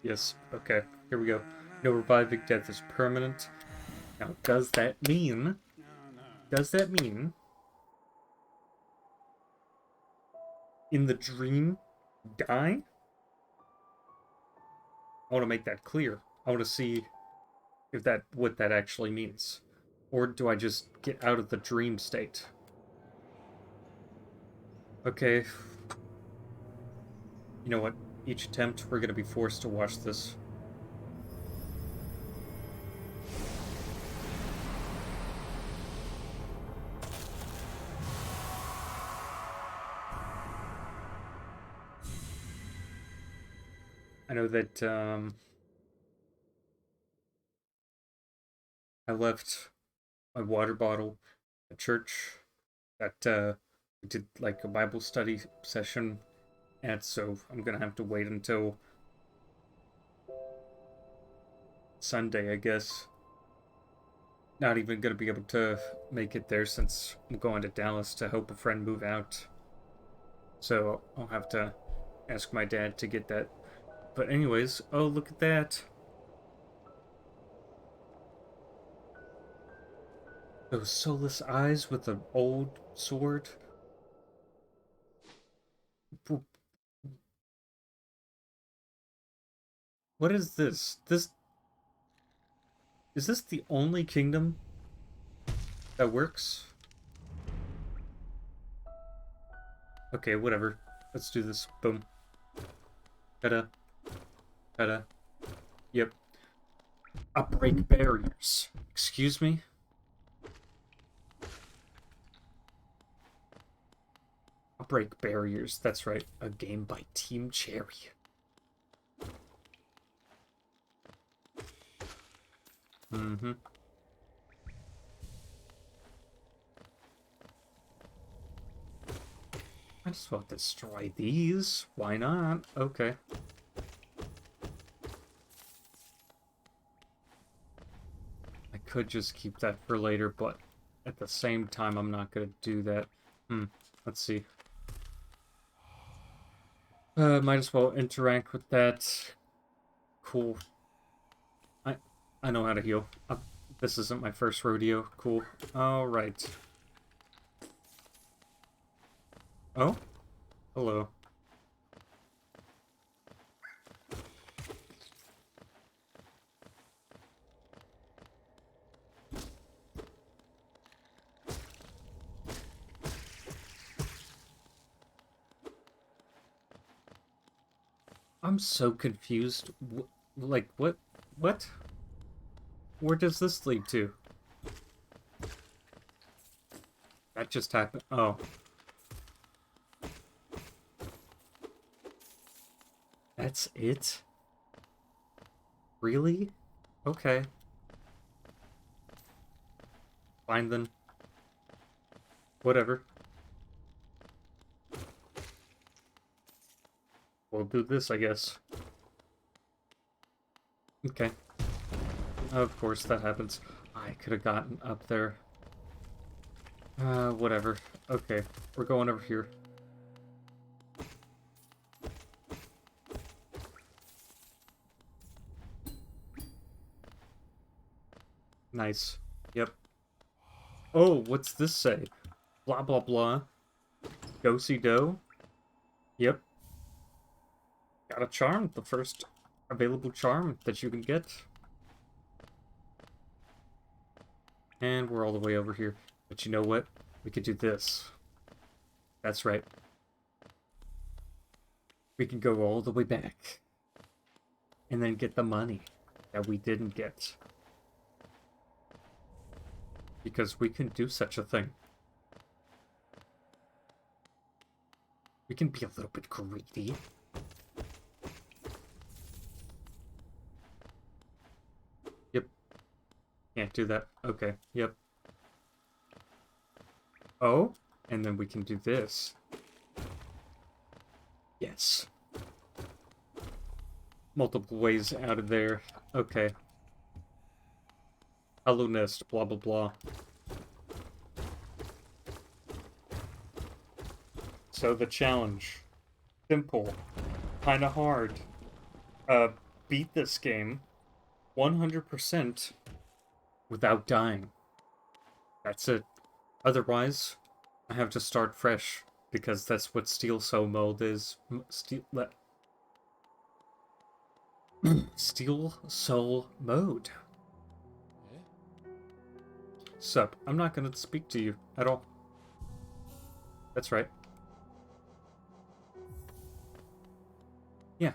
Yes. Okay. Here we go. No reviving death is permanent. Now, does that mean in the dream die? I want to make that clear. I want to see if what that actually means. Or do I just get out of the dream state? Okay. You know what? Each attempt, we're going to be forced to watch this. I know that I left my water bottle at church. That we did like a Bible study session at, so I'm gonna have to wait until Sunday, I guess. Not even gonna be able to make it there since I'm going to Dallas to help a friend move out. So I'll have to ask my dad to get that. But anyways, oh look at that. Those soulless eyes with the old sword. What is this? Is this the only kingdom that works? Okay, whatever. Let's do this. Boom. Ta-da. Ta-da. Yep. Break barriers. Excuse me? Break barriers. That's right. A game by Team Cherry. Mm-hmm. I just want to destroy these. Why not? Okay. I could just keep that for later, but at the same time, I'm not going to do that. Let's see. Might as well interact with that. Cool. I know how to heal. This isn't my first rodeo. Cool. Alright. Oh? Hello. I'm so confused. Like, what? What? Where does this lead to? That just happened. Oh. That's it? Really? Okay. Fine then. Whatever. We'll do this, I guess. Okay. Of course, that happens. I could have gotten up there. Whatever. Okay, we're going over here. Nice. Yep. Oh, what's this say? Blah, blah, blah. Do-si-do? Yep. Got a charm. The first available charm that you can get. And we're all the way over here. But you know what? We could do this. That's right. We can go all the way back. And then get the money that we didn't get. Because we can do such a thing. We can be a little bit greedy. Yep. Can't do that. Okay, yep. Oh, and then we can do this. Yes. Multiple ways out of there. Okay. Hello nest, blah blah blah. So the challenge. Simple. Kinda hard. beat this game 100% without dying. That's it. Otherwise, I have to start fresh, because that's what Steel Soul mode is. Steel Soul mode. Sup, I'm not gonna speak to you at all. That's right. Yeah.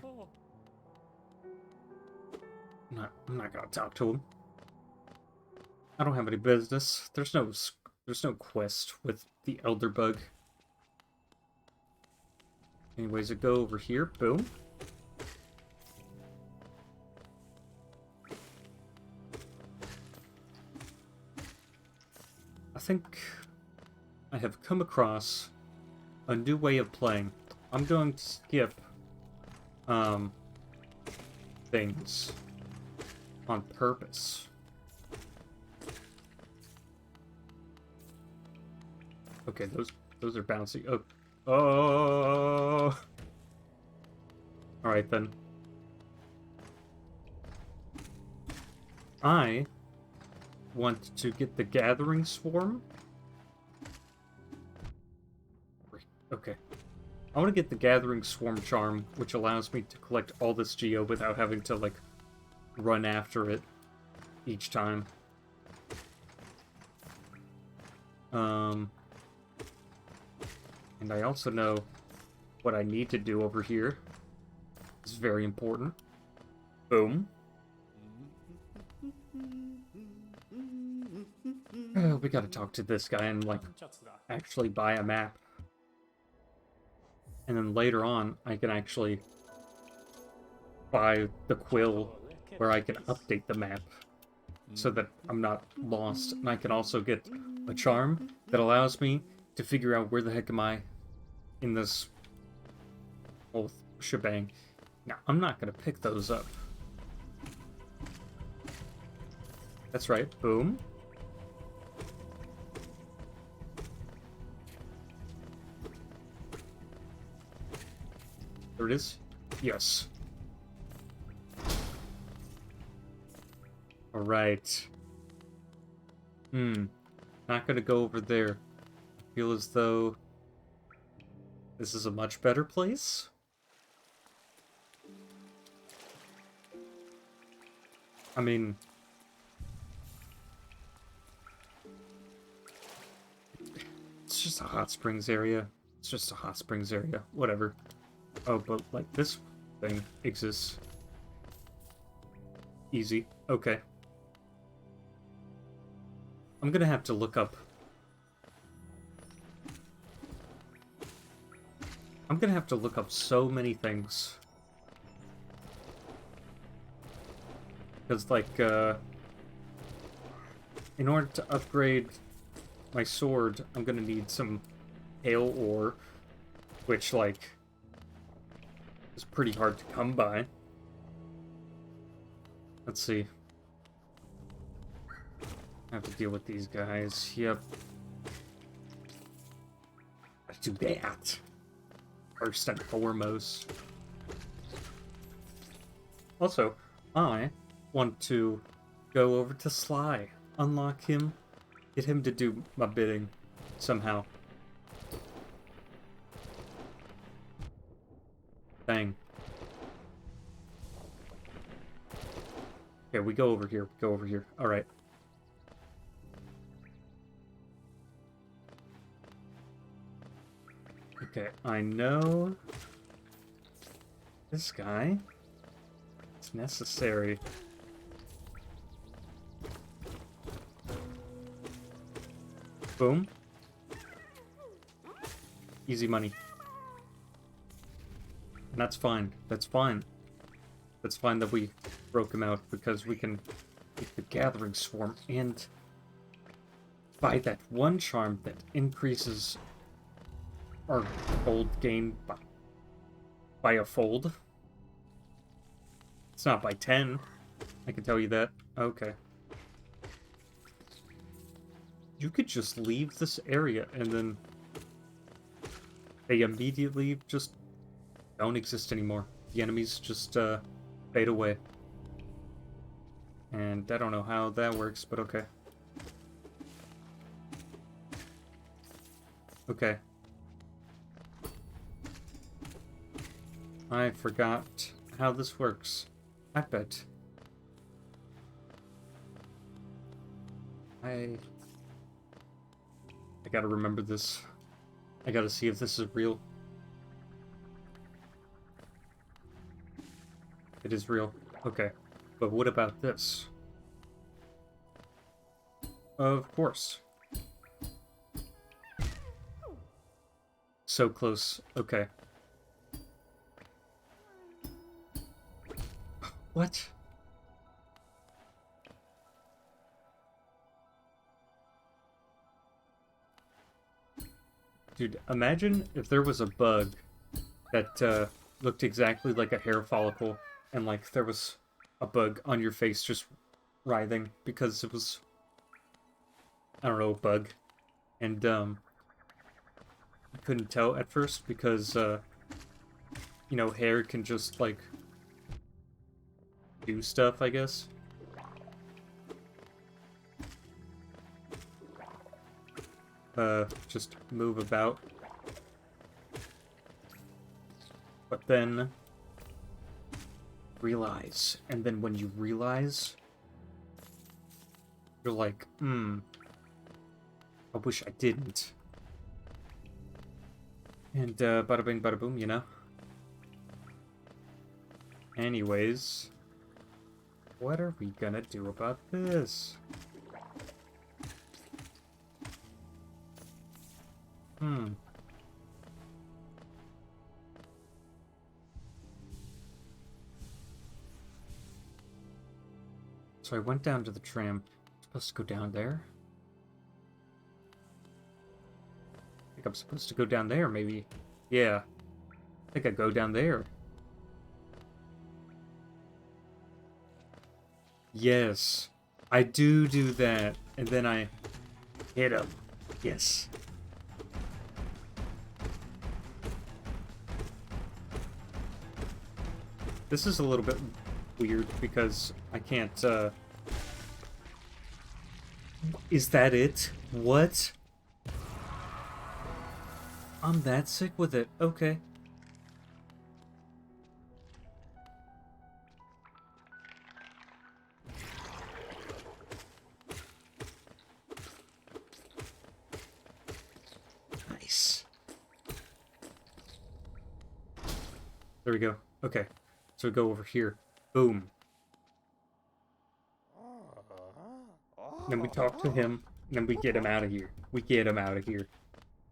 I'm not gonna talk to him. I don't have any business. There's no quest with the Elder Bug. Anyways, I go over here. Boom. I think I have come across a new way of playing. I'm going to skip things on purpose. Okay, those are bouncing. Oh. Oh. All right then. I want to get the Gathering Swarm. Okay. I want to get the Gathering Swarm Charm, which allows me to collect all this Geo without having to, like, run after it each time. And I also know what I need to do over here. It's very important. Boom. We gotta talk to this guy and, like, actually buy a map. And then later on, I can actually buy the quill where I can update the map so that I'm not lost. And I can also get a charm that allows me to figure out where the heck am I in this whole shebang. Now, I'm not going to pick those up. That's right. Boom. There it is. Yes. Alright. Not gonna go over there. Feel as though this is a much better place. I mean, it's just a hot springs area. It's just a hot springs area. Whatever. Oh, but, like, this thing exists. Easy. Okay. I'm gonna have to look up... I'm gonna have to look up so many things. Because, like, in order to upgrade my sword, I'm gonna need some hail ore, which, like, is pretty hard to come by. Let's see. I have to deal with these guys. Yep. Let's do that. First and foremost. Also, I want to go over to Sly. Unlock him. Get him to do my bidding. Somehow. Bang. Okay, we go over here. We go over here. Alright. Okay, I know this guy. It's necessary. Boom. Easy money. And that's fine. That's fine. That's fine that we broke him out, because we can get the Gathering Swarm and buy that one charm that increases our gold gain by a fold. It's not by 10. I can tell you that. Okay. You could just leave this area and then they immediately just don't exist anymore. The enemies just fade away. And I don't know how that works, but okay. Okay. I forgot how this works. I bet. I gotta remember this. I gotta see if this is real. It is real. Okay. But what about this? Of course. So close. Okay. What? Dude, imagine if there was a bug that looked exactly like a hair follicle, and like there was a bug on your face just writhing because it was, I don't know, a bug. And you couldn't tell at first because you know, hair can just like do stuff, I guess. Just move about. But then realize, and then when you realize, you're like, I wish I didn't. And bada bing bada boom, you know? Anyways, what are we gonna do about this? So I went down to the tram. Supposed to go down there? I think I'm supposed to go down there, maybe. Yeah. I think I go down there. Yes. I do that. And then I hit him. Yes. This is a little bit weird because I can't, Is that it? What? I'm that sick with it. Okay. Nice. There we go. Okay. So we go over here. Boom. Then we talk to him, and then we get him out of here. We get him out of here.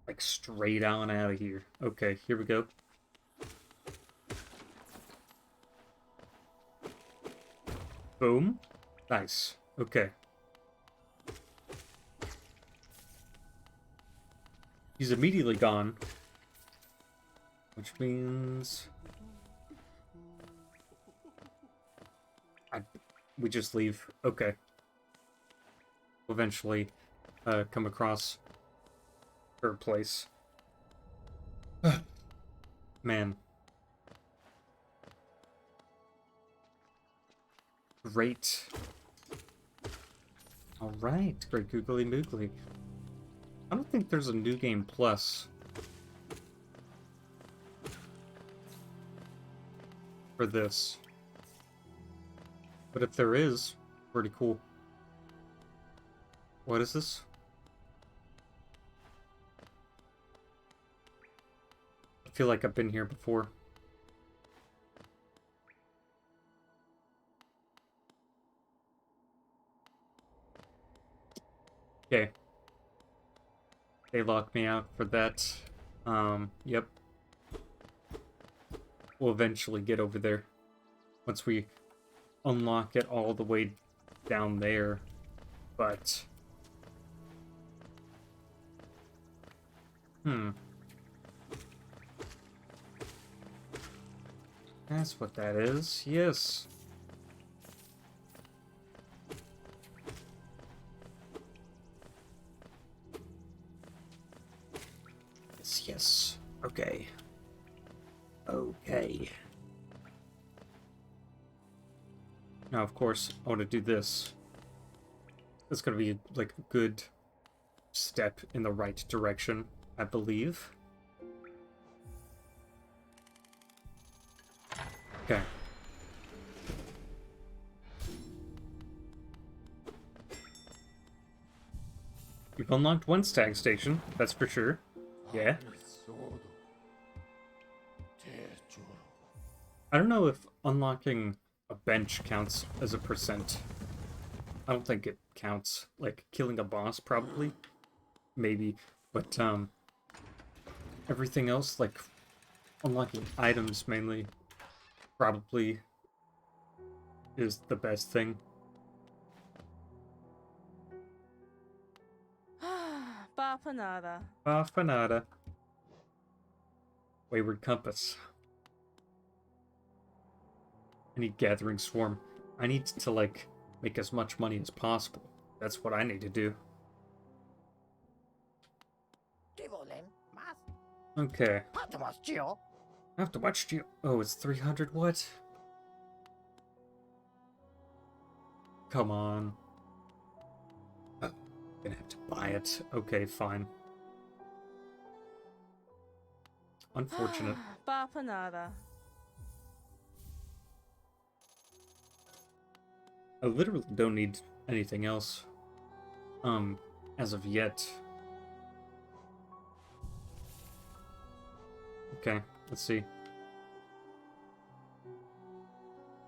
Like, straight on out of here. Okay, here we go. Boom. Nice. Okay. He's immediately gone. Which means... we just leave. Okay. We'll eventually come across her place. Man. Great. Alright, great googly moogly. I don't think there's a New Game Plus for this. But if there is, pretty cool. What is this? I feel like I've been here before. Okay. They locked me out for that. Yep. We'll eventually get over there. Once we unlock it all the way down there. But... that's what that is. Yes. Yes. Okay. Okay. Now, of course, I want to do this. It's going to be, like, a good step in the right direction, I believe. Okay. We've unlocked one stag station, that's for sure. Yeah. I don't know if unlocking a bench counts as a percent. I don't think it counts. Like, killing a boss, probably. Maybe. But, everything else, like, unlocking items, mainly, probably is the best thing. Bapanada. Fanada. Wayward Compass. I need Gathering Swarm. I need to, like, make as much money as possible. That's what I need to do. Okay. I have to watch you. Oh, it's 300 what? Come on. I'm gonna have to buy it. Okay, fine. Unfortunate. Bapanada. I literally don't need anything else. As of yet. Okay, let's see.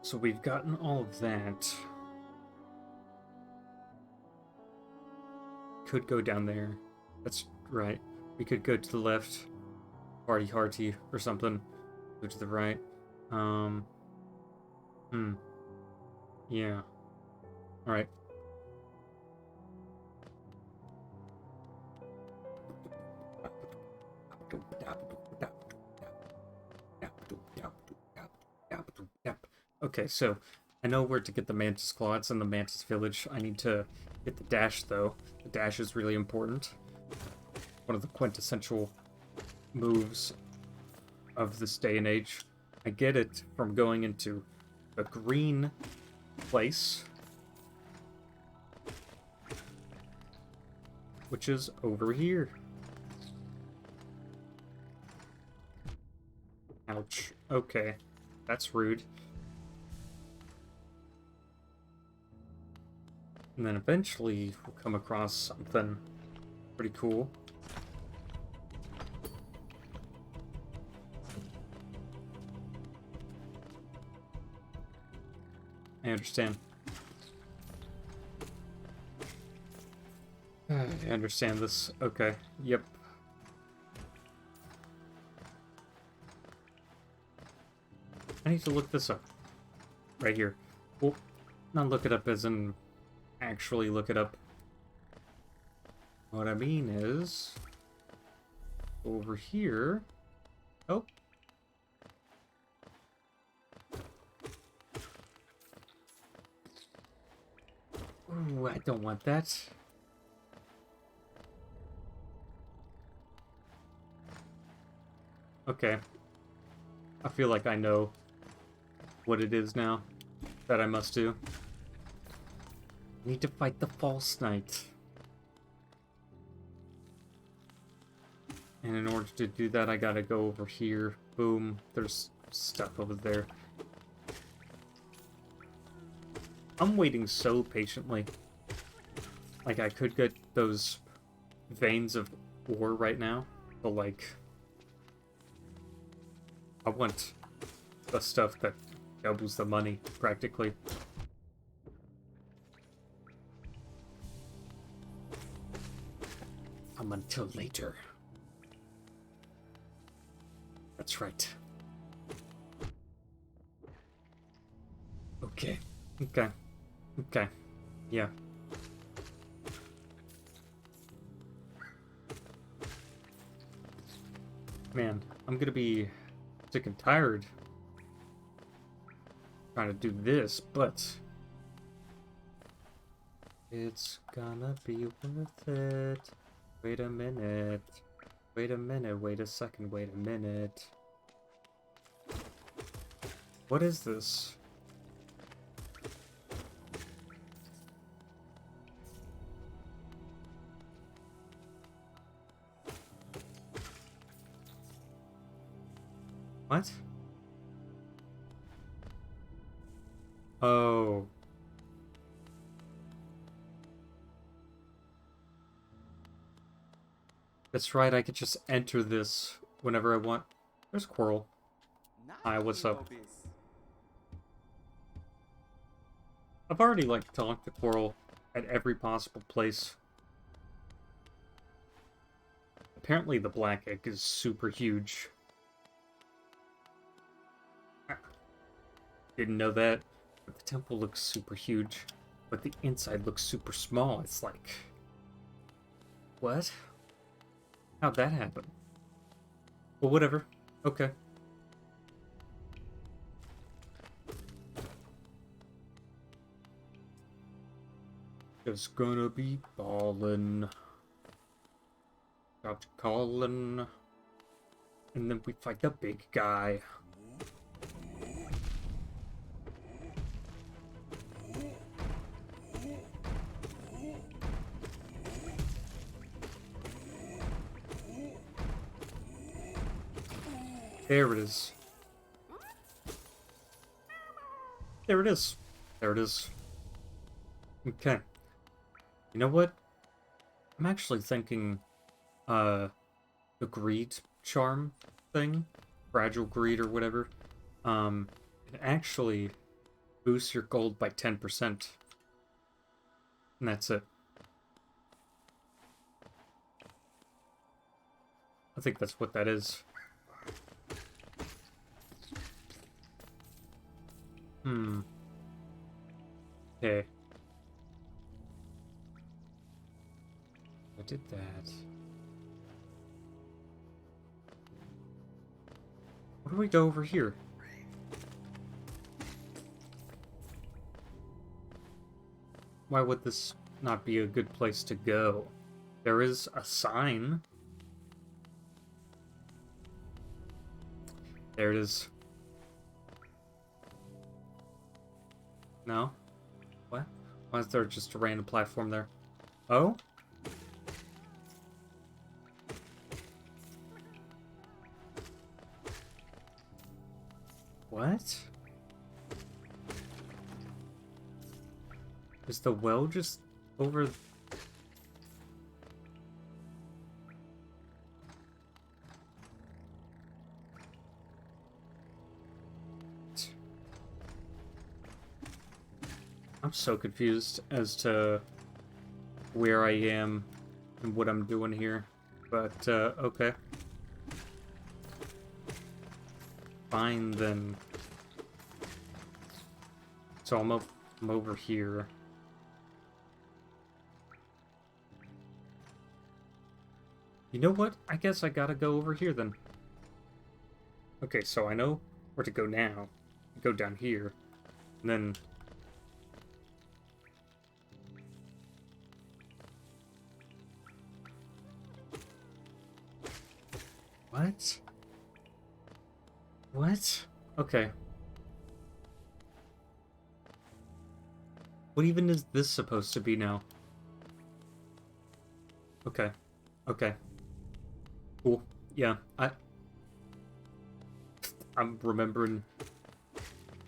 So we've gotten all of that. Could go down there. That's right. We could go to the left. Party Hearty or something. Go to the right. Yeah. Alright. Okay, so I know where to get the Mantis Claw. It's in the Mantis Village. I need to get the dash, though. The dash is really important. One of the quintessential moves of this day and age. I get it from going into a green place, which is over here. Ouch. Okay. That's rude. And then eventually we'll come across something pretty cool. I understand. I understand this. Okay. Yep. I need to look this up. Right here. Well, not look it up as in actually look it up. What I mean is... over here... Oh. Ooh, I don't want that. Okay. I feel like I know what it is now that I must do. I need to fight the false knight. And in order to do that, I gotta go over here. Boom. There's stuff over there. I'm waiting so patiently. Like, I could get those veins of ore right now, but, like... I want the stuff that doubles the money, practically. Until later. That's right. Okay. Okay. Okay. Yeah. Man, I'm gonna be sick and tired trying to do this, but it's gonna be worth it. Wait a minute. Wait a minute. Wait a second. Wait a minute. What is this? What? Oh. That's right, I could just enter this whenever I want. There's Quirrell. Hi, what's up? I've already, like, talked to Quirrell at every possible place. Apparently the black egg is super huge. Didn't know that. But the temple looks super huge. But the inside looks super small. It's like... What? How'd that happen? Well, whatever. Okay. Just gonna be ballin'. Got callin'. And then we fight the big guy. There it is. There it is. There it is. Okay. You know what? I'm actually thinking, the greed charm thing, fragile greed or whatever, it actually boosts your gold by 10%. And that's it. I think that's what that is. Okay. I did that. Where do we go over here? Why would this not be a good place to go? There is a sign. There it is. No? What? Why is there just a random platform there? Oh? What? Is the well just over... I'm so confused as to where I am and what I'm doing here. But, okay. Fine, then. So I'm over here. You know what? I guess I gotta go over here, then. Okay, so I know where to go now. Go down here. And then... What? What? Okay. What even is this supposed to be now? Okay. Okay. Cool. Yeah, I'm remembering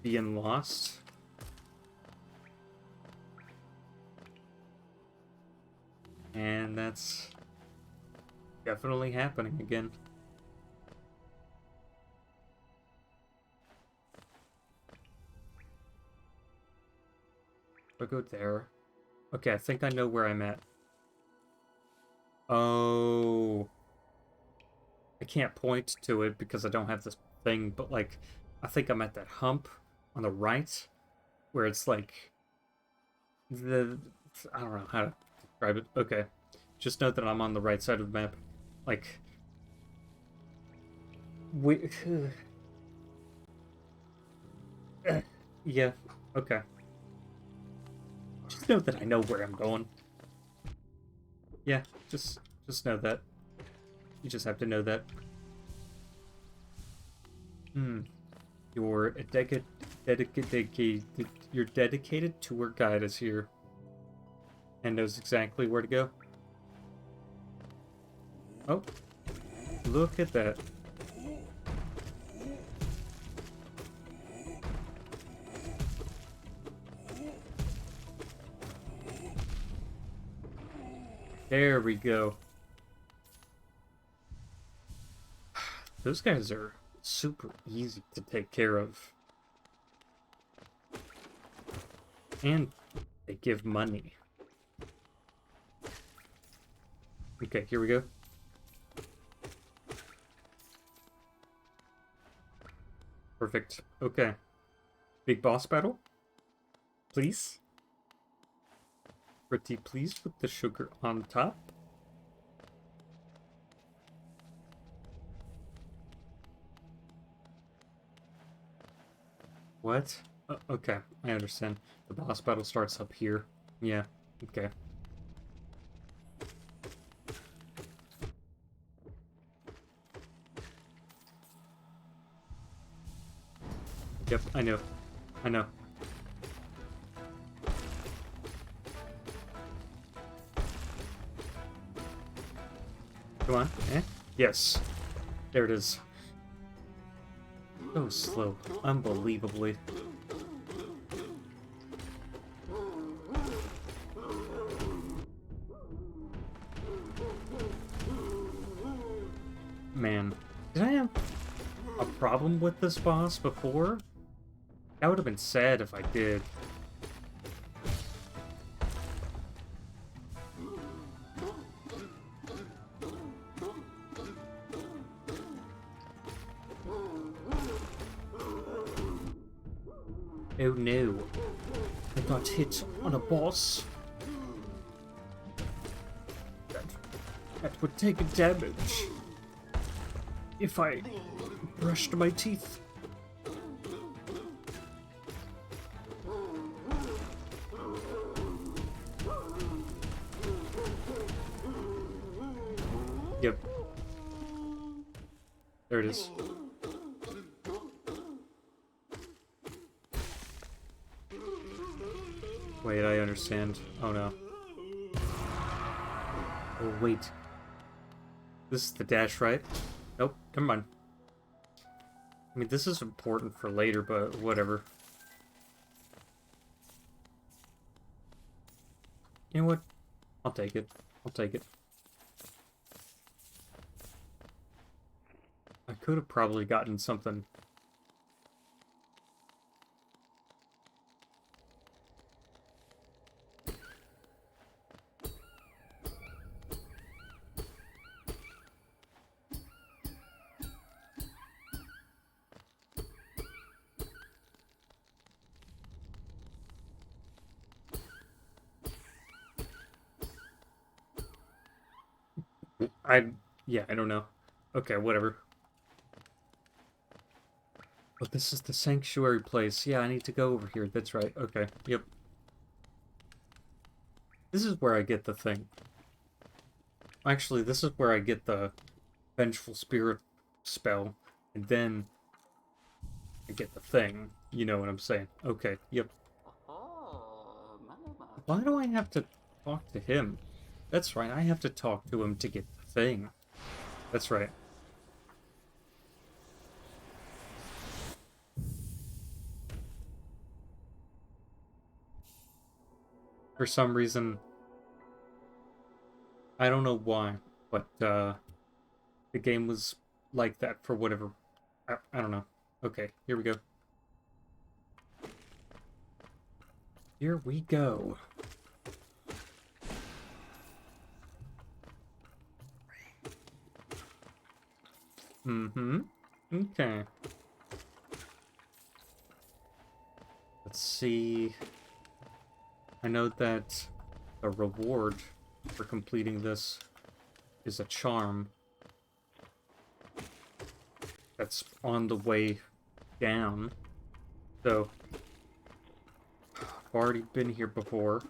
being lost. And that's definitely happening again. I'll go there. Okay, I think I know where I'm at. Oh. I can't point to it because I don't have this thing, but like, I think I'm at that hump on the right where it's like I don't know how to describe it. Okay. Just note that I'm on the right side of the map. Like, we yeah, okay. Just note that I know where I'm going. Yeah, just know that. You just have to know that. Your dedicated tour guide is here and knows exactly where to go. Oh, look at that. There we go. Those guys are super easy to take care of. And they give money. Okay, here we go. Perfect. Okay. Big boss battle? Please? Pretty pleased with the sugar on top. What? Okay, I understand. The boss battle starts up here. Yeah, okay. Yep, I know. I know. Come on. Eh? Yes. There it is. So slow. Unbelievably. Man. Did I have a problem with this boss before? That would have been sad if I did. Oh no. I got hit on a boss. That would take damage. If I brushed my teeth. Yep. There it is. Wait, I understand. Oh no. Oh wait. This is the dash, right? Nope, come on. I mean, this is important for later, but whatever. You know what? I'll take it. I'll take it. I could have probably gotten something. Yeah, I don't know. Okay, whatever. Oh, this is the sanctuary place. Yeah, I need to go over here. That's right. Okay, yep. This is where I get the thing. Actually, this is where I get the Vengeful Spirit spell. And then I get the thing. You know what I'm saying. Okay, yep. Why do I have to talk to him? That's right, I have to talk to him to get the thing. That's right. For some reason, I don't know why, but the game was like that for whatever. I don't know. Okay, here we go. Here we go. Mm-hmm. Okay. Let's see. I know that the reward for completing this is a charm that's on the way down. So, I've already been here before.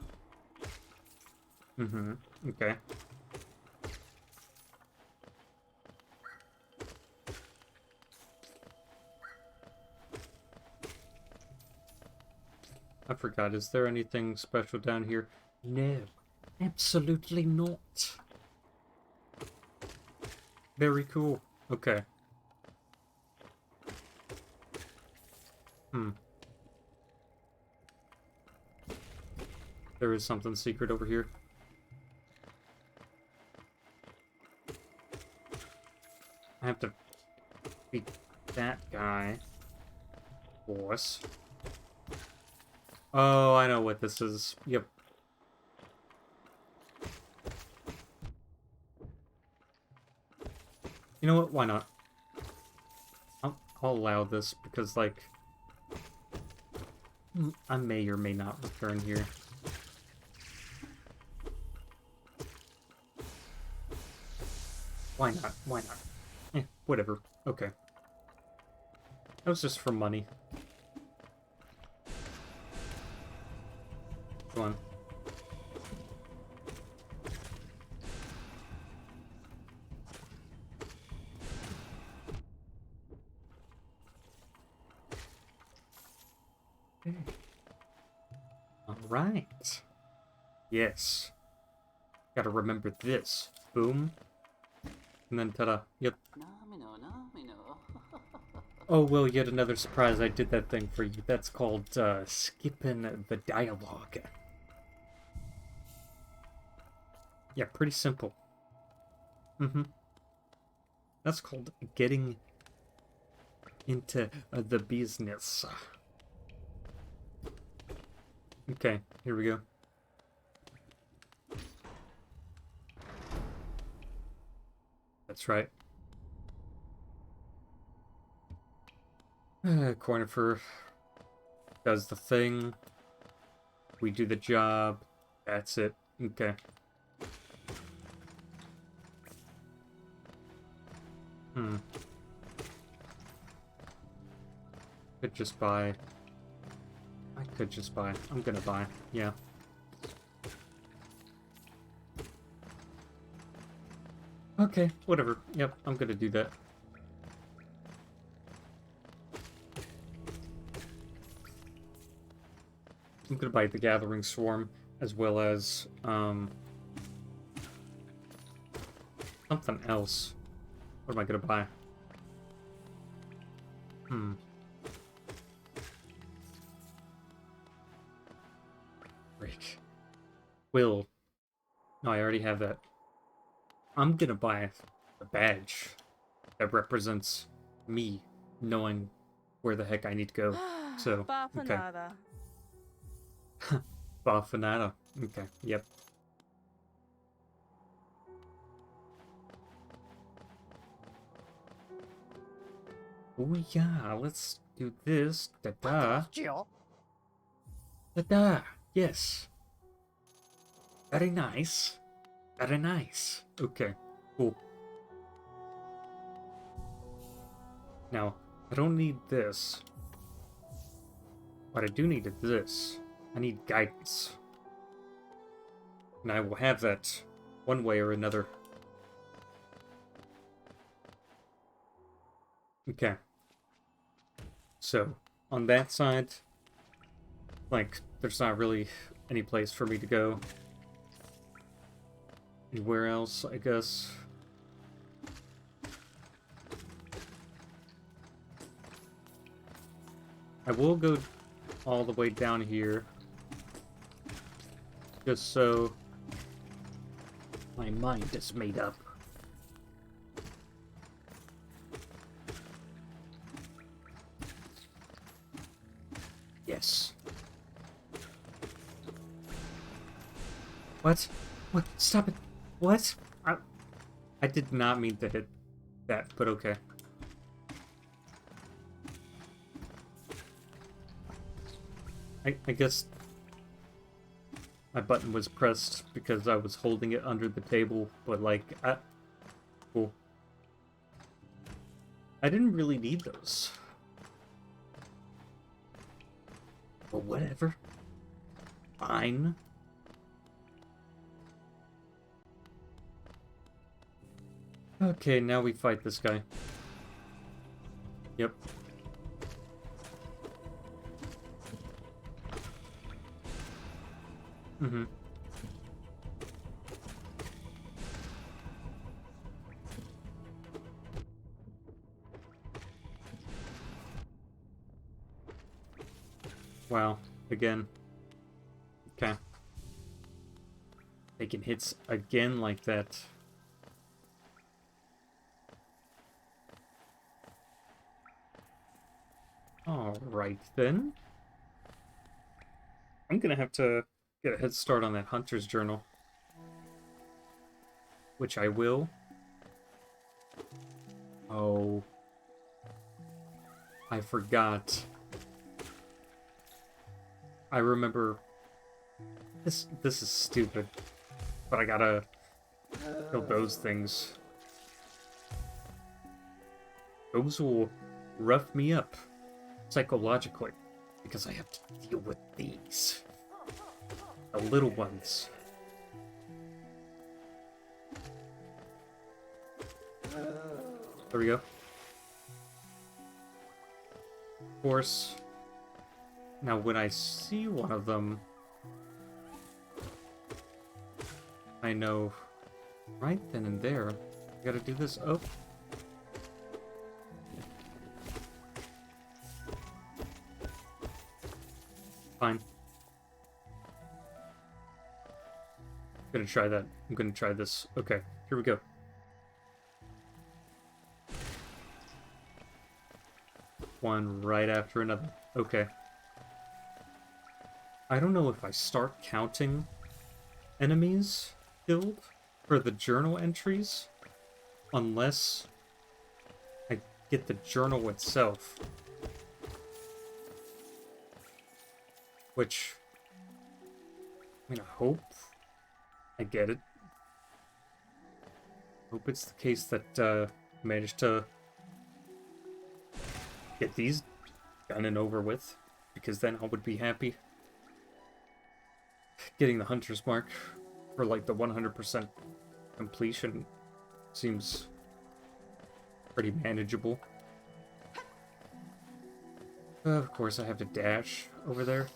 Mm-hmm. Okay. I forgot, is there anything special down here? No, absolutely not. Very cool. Okay. There is something secret over here. I have to beat that guy. Of course. Oh, I know what this is. Yep. You know what? Why not? I'll allow this because, like, I may or may not return here. Why not? Why not? Whatever. Okay. That was just for money. Come on. Okay. Alright. Yes. Gotta remember this. Boom. And then ta-da. Yep. Oh, well, yet another surprise. I did that thing for you. That's called, skipping the dialogue. Yeah, pretty simple. Mm-hmm. That's called getting into the business. Okay, here we go. That's right. Cornifer does the thing. We do the job. That's it. Okay. Could just buy. I could just buy. I'm gonna buy. Yeah. Okay, whatever. Yep, I'm gonna do that. I'm gonna buy the Gathering Swarm, as well as, something else. What am I gonna buy? Break. Will. No, I already have that. I'm gonna buy a badge that represents me knowing where the heck I need to go. So, okay. Bapanada. Bafanada. Okay, yep. Oh yeah, let's do this. Da-da. Da-da. Yes. Very nice. Very nice. Okay, cool. Now, I don't need this. What I do need is this. I need guidance. And I will have that one way or another. Okay. So, on that side, like, there's not really any place for me to go. Anywhere else, I guess. I will go all the way down here. Just so my mind is made up. Yes. What? What? Stop it. What? I did not mean to hit that, but okay. I guess my button was pressed because I was holding it under the table, but like, cool. I didn't really need those. But whatever. Fine. Okay, now we fight this guy. Yep. Mm-hmm. Wow. Again. Okay. Taking hits again like that. Alright then. I'm gonna have to get a head start on that hunter's journal. Which I will. Oh. I forgot. I remember... This is stupid. But I gotta kill those things. Those will rough me up psychologically. Because I have to deal with these. The little ones. There we go. Of course. Now when I see one of them, I know right then and there, I gotta do this. Oh. Fine. I'm gonna try that. I'm gonna try this. Okay, here we go. One right after another. Okay. I don't know if I start counting enemies killed for the journal entries unless I get the journal itself. Which, I mean, I hope I get it. Hope it's the case that I managed to get these done and over with, because then I would be happy. Getting the hunter's mark for like the 100% completion seems pretty manageable. Of course, I have to dash over there.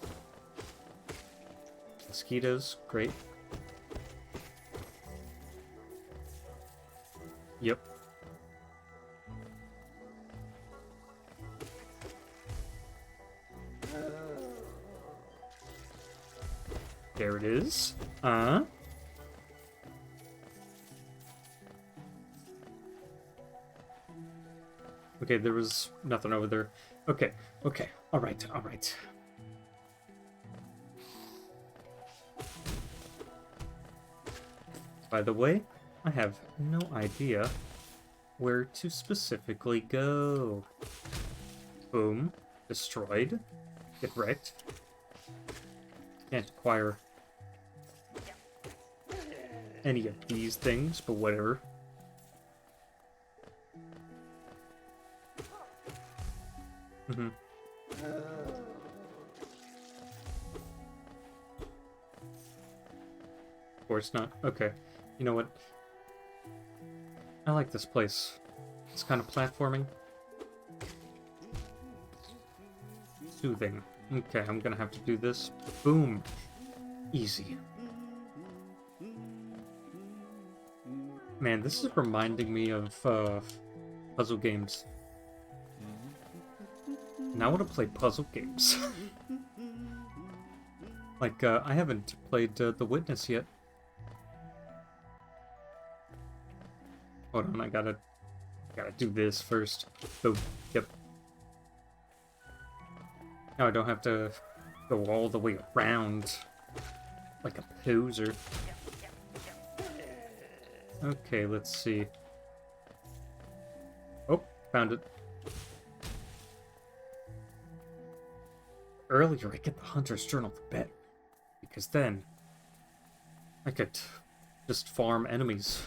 Mosquitoes, great. Yep. There it is. Okay, there was nothing over there. Okay, okay. Alright, alright. By the way, I have no idea where to specifically go. Boom. Destroyed. Get wrecked. Can't acquire any of these things, but whatever. Mm-hmm. Of course not. Okay. You know what? I like this place. It's kind of platforming. Soothing. Okay, I'm gonna have to do this. Boom. Easy. Man, this is reminding me of puzzle games. And I want to play puzzle games. Like, I haven't played The Witness yet. Hold on, I gotta do this first. So, yep. Now I don't have to go all the way around like a poser. Okay, let's see. Oh, found it. Earlier I get the Hunter's Journal, the better. Because then I could just farm enemies.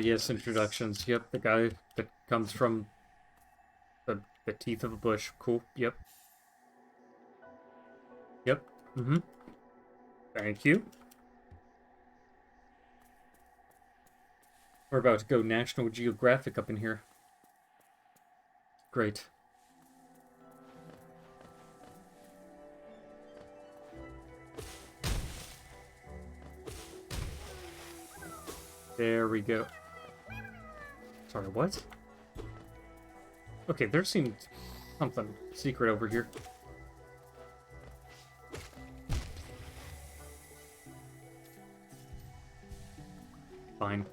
Yes, introductions. Yep, the guy that comes from the teeth of a bush. Cool, yep. Yep, mm-hmm. Thank you. We're about to go National Geographic up in here. Great. There we go. Sorry, what? Okay, there seemed something secret over here. Fine.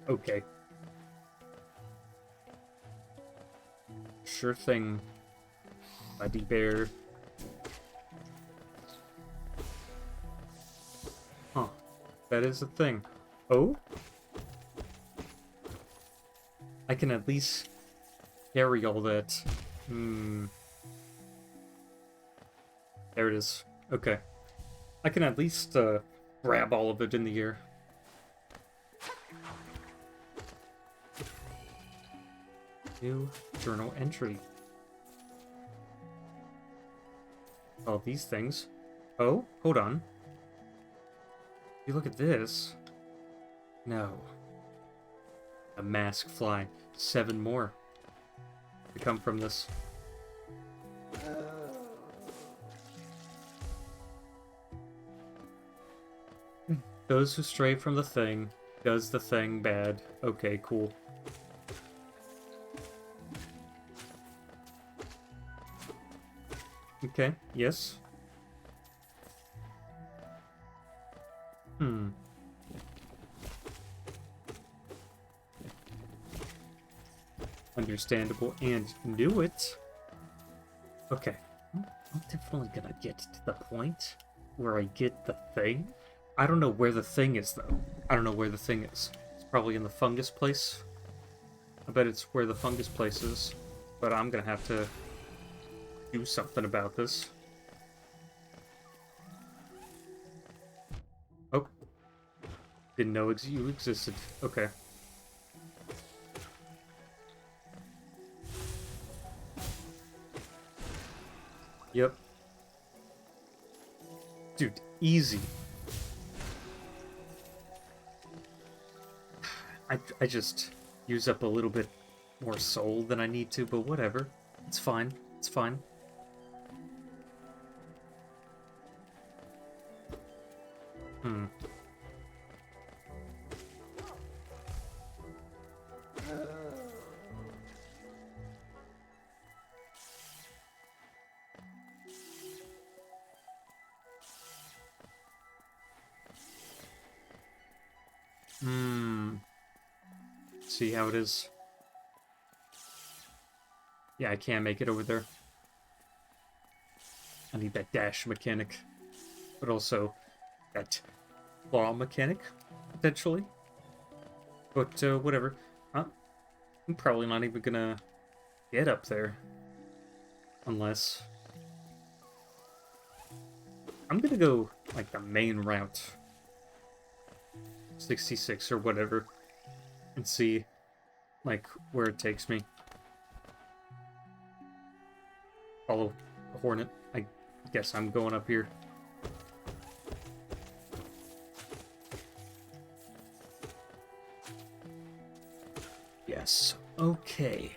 Okay. Sure thing, buddy bear. Huh. That is a thing. Oh? I can at least carry all that. There it is. Okay. I can at least grab all of it in the air. New journal entry. All these things. Oh, hold on. You look at this. No. A mask fly. 7 more to come from this. Those who stray from the thing, does the thing bad. Okay, cool. Okay, yes. Understandable, and knew it. Okay. I'm definitely gonna get to the point where I get the thing. I don't know where the thing is, though. I don't know where the thing is. It's probably in the fungus place. I bet it's where the fungus place is. But I'm gonna have to do something about this. Oh. Didn't know you existed. Okay. Yep. Dude, easy. I just use up a little bit more soul than I need to, but whatever. It's fine. It's fine. See how it is. Yeah, I can't make it over there. I need that dash mechanic. But also that claw mechanic, potentially. But, whatever. I'm probably not even gonna get up there. Unless... I'm gonna go, like, the main route. 66 or whatever. And see, like, where it takes me. Follow the Hornet. I guess I'm going up here. Yes. Okay.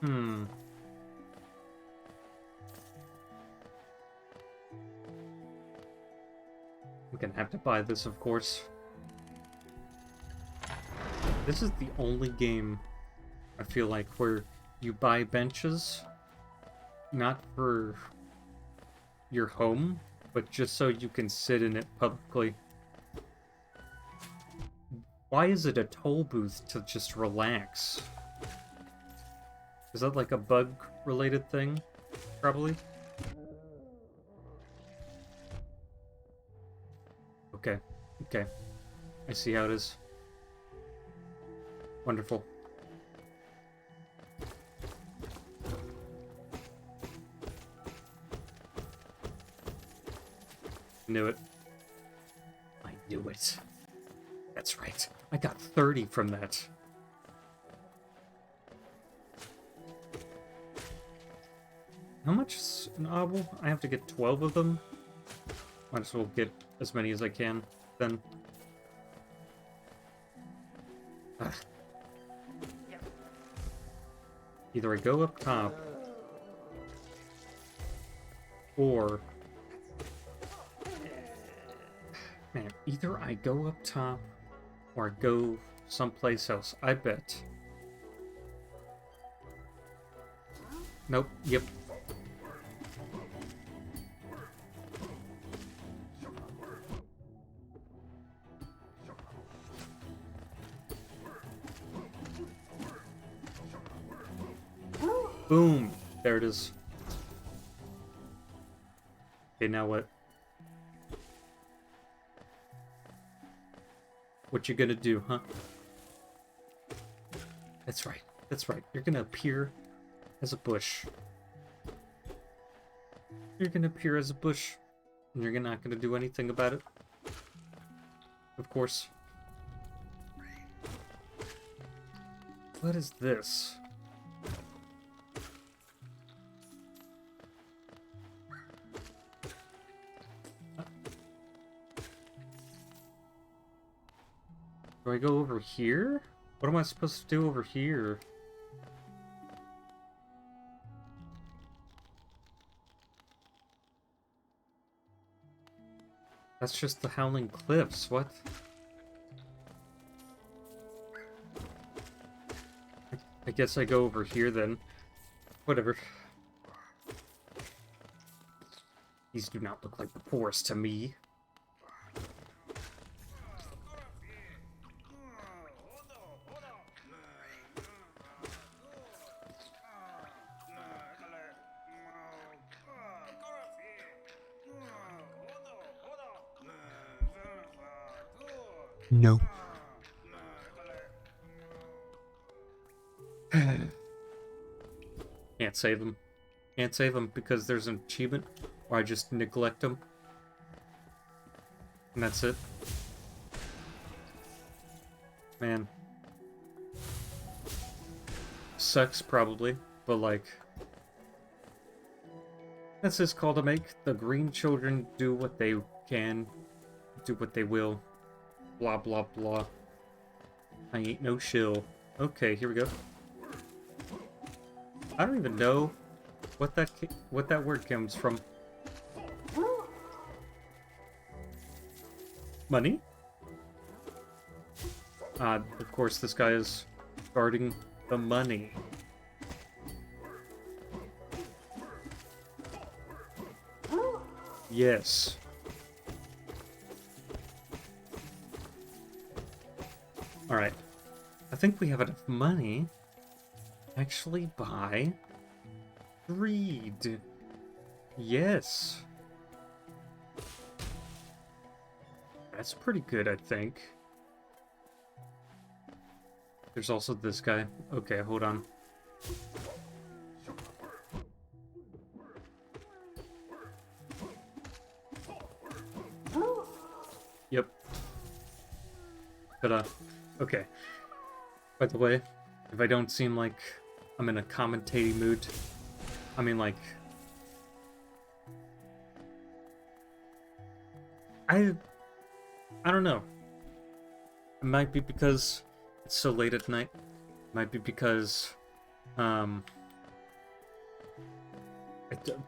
I'm gonna have to buy this, of course. This is the only game, I feel like, where you buy benches, not for your home, but just so you can sit in it publicly. Why is it a toll booth to just relax? Is that like a bug-related thing? Probably? Okay. Okay. I see how it is. Wonderful. Knew it. I knew it. That's right. I got 30 from that. How much is an obel? I have to get 12 of them? Might as well get as many as I can, then. Ugh. Either I go up top, or... Man, either I go up top, or I go someplace else. I bet. Nope, yep. Boom! There it is. Okay, now what? What you gonna do, huh? That's right. That's right. You're gonna appear as a bush. You're gonna appear as a bush, and you're not gonna do anything about it. Of course. What is this? Do I go over here? What am I supposed to do over here? That's just the Howling Cliffs, what? I guess I go over here then. Whatever. These do not look like the forest to me. No. Can't save them. Can't save them because there's an achievement, or I just neglect them. And that's it. Man. Sucks, probably, but like... That's his call to make. The green children do what they can, do what they will. Blah, blah, blah. I ain't no shill. Okay, here we go. I don't even know what that word comes from. Money? Of course, this guy is guarding the money. Yes. Alright. I think we have enough money to actually buy greed. Yes. That's pretty good, I think. There's also this guy. Okay, hold on. Yep. But, okay. By the way, if I don't seem like I'm in a commentating mood, I mean, like... I don't know. It might be because it's so late at night. It might be because,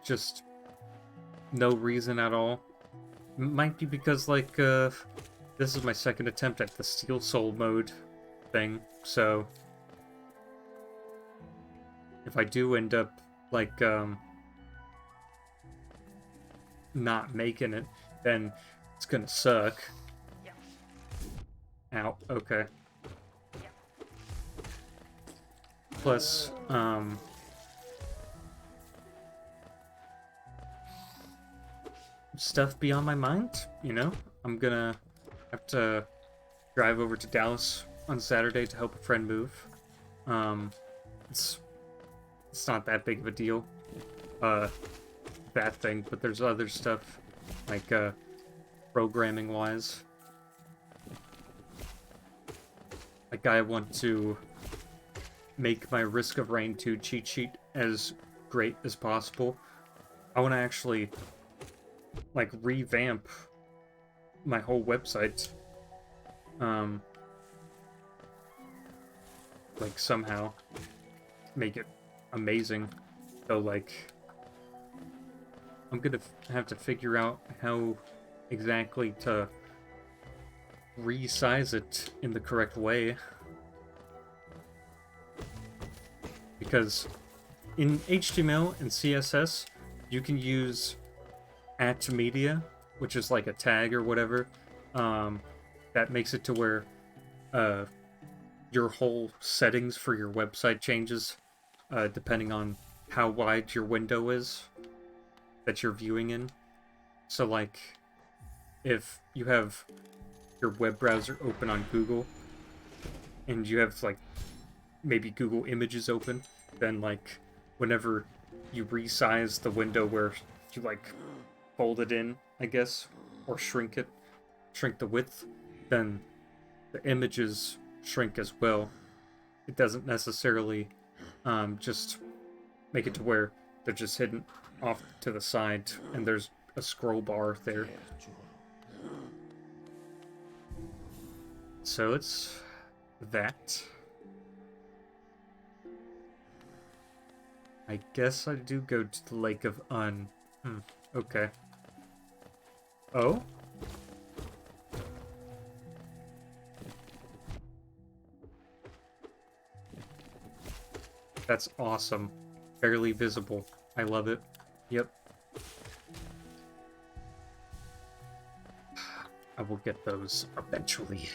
just no reason at all. It might be because, like, this is my second attempt at the Steel Soul mode thing, so if I do end up, like, not making it, then it's gonna suck. Ow, okay. Plus, stuff beyond my mind, you know? I'm gonna have to drive over to Dallas on Saturday to help a friend move. It's not that big of a deal, that thing, but there's other stuff, like, programming-wise. Like, I want to make my Risk of Rain 2 cheat sheet as great as possible. I want to actually, like, revamp my whole website. Like, somehow make it amazing. So, like, I'm gonna have to figure out how exactly to resize it in the correct way. Because in HTML and CSS, you can use @media, which is like a tag or whatever, that makes it to where your whole settings for your website changes depending on how wide your window is that you're viewing in. So, like, if you have your web browser open on Google, and you have, like, maybe Google Images open, then, like, whenever you resize the window where you, like, fold it in, I guess, or shrink the width, then the images shrink as well. It doesn't necessarily just make it to where they're just hidden off to the side and there's a scroll bar there. So it's that. I guess I do go to the Lake of Un. Okay. Oh? That's awesome. Barely visible. I love it. Yep. I will get those eventually.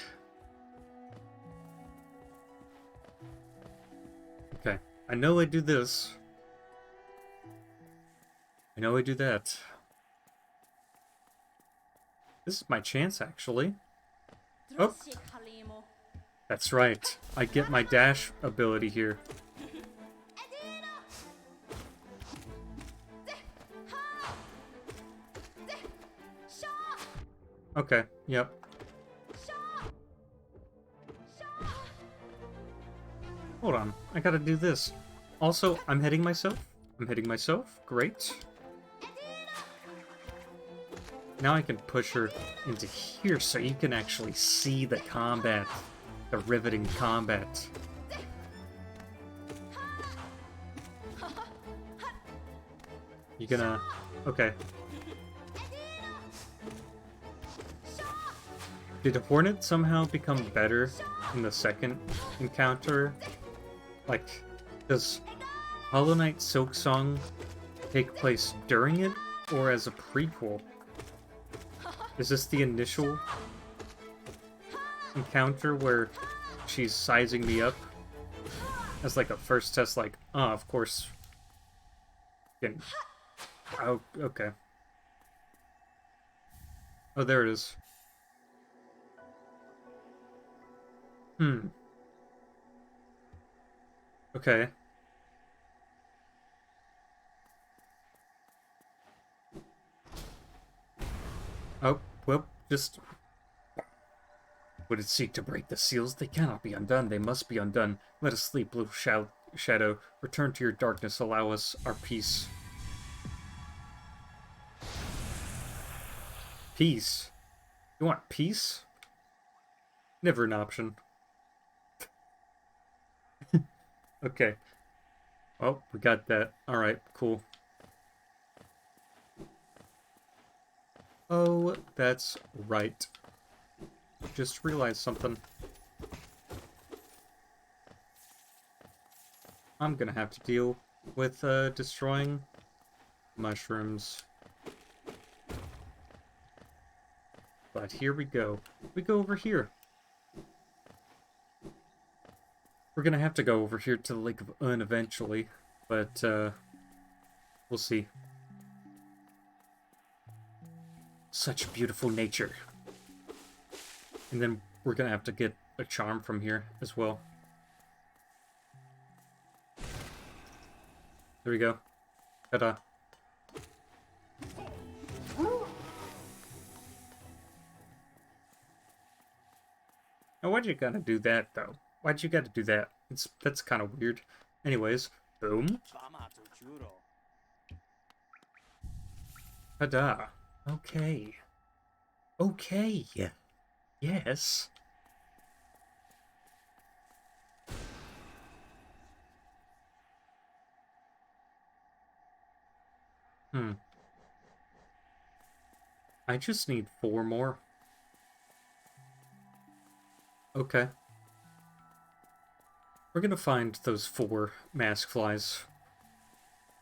Okay. I know I do this. I know I do that. This is my chance, actually. Oh! That's right. I get my dash ability here. Okay, yep. Hold on, I gotta do this. Also, I'm hitting myself. Great. Now I can push her into here so you can actually see the combat. The riveting combat. You gonna... Okay. Did Hornet somehow become better in the second encounter? Like, does Hollow Knight Silk Song take place during it, or as a prequel? Is this the initial encounter where she's sizing me up as like a first test, like, of course. Oh, okay. Oh, there it is. Okay. Oh, well, just... Would it seek to break the seals? They cannot be undone. They must be undone. Let us sleep, blue shadow. Return to your darkness. Allow us our peace. Peace? You want peace? Never an option. Okay. Oh, we got that. Alright, cool. Oh, that's right. Just realized something. I'm gonna have to deal with destroying mushrooms. But here we go. We go over here. We're gonna have to go over here to the Lake of Un eventually, but we'll see. Such beautiful nature. And then we're gonna have to get a charm from here as well. There we go. Ta-da. Now, why'd you gotta do that, though? Why'd you gotta do that? That's kind of weird. Anyways, boom. Ta-da. Okay. Okay. Yes. I just need 4 more. Okay. We're gonna find those 4 mask flies.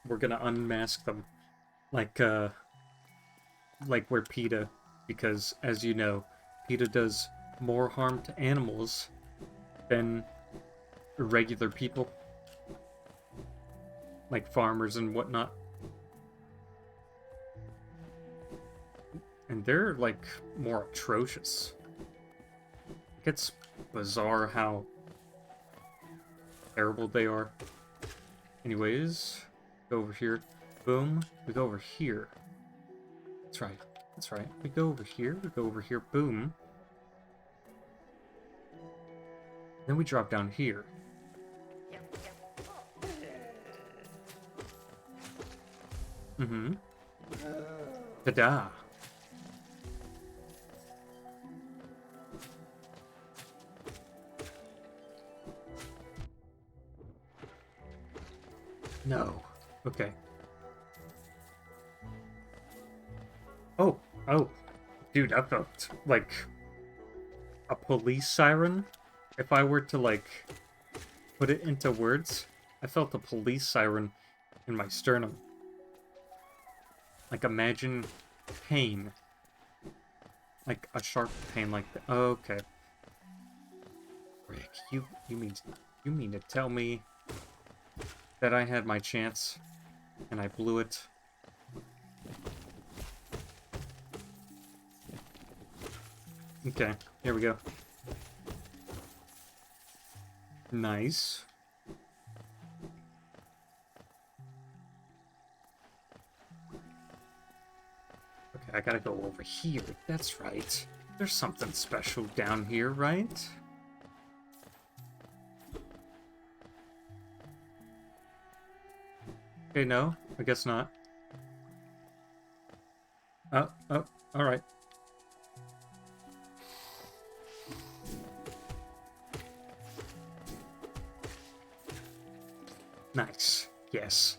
We're gonna unmask them. Like where PETA, because, as you know, PETA does more harm to animals than regular people. like farmers and whatnot. And they're, like, more atrocious. It's bizarre how terrible they are. Anyways, go over here. Boom. We go over here. That's right. That's right. We go over here. We go over here. Boom. Then we drop down here. Mm-hmm. Ta-da! No. Okay. Oh. Oh. Dude, I felt like a police siren. If I were to, like, put it into words, I felt a police siren in my sternum. Like, imagine pain. Like, a sharp pain like that. Oh, okay. Rick, you mean to tell me that I had my chance and I blew it? Okay, here we go. Nice. Okay, I gotta go over here. That's right. There's something special down here, right? Okay, no. I guess not. Oh, alright. Nice. Yes.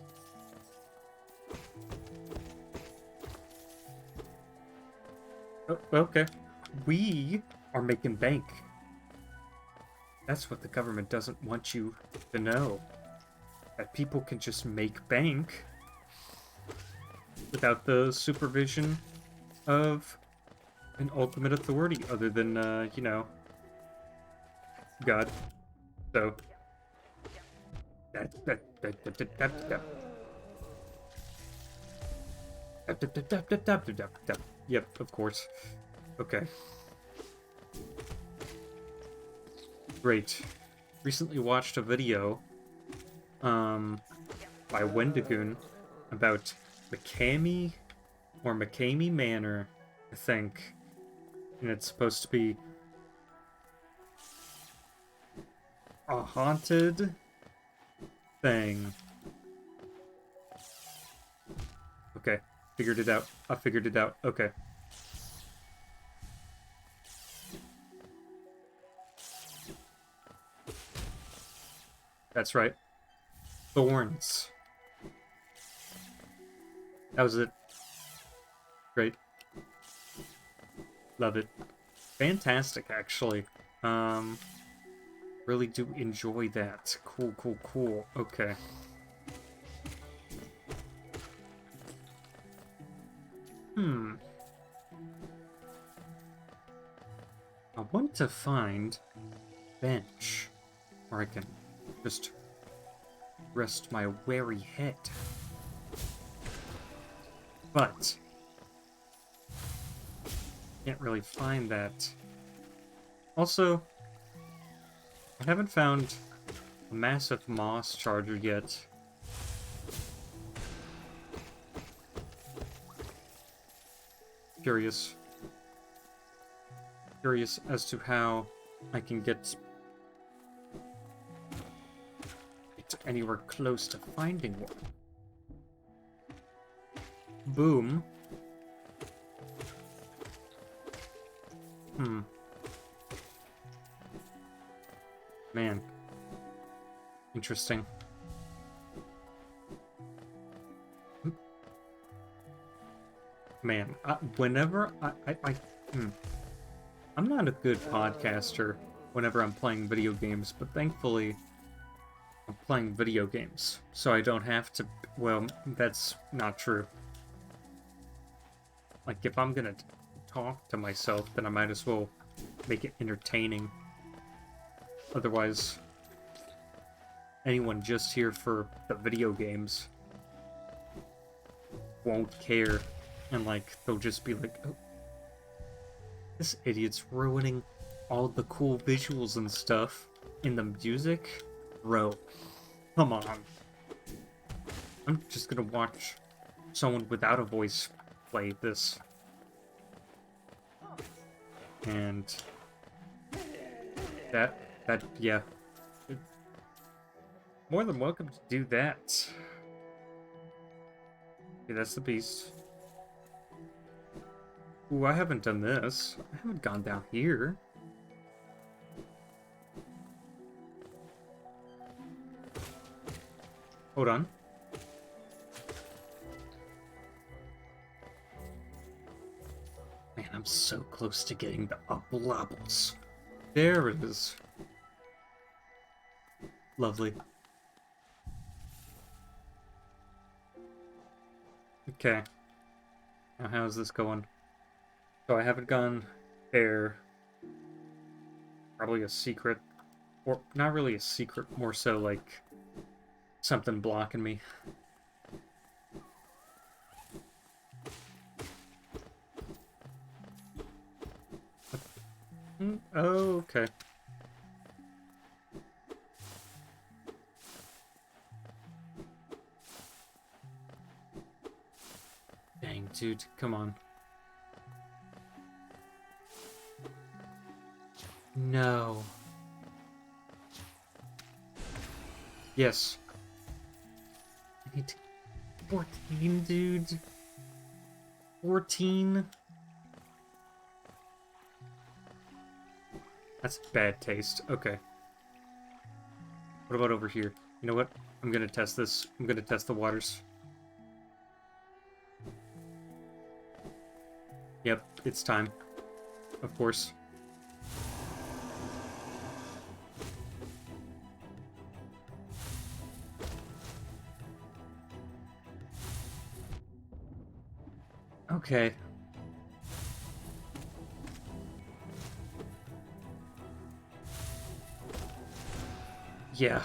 Oh, okay. We are making bank. That's what the government doesn't want you to know. That people can just make bank without the supervision of an ultimate authority other than, you know, God. So, Yep, of course. Okay. Great. Recently watched a video, by Wendigoon about McCamey Manor, I think. And it's supposed to be a haunted thing. Okay, figured it out. I figured it out. Okay. That's right. Thorns. That was it. Great. Love it. Fantastic, actually. Really do enjoy that. Cool, cool, cool. Okay. I want to find a bench where I can just rest my weary head. But can't really find that. Also, I haven't found a massive moss charger yet. Curious as to how I can get anywhere close to finding one. Boom. Man. Interesting. Man, whenever I'm not a good podcaster whenever I'm playing video games, but thankfully I'm playing video games, so I don't have to. Well, that's not true. Like, if I'm gonna talk to myself, then I might as well make it entertaining. Otherwise, anyone just here for the video games won't care. And, like, they'll just be like, oh, this idiot's ruining all the cool visuals and stuff in the music? Bro, come on. I'm just gonna watch someone without a voice play this. And yeah. More than welcome to do that. Okay, that's the beast. Ooh, I haven't done this. I haven't gone down here. Hold on. Man, I'm so close to getting the up-levels. There it is. Lovely. Okay. Now how's this going? So I haven't gone there. Probably a secret. Or not really a secret, more so like something blocking me. Oh, okay. Dang, dude, come on. No. Yes. I need 14, dude. 14? That's bad taste. Okay. What about over here? You know what? I'm gonna test this. I'm gonna test the waters. Yep, it's time. Of course. Okay. Yeah.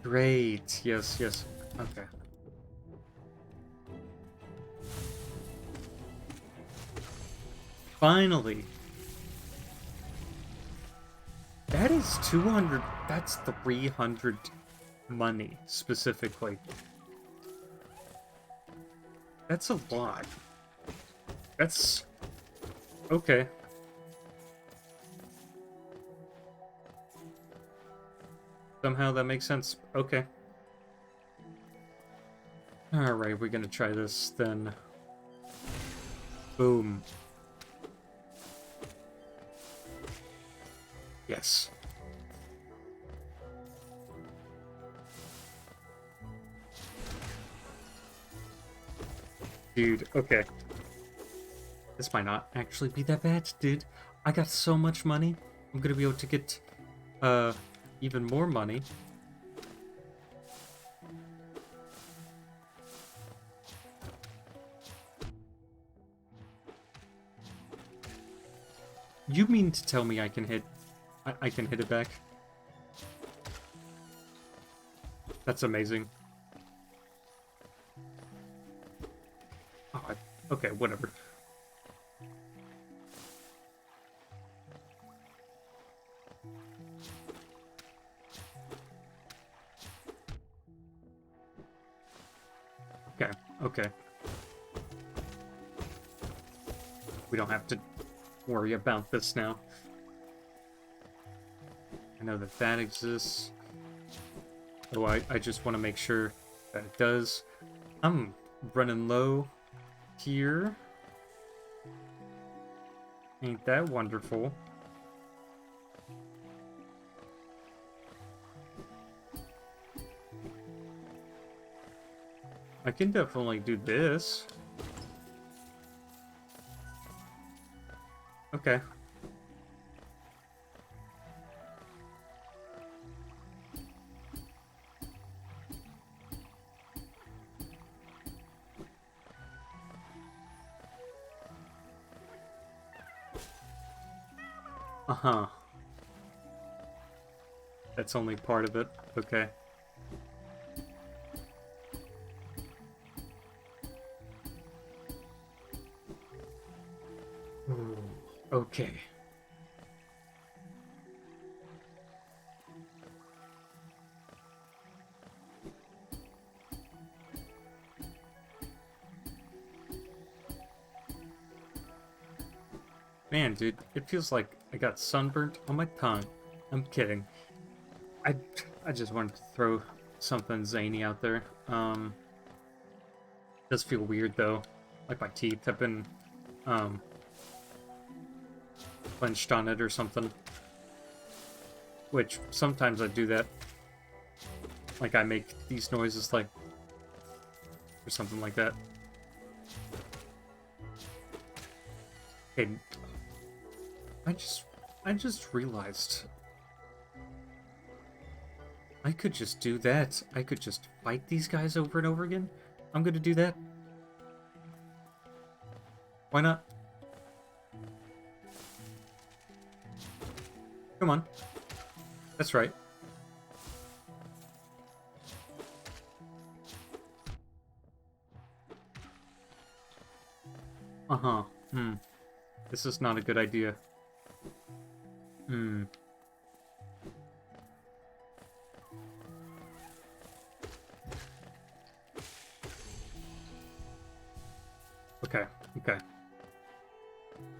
Great. Yes, yes. Okay. Finally. That is 200. That's 300 money, specifically. That's a lot. That's... Okay. Somehow that makes sense. Okay. Alright, we're gonna try this, then. Boom. Yes. Dude, okay. This might not actually be that bad, dude. I got so much money. I'm gonna be able to get, even more money. You mean to tell me I can hit... I can hit it back? That's amazing. Oh, okay, whatever. Okay, okay. We don't have to worry about this now. I know that that exists. Oh, I just want to make sure that it does. I'm running low here. Ain't that wonderful? I can definitely do this. Okay. Uh-huh. That's only part of it. Okay. Ooh, okay. Man, dude, it feels like I got sunburnt on my tongue. I'm kidding. I I just wanted to throw something zany out there. Does feel weird though. Like my teeth have been um clenched on it or something. Which sometimes I do that. Like I make these noises like or something like that. Okay, I just realized I could just do that. I could just fight these guys over and over again. I'm gonna do that. Why not? Come on. That's right. Uh-huh. Hmm. This is not a good idea. Hmm. Okay. Okay.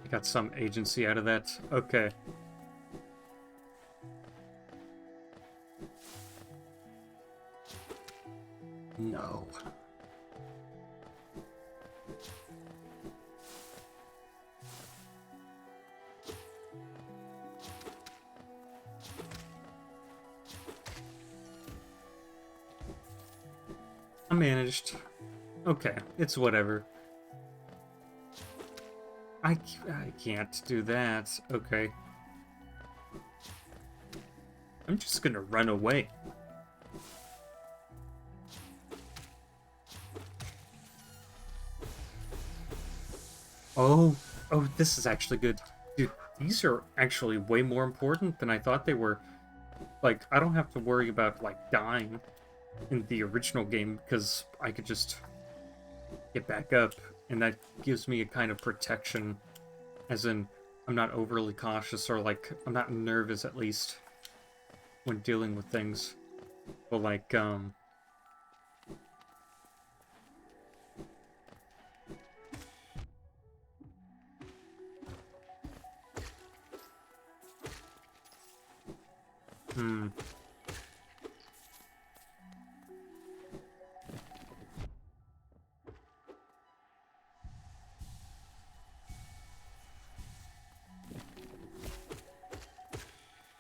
I got some agency out of that. Okay. No. I managed. Okay, it's whatever. I can't do that. Okay. I'm just gonna run away. Oh, oh, this is actually good. Dude, these are actually way more important than I thought they were. Like, I don't have to worry about, like, dying in the original game, because I could just get back up, and that gives me a kind of protection, as in, I'm not overly cautious, or, like, I'm not nervous, at least, when dealing with things. But, like, hmm.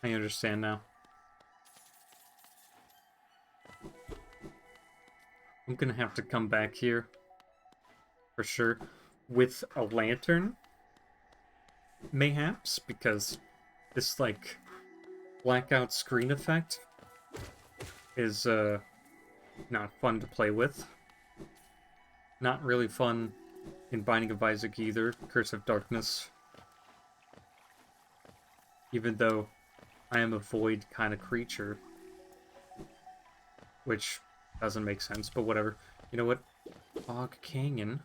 I understand now. I'm gonna have to come back here, for sure, with a lantern, mayhaps, because this, like, blackout screen effect is, not fun to play with. Not really fun in Binding of Isaac either, Curse of Darkness. Even though I am a void kind of creature. Which doesn't make sense, but whatever. You know what? Fog Canyon.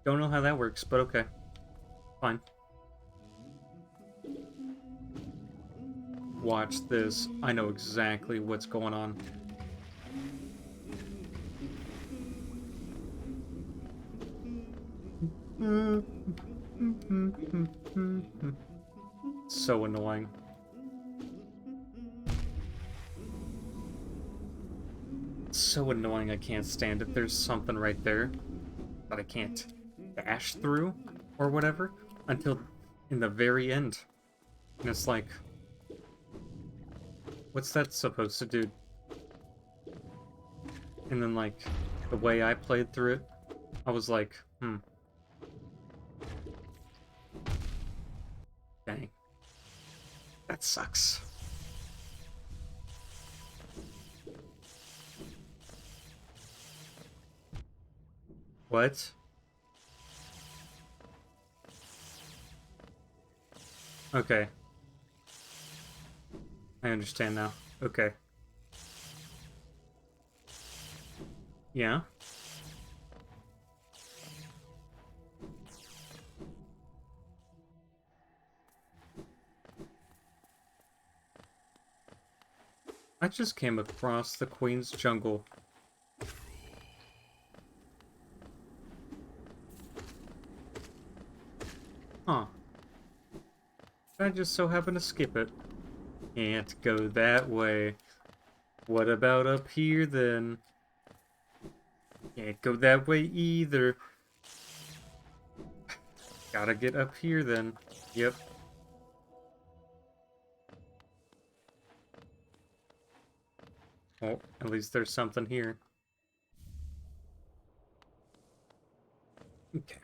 Don't know how that works, but okay. Fine. Watch this. I know exactly what's going on. So annoying. So annoying, I can't stand it. There's something right there that I can't dash through or whatever until in the very end. And it's like, what's that supposed to do? And then, like, the way I played through it, I was like, dang. That sucks. What? Okay. I understand now. Okay. Yeah. I just came across the Queen's Jungle. Huh. I just so happen to skip it. Can't go that way. What about up here then? Can't go that way either. Gotta get up here then. Yep. Oh, at least there's something here. Okay.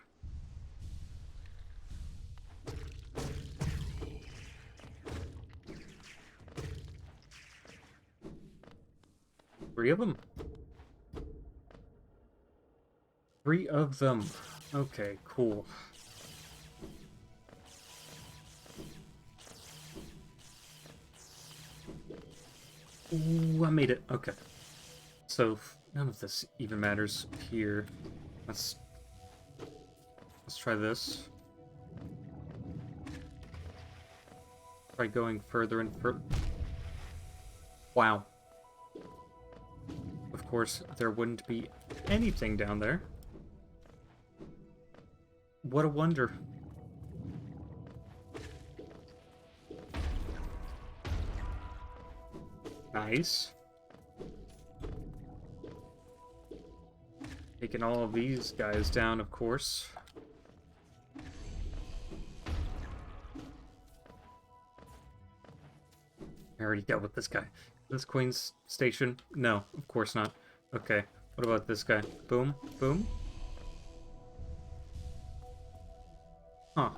Three of them. Three of them. Okay, cool. Ooh, I made it. Okay. So, none of this even matters here. Let's try this. Try going further and further. Wow. Of course, there wouldn't be anything down there. What a wonder. Nice. Taking all of these guys down, of course. I already dealt with this guy. This Queen's Station? No, of course not. Okay, what about this guy? Boom, boom. Huh.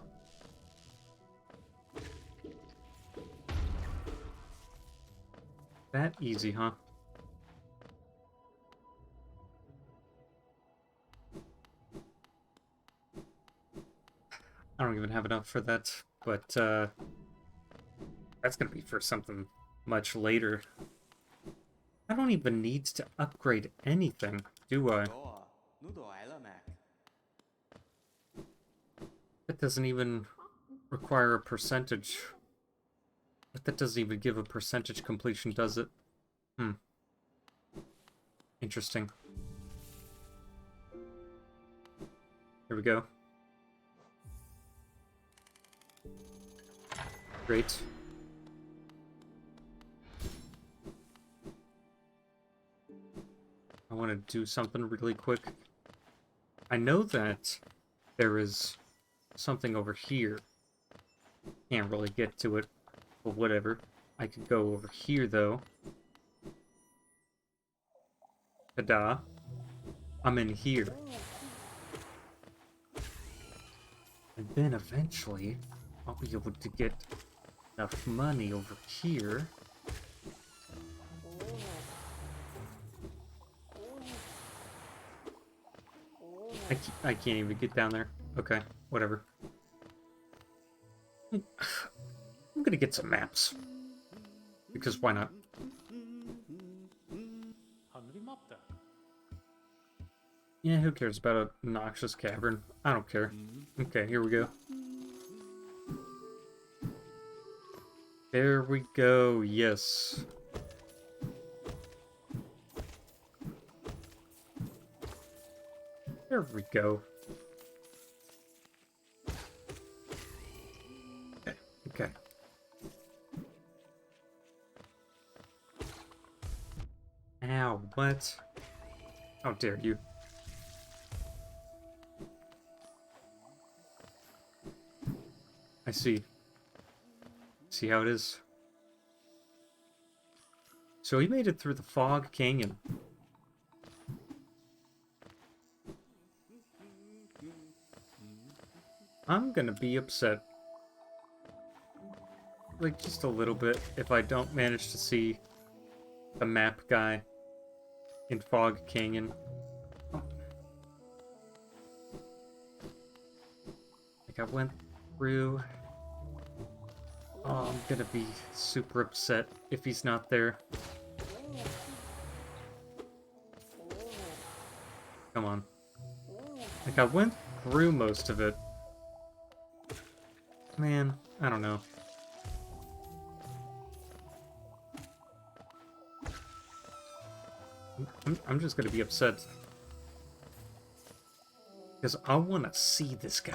That easy, huh? I don't even have enough for that, but that's gonna be for something much later. I don't even need to upgrade anything, do I? That doesn't even require a percentage. But that doesn't even give a percentage completion, does it? Hmm. Interesting. Here we go. Great. I want to do something really quick. I know that there is something over here. Can't really get to it, but whatever. I could go over here, though. Ta-da. I'm in here. And then eventually, I'll be able to get enough money over here. I can't even get down there. Okay, whatever. I'm gonna get some maps. Because why not? Yeah, who cares about a noxious cavern? I don't care. Okay, here we go. There we go, yes. There we go. Okay, okay. Ow, what? How dare you? I see. See how it is? So he made it through the Fog Canyon. I'm gonna be upset. Like, just a little bit, if I don't manage to see the map guy in Fog Canyon. I went through. Oh, I'm gonna be super upset if he's not there. Come on. Like, I went through most of it. Man, I don't know. I'm just gonna be upset. Because I want to see this guy.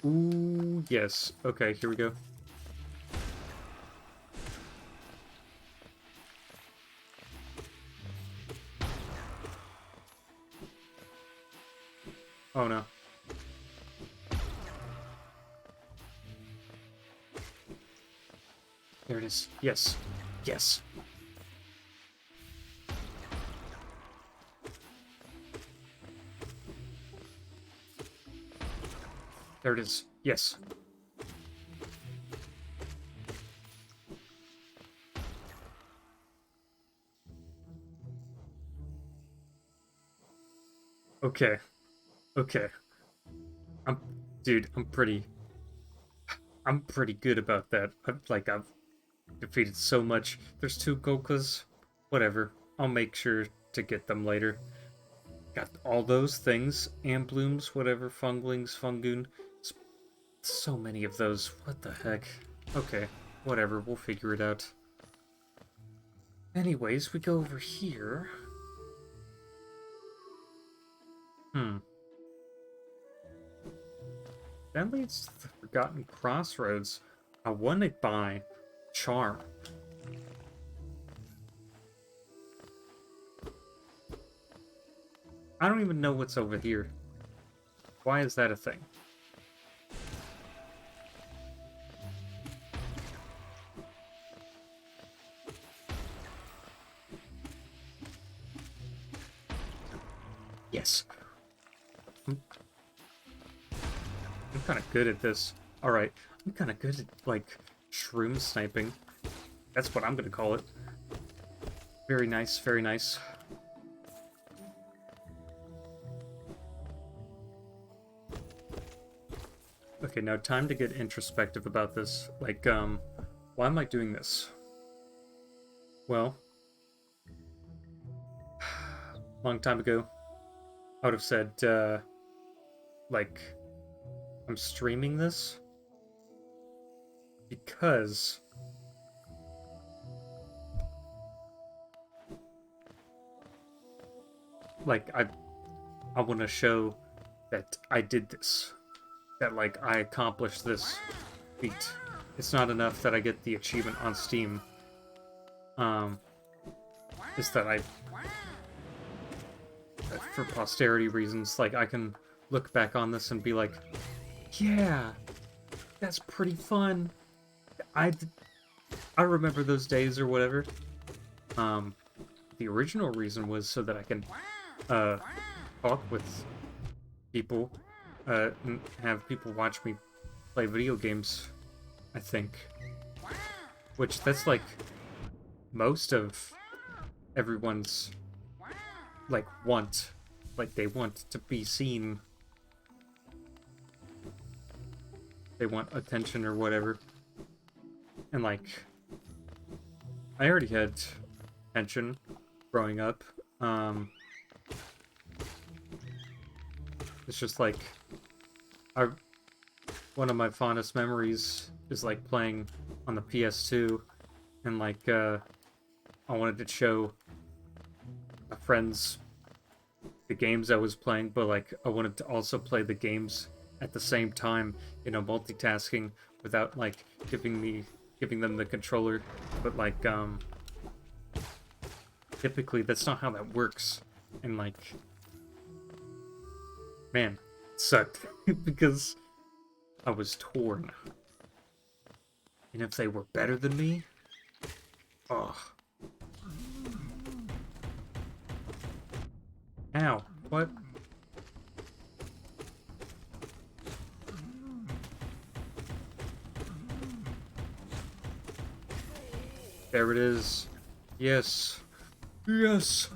Ooh, yes. Okay, here we go. Oh no. There it is. Yes. Yes. There it is. Yes. Okay. Okay. I'm, dude, I'm pretty good about that. I've defeated so much. There's 2 Gokas. Whatever. I'll make sure to get them later. Got all those things. Amblooms, whatever. Funglings, Fungoon. So many of those. What the heck? Okay. Whatever. We'll figure it out. Anyways, we go over here. That leads to the Forgotten Crossroads. I want to buy Charm. I don't even know what's over here. Why is that a thing? Yes. I'm kind of good at this. Alright. I'm kind of good at, like, shroom sniping. That's what I'm going to call it. Very nice, very nice. Okay, now time to get introspective about this. Like, why am I doing this? Well, long time ago, I would have said, like, I'm streaming this because like I want to show that I did this, that like I accomplished this feat. It's not enough that I get the achievement on Steam. It's that for posterity reasons, like I can look back on this and be like, yeah, that's pretty fun. I remember those days or whatever. The original reason was so that I can talk with people, and have people watch me play video games, I think. Which, that's like most of everyone's, like, want. Like, they want to be seen. They want attention or whatever. And, like, I already had attention growing up. It's just like, one of my fondest memories is like playing on the PS2, and like I wanted to show my friends the games I was playing, but like I wanted to also play the games at the same time, multitasking without like giving them the controller. But like typically that's not how that works, and like, man, it sucked because I was torn. And if they were better than me, oh. Ow, what? There it is. Yes. Yes.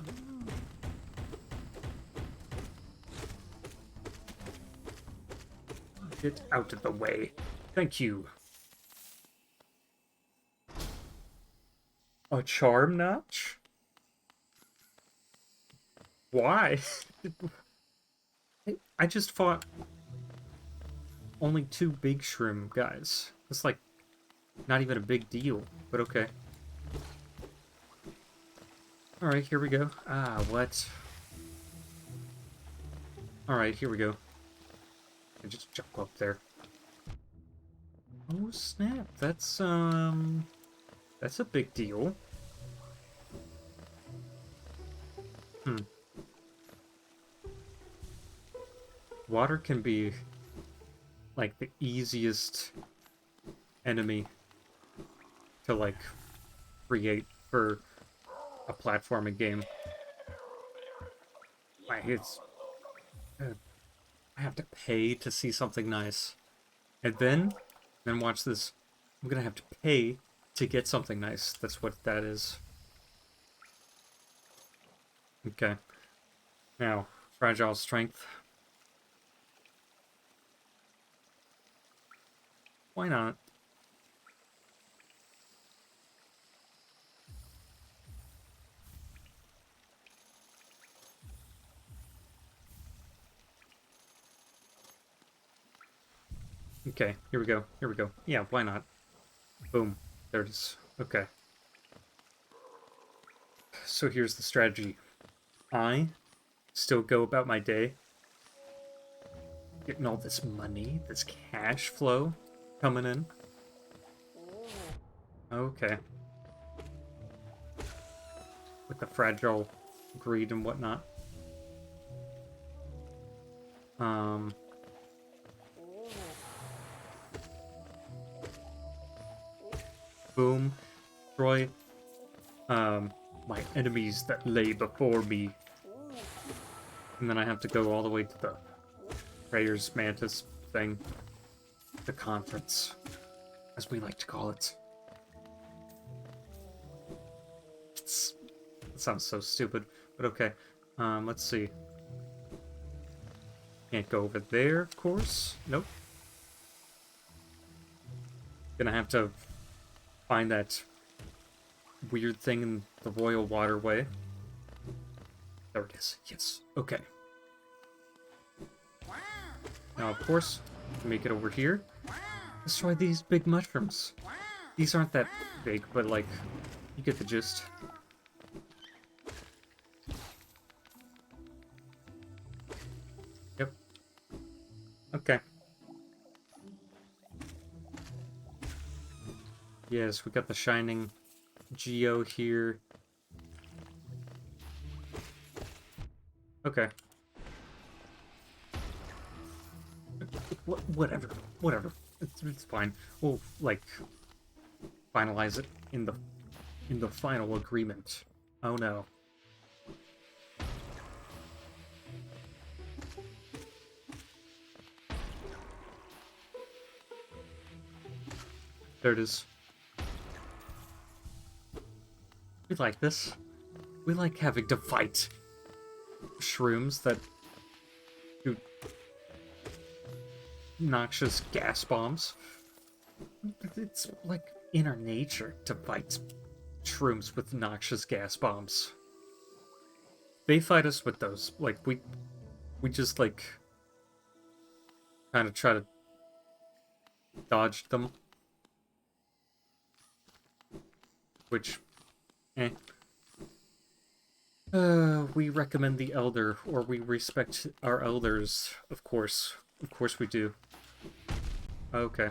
Get out of the way. Thank you. A charm notch? Why? I just fought only 2 big shroom guys. It's like not even a big deal, but okay. Alright, here we go. Ah, what? Alright, here we go. I just jump up there. Oh snap, that's a big deal. Hmm. Water can be like the easiest enemy to like create for a platforming game. Like I have to pay to see something nice. And then watch this. I'm gonna have to pay to get something nice. That's what that is. Okay. Now, fragile strength. Why not? Okay, here we go. Here we go. Yeah, why not? Boom. There it is. Okay. So here's the strategy. I still go about my day, getting all this money, this cash flow coming in. Okay. With the fragile greed and whatnot. Um. Boom. Destroy my enemies that lay before me. And then I have to go all the way to the Prayers Mantis thing. The conference, as we like to call it. It sounds so stupid, but okay. Let's see. Can't go over there, of course. Nope. Gonna have to find that weird thing in the Royal Waterway. There it is. Yes. Okay. Now, of course, to make it over here, destroy these big mushrooms. These aren't that big, but, like, you get the gist. Yep. Okay. Yes, we got the Shining Geo here. Okay. Whatever. Whatever. It's fine. We'll, like, finalize it in the final agreement. Oh no. There it is. We like this. We like having to fight shrooms that do noxious gas bombs. It's like in our nature to fight shrooms with noxious gas bombs. They fight us with those. Like we just like kind of try to dodge them. Which eh. We recommend the elder, or we respect our elders, of course. Of course we do. Okay.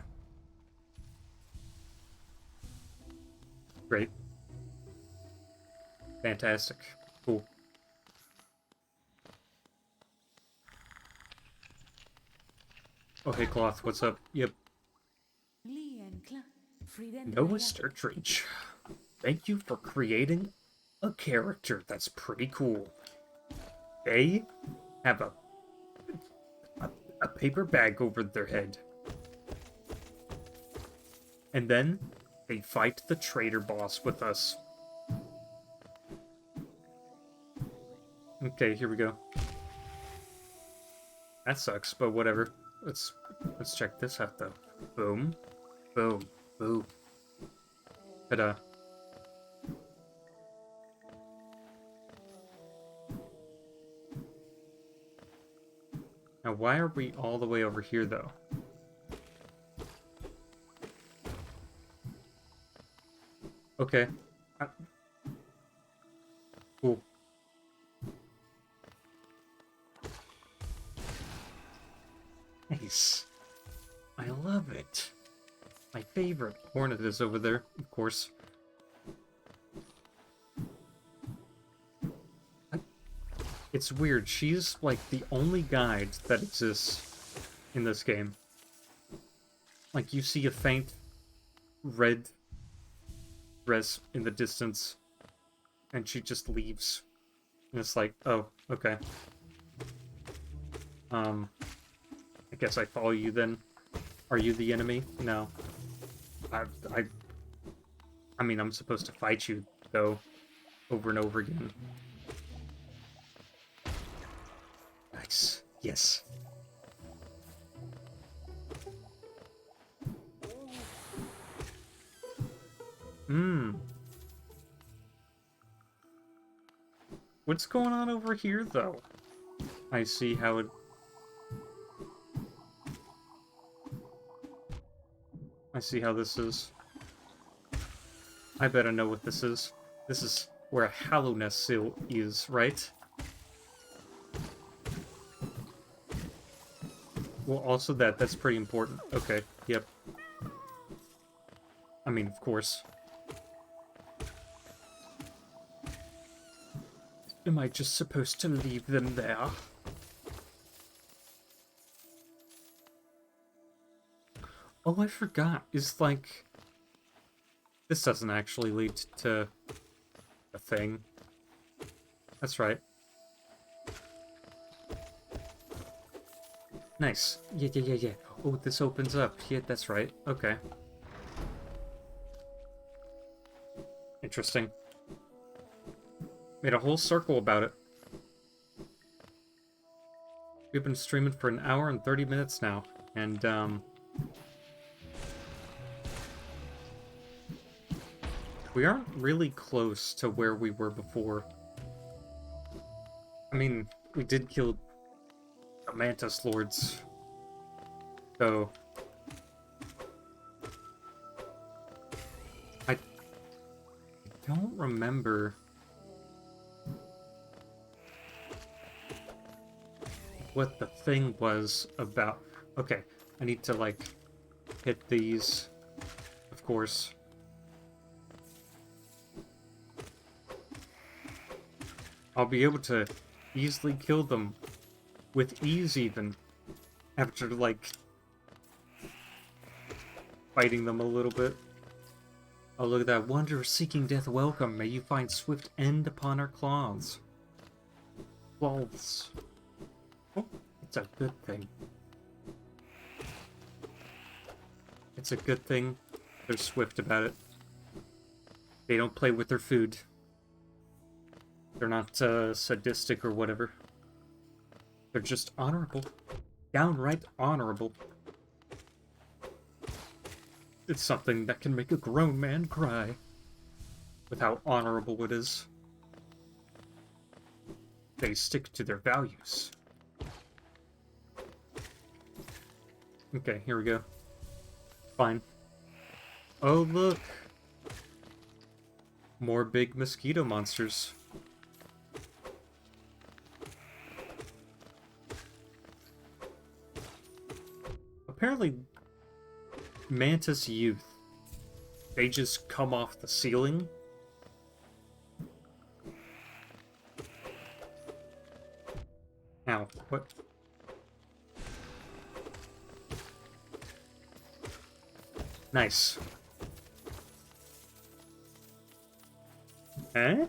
Great. Fantastic. Cool. Oh, hey, Cloth, what's up? Yep. Noah Sturtridge. Thank you for creating a character that's pretty cool. They have a paper bag over their head. And then They fight the traitor boss with us. Okay, here we go. That sucks, but whatever. Let's check this out though. Boom, boom, boom. Ta-da. Now, why are we all the way over here though? Okay. Cool. Nice. I love it. My favorite. Hornet is over there, of course. It's weird. She's like the only guide that exists in this game. Like, you see a faint red dress in the distance, and she just leaves. And it's like, oh, okay. I guess I follow you then. Are you the enemy? No. I mean, I'm supposed to fight you, though, over and over again. Nice. Yes. What's going on over here, though? I see how it... I see how this is. I better know what this is. This is where a Hallownest seal is, right? Well, also that's pretty important. Okay, yep. I mean, of course. Am I just supposed to leave them there? Oh, I forgot. It's like... This doesn't actually lead to a thing. That's right. Nice. Yeah. Oh, this opens up. Yeah, that's right. Okay. Interesting. Made a whole circle about it. We've been streaming for 1 hour and 30 minutes now, and, we aren't really close to where we were before. I mean, we did kill the Mantis Lords, so... I don't remember... what the thing was about. Okay, I need to, like, hit these, of course. I'll be able to easily kill them, with ease even, after, like, fighting them a little bit. Oh, look at that. Wanderer seeking death, welcome. May you find swift end upon our claws. Claws. Oh, it's a good thing. It's a good thing they're swift about it. They don't play with their food. They're not sadistic or whatever. They're just honorable. Downright honorable. It's something that can make a grown man cry. With how honorable it is. They stick to their values. Okay, here we go. Fine. Oh, look! More big mosquito monsters. Apparently, Mantis Youth, they just come off the ceiling. Ow, what? Nice. Eh?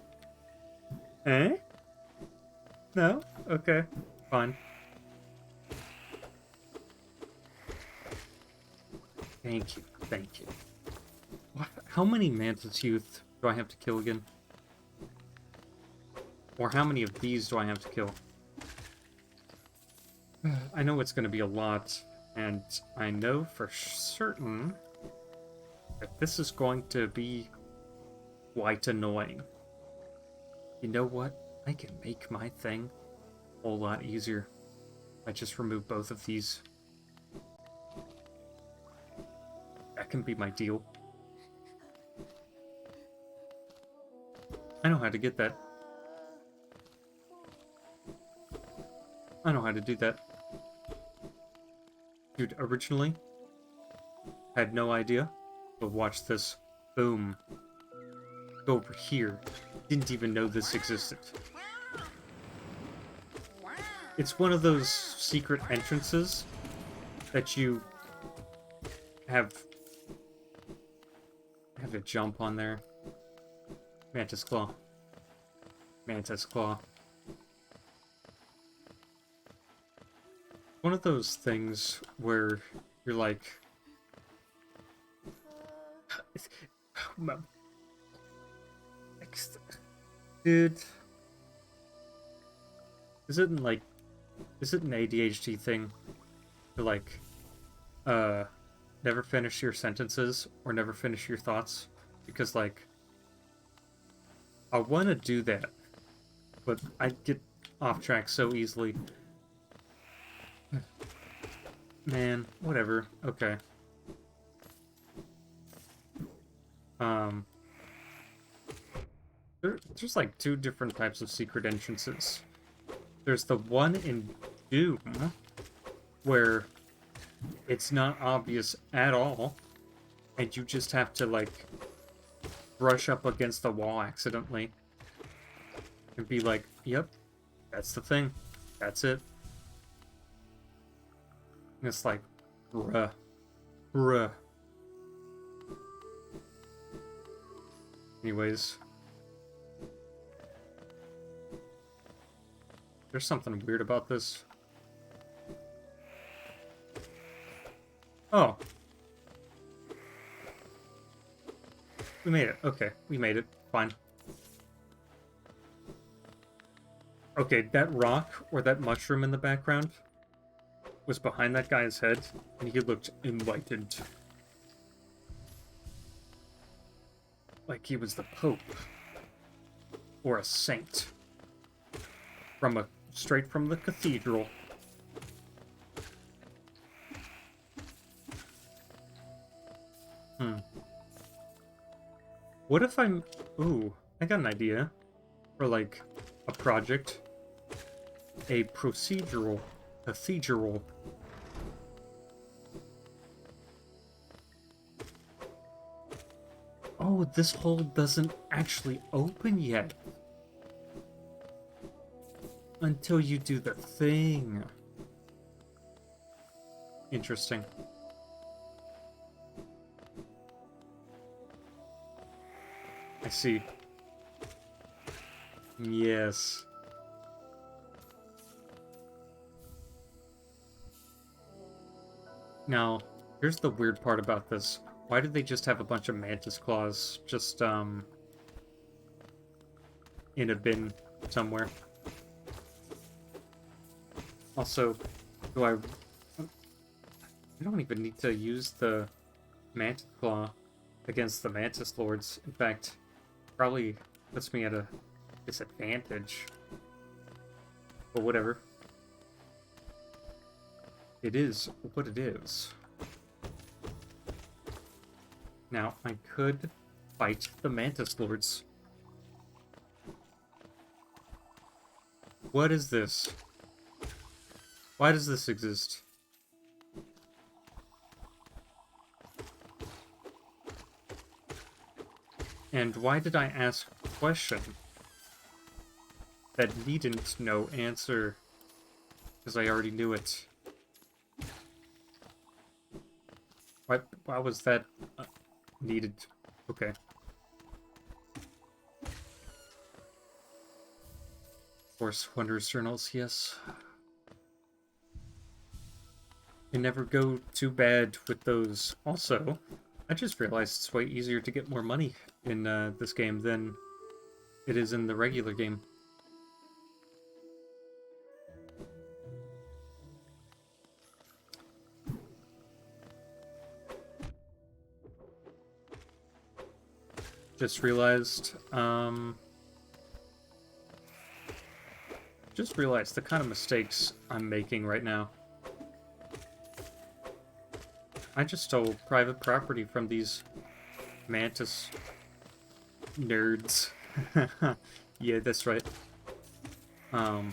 Eh? No? Okay. Fine. Thank you. Thank you. How many Mantis Youth do I have to kill again? Or how many of these do I have to kill? I know it's going to be a lot, and I know for certain that this is going to be quite annoying. You know what? I can make my thing a whole lot easier. I just remove both of these. That can be my deal. I know how to get that. I know how to do that. Dude, originally, I had no idea, but watch this. Boom. Go over here. Didn't even know this existed. It's one of those secret entrances that you have to jump on there. Mantis Claw. Mantis Claw. One of those things where you're like... Dude... Is it an ADHD thing to, like, never finish your sentences or never finish your thoughts? Because, like, I want to do that, but I get off track so easily. Man, whatever. Okay. There's like two different types of secret entrances. There's the one in Doom, where it's not obvious at all, and you just have to, like, brush up against the wall accidentally, and be like, yep, that's the thing. That's it. And it's like, bruh. Bruh. Anyways. There's something weird about this. Oh. We made it. Okay, we made it. Fine. Okay, that rock, or that mushroom in the background, was behind that guy's head, and he looked enlightened. Like he was the Pope. Or a saint. Straight from the cathedral. What if I'm... Ooh, I got an idea. For, like, a project. A procedural cathedral. Oh, this hole doesn't actually open yet. Until you do the thing. Interesting. I see. Yes. Now, here's the weird part about this. Why did they just have a bunch of mantis claws just, in a bin somewhere? Also, I don't even need to use the mantis claw against the mantis lords. In fact, probably puts me at a disadvantage. But whatever. It is what it is. Now, I could fight the mantis lords. What is this? Why does this exist? And why did I ask a question that needn't no answer? Because I already knew it. Why was that needed? Okay. Force Wondrous Journals, yes. They never go too bad with those. Also, I just realized it's way easier to get more money in this game than it is in the regular game. Just realized, the kind of mistakes I'm making right now. I just stole private property from these Mantis nerds. Yeah, that's right. But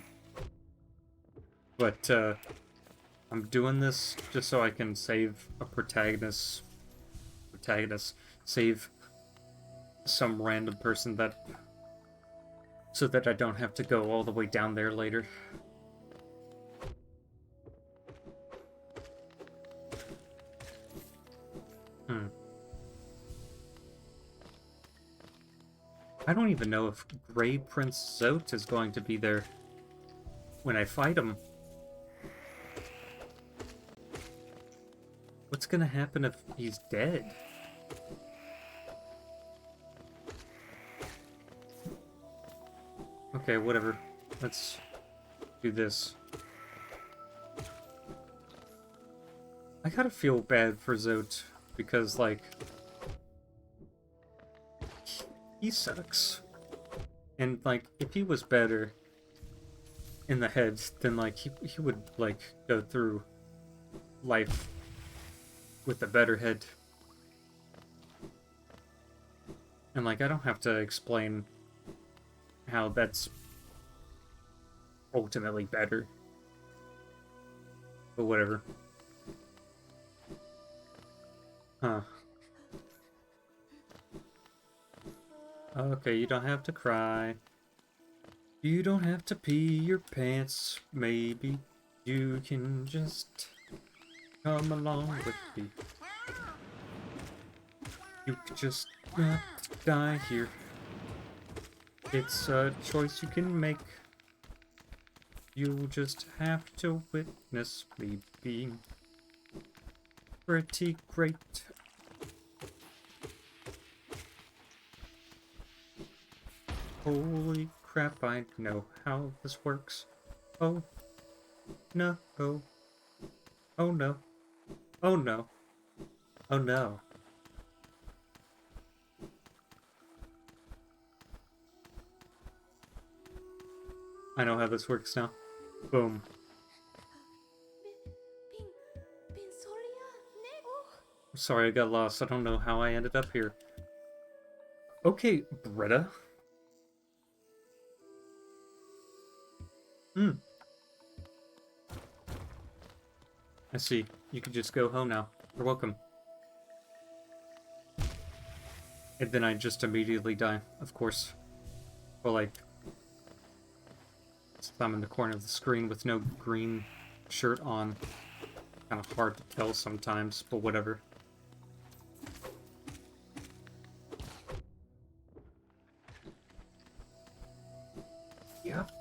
I'm doing this just so I can save a protagonist, save some random person so that I don't have to go all the way down there later. I don't even know if Grey Prince Zote is going to be there when I fight him. What's gonna happen if he's dead? Okay, whatever. Let's do this. I gotta feel bad for Zote because, like, he sucks. And, like, if he was better in the head, then, like, he would, like, go through life with a better head. And, like, I don't have to explain how that's ultimately better. But whatever. Huh. Okay, you don't have to cry. You don't have to pee your pants. Maybe you can just come along with me. You could just not die here. It's a choice you can make. You'll just have to witness me being pretty great. Holy crap, I know how this works. Oh, no. Oh, no. Oh, no. Oh, no. I know how this works now. Boom. Sorry, I got lost. I don't know how I ended up here. Okay, Britta. I see. You can just go home now. You're welcome. And then I just immediately die, of course. Well, like, I'm in the corner of the screen with no green shirt on. Kind of hard to tell sometimes, but whatever. Yep.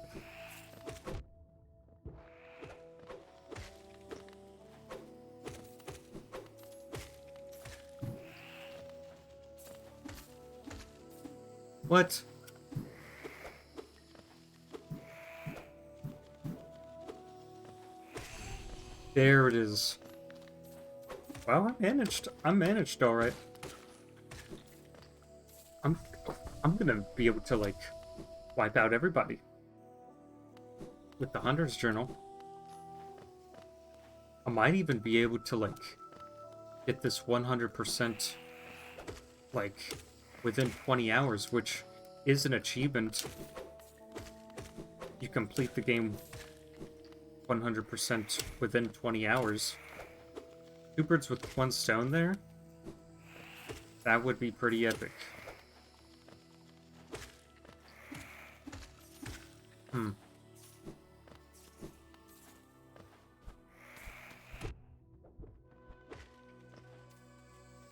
What? There it is. Well, I managed all right. I'm gonna be able to, like, wipe out everybody with the Hunter's Journal. I might even be able to, like, get this 100%, like, within 20 hours, which is an achievement. You complete the game 100% within 20 hours. Two birds with one stone there? That would be pretty epic.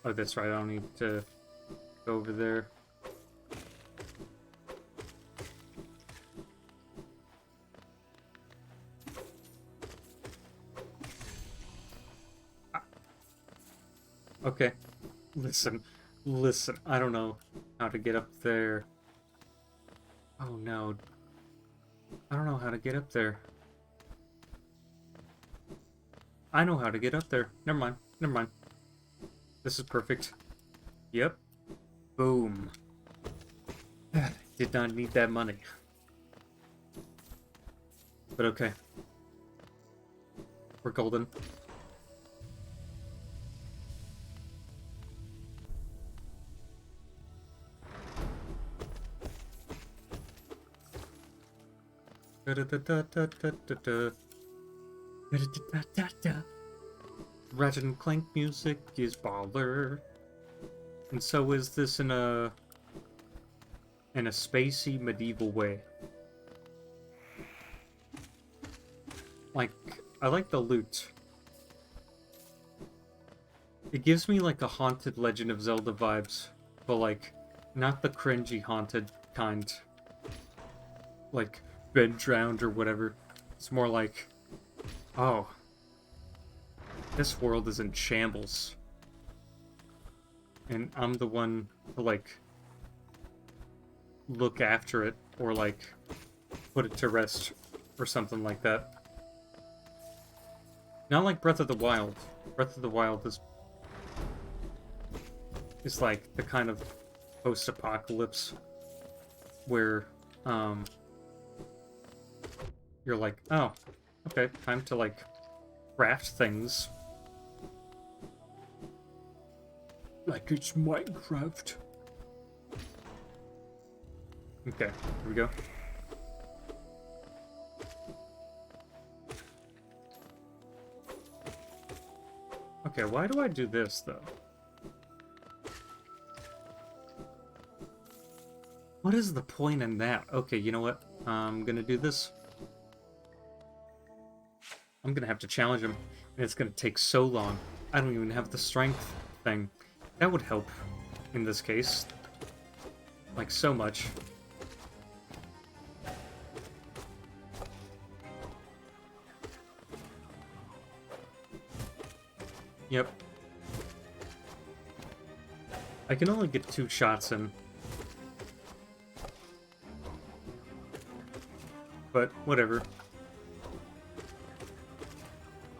Oh, that's right, I don't need to go over there. Okay. Listen, listen, I don't know how to get up there. Oh no, I don't know how to get up there. I know how to get up there. Never mind, never mind. This is perfect. Yep. Boom. Did not need that money. But okay. We're golden. Ratchet and Clank music is baller. And so is this in a spacey medieval way. Like, I like the loot. It gives me like a haunted Legend of Zelda vibes, but like not the cringy haunted kind. Like been drowned or whatever. It's more like, oh, this world is in shambles. And I'm the one to like look after it or like put it to rest or something like that. Not like Breath of the Wild. Breath of the Wild is like the kind of post-apocalypse where you're like, oh, okay, time to like craft things. Like it's Minecraft. Okay, here we go. Okay, why do I do this, though? What is the point in that? Okay, you know what? I'm gonna do this. I'm gonna have to challenge him, and it's gonna take so long. I don't even have the strength thing. That would help in this case. Like, so much. Yep. I can only get 2 shots in. But, whatever.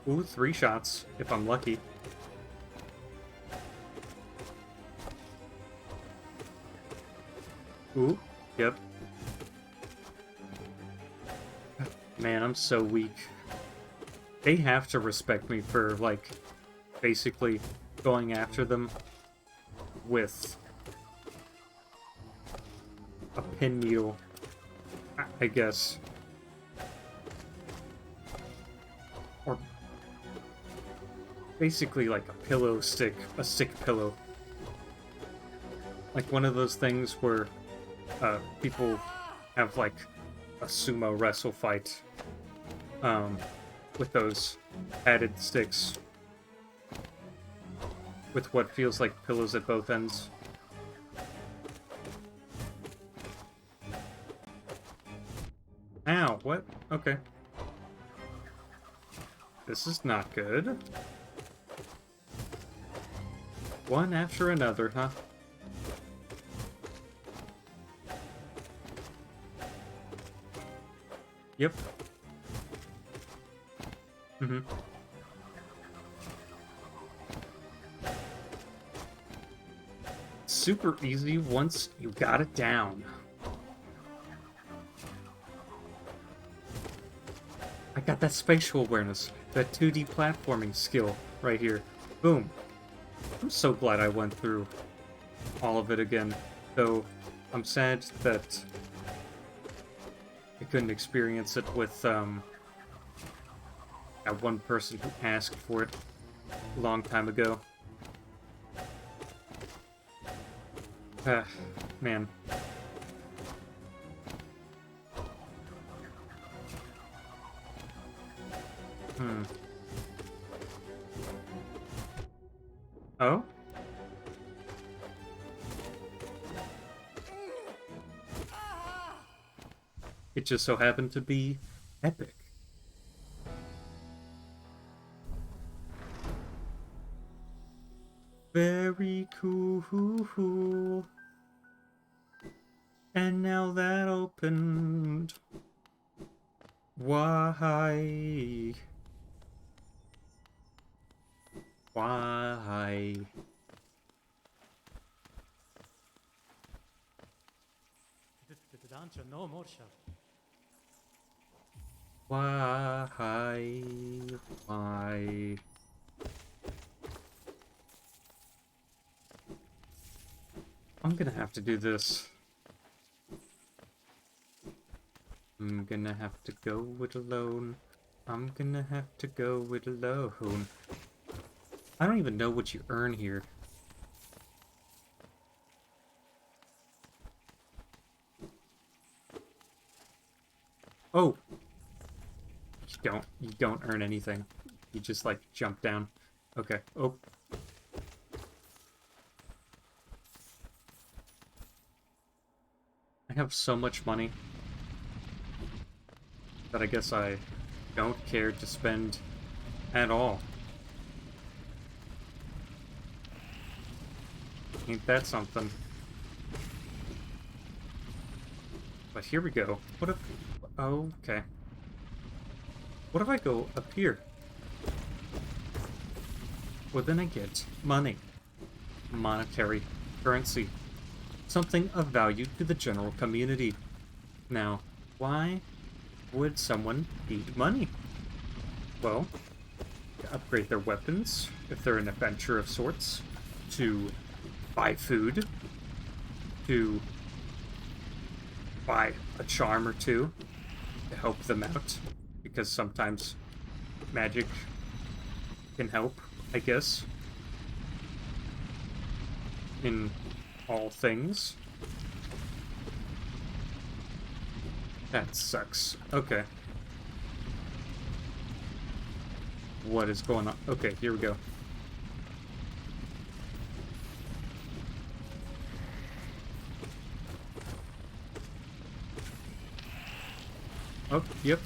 Ooh, 3 shots, if I'm lucky. Ooh, yep. Man, I'm so weak. They have to respect me for, like, basically going after them with a pinwheel, I guess. Or basically like a pillow stick, a stick pillow. Like one of those things where people have like a sumo wrestle fight with those added sticks with what feels like pillows at both ends. Ow, what? Okay. This is not good. One after another, huh? Yep. Mm-hmm. Super easy once you got it down. I got that spatial awareness, that 2D platforming skill right here. Boom. I'm so glad I went through all of it again, though I'm sad that I couldn't experience it with that one person who asked for it a long time ago. Man. Oh? It just so happened to be epic. Very very cool. And now that opened. Why? Why? Why? Why? I'm gonna have to do this. I'm gonna have to go it alone. I'm gonna have to go it alone. I don't even know what you earn here. Oh! You don't earn anything. You just, like, jump down. Okay. Oh. I have so much money that I guess I don't care to spend at all. Ain't that something? But here we go. What if... Oh, okay. What if I go up here? Well, then I get money. Monetary currency. Something of value to the general community. Now, why would someone need money? Well, to upgrade their weapons, if they're an adventurer of sorts, to buy food, to buy a charm or two to help them out, because sometimes magic can help, I guess, in all things. That sucks. Okay. What is going on? Okay, here we go. Oh, yep.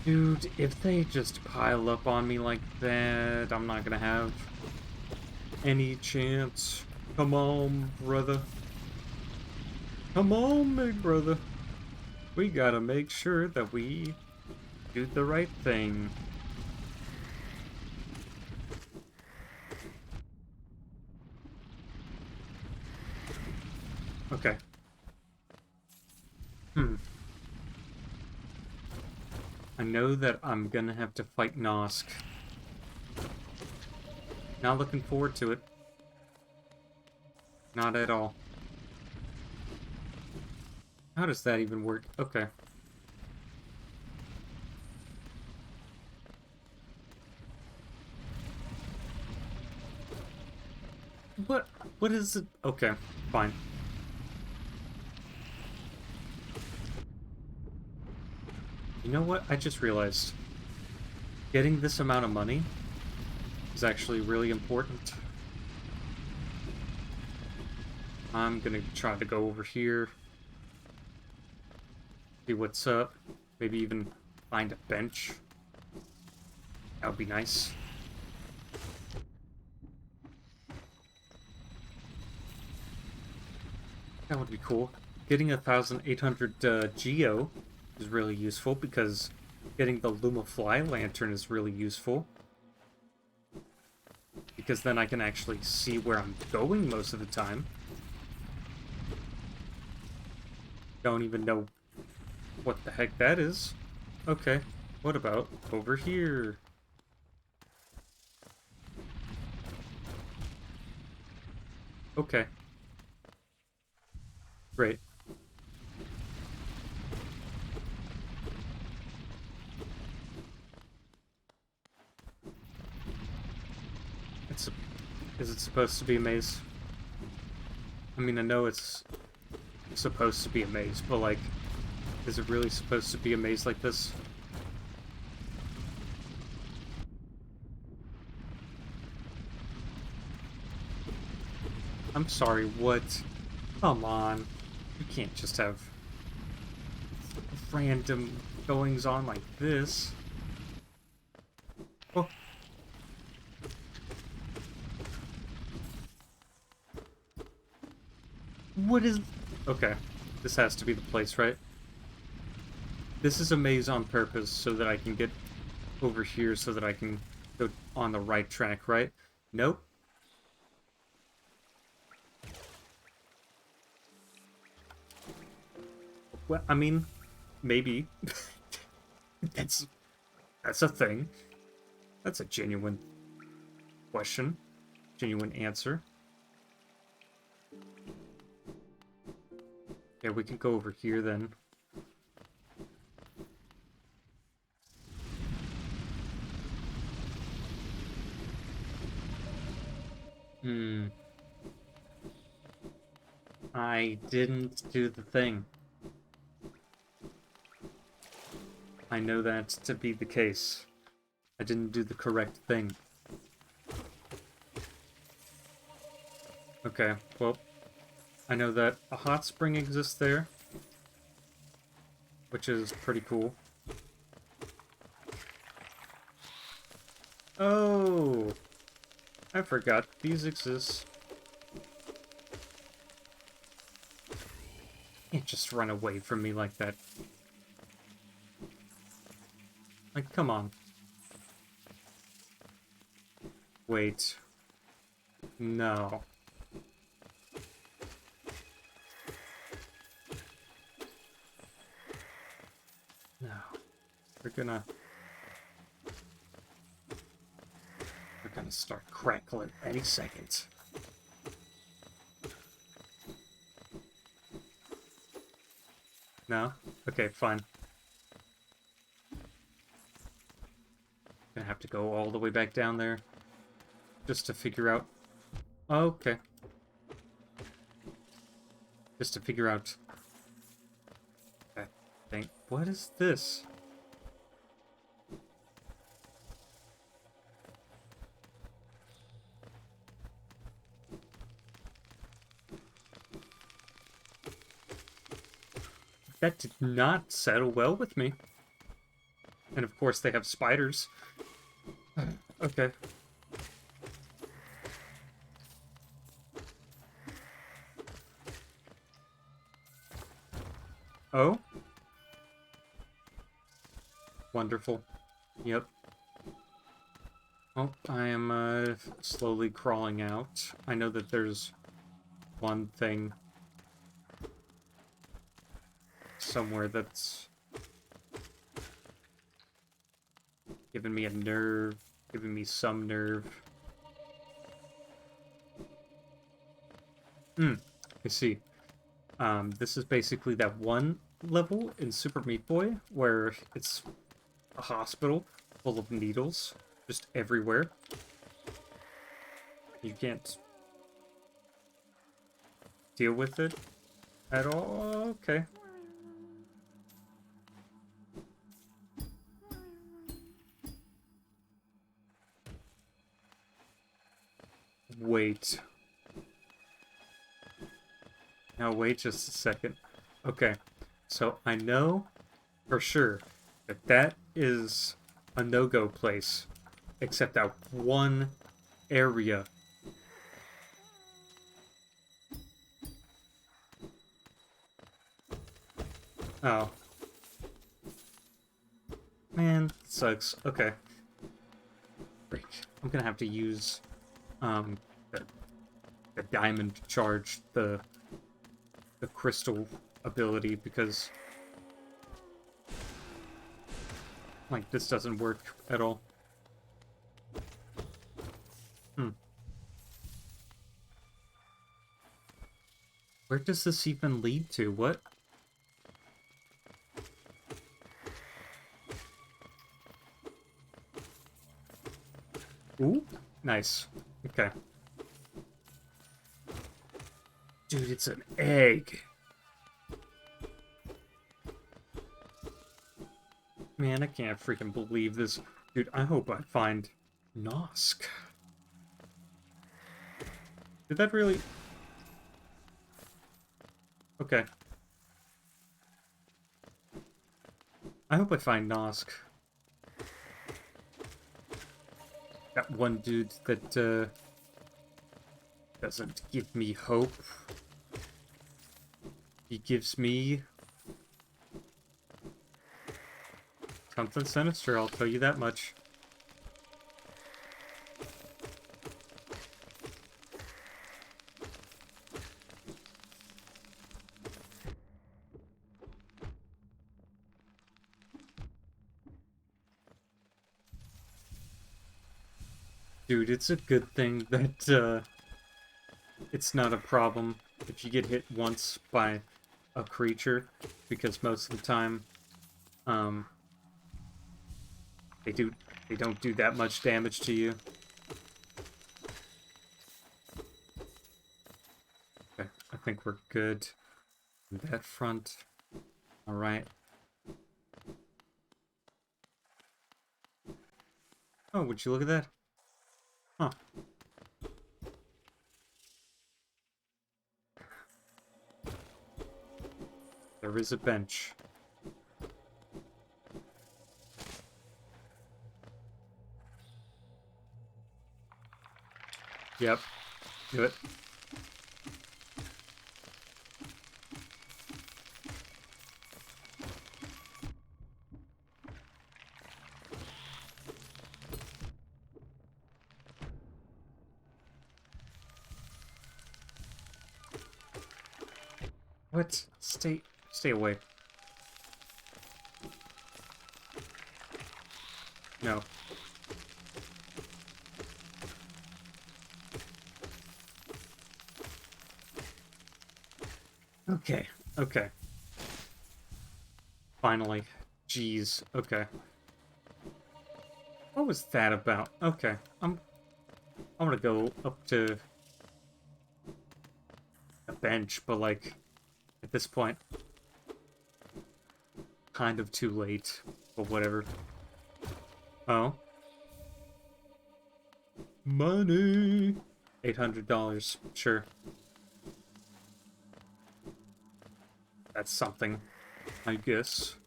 Dude, if they just pile up on me like that, I'm not gonna have any chance. Come on, brother. Come on, big brother. We gotta make sure that we do the right thing. Okay. I know that I'm gonna have to fight Nosk. Not looking forward to it. Not at all. How does that even work? Okay. What is it? Okay, fine. You know what? I just realized getting this amount of money is actually really important. I'm gonna try to go over here, see what's up, maybe even find a bench. That would be nice. That would be cool. Getting 1,800 Geo is really useful because getting the Luma Fly Lantern is really useful. Because then I can actually see where I'm going most of the time. Don't even know what the heck that is. Okay, what about over here? Okay. Great. Is it supposed to be a maze? I mean, I know it's supposed to be a maze, but like, is it really supposed to be a maze like this? I'm sorry, what? Come on. You can't just have random goings on like this. Oh. What is... Okay, this has to be the place, right? This is a maze on purpose so that I can get over here so that I can go on the right track, right? Nope. Well, I mean, maybe. That's a thing. That's a genuine question. Genuine answer. Yeah, we can go over here then. I didn't do the thing. I know that to be the case. I didn't do the correct thing. Okay, well, I know that a hot spring exists there, which is pretty cool. Oh! I forgot these exist. You can't just run away from me like that. Like, come on. Wait. No. No. We're gonna start crackling any second. No? Okay, fine. Gonna have to go all the way back down there just to figure out... Oh, okay. Just to figure out that thing. What is this? That did not settle well with me. And of course they have spiders. Okay. Oh? Wonderful. Yep. Oh, I am slowly crawling out. I know that there's one thing somewhere that's giving me a nerve, giving me some nerve. I see. This is basically that one level in Super Meat Boy where it's a hospital full of needles just everywhere. You can't deal with it at all? Okay. Wait. Now wait just a second. Okay. So I know for sure that that is a no-go place. Except that one area. Oh. Man, sucks. Okay. Break. I'm gonna have to use the, the diamond to charge the crystal ability because like this doesn't work at all. Where does this even lead to? What? Ooh, nice. Okay. Dude, it's an egg. Man, I can't freaking believe this. Dude, I hope I find Nosk. Did that really... Okay. I hope I find Nosk. That one dude that doesn't give me hope. He gives me something sinister, I'll tell you that much. Dude, it's a good thing that it's not a problem if you get hit once by a creature, because most of the time, um, they don't do that much damage to you. Okay, I think we're good on that front. Alright. Oh, would you look at that? Huh. There is a bench. Yep. Do it. What? Stay away. No. Okay. Okay. Finally. Jeez. Okay. What was that about? Okay. I'm gonna go up to a bench, but like at this point kind of too late. But whatever. Oh. Money. $800. Sure. That's something, I guess.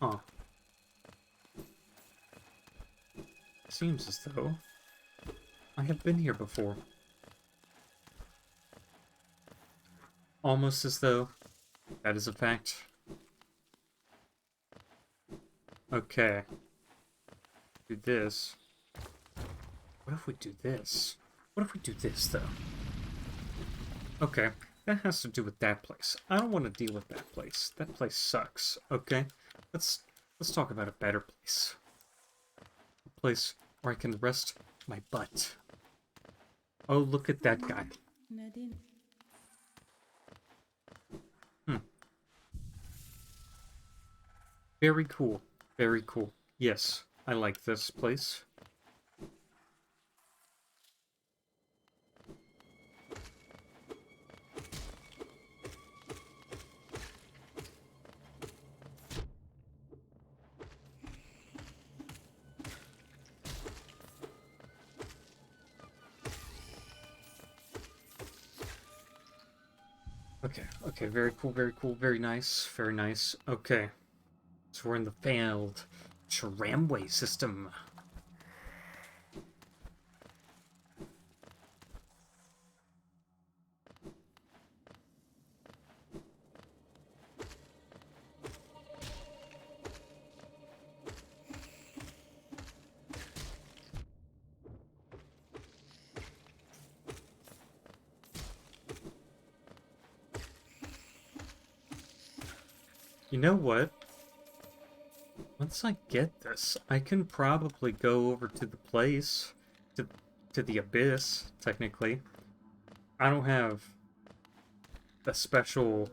Huh. Seems as though I have been here before. Almost as though that is a fact. Okay. Do this. What if we do this? What if we do this, though? Okay. That has to do with that place. I don't want to deal with that place. That place sucks. Okay? Let's talk about a better place. A place where I can rest my butt. Oh, look at that guy. Very cool. Very cool. Yes, I like this place. Okay, very cool, very nice, very nice. Okay, so we're in the failed tramway system. You know what? Once I get this, I can probably go over to the place, to the abyss, technically. I don't have a special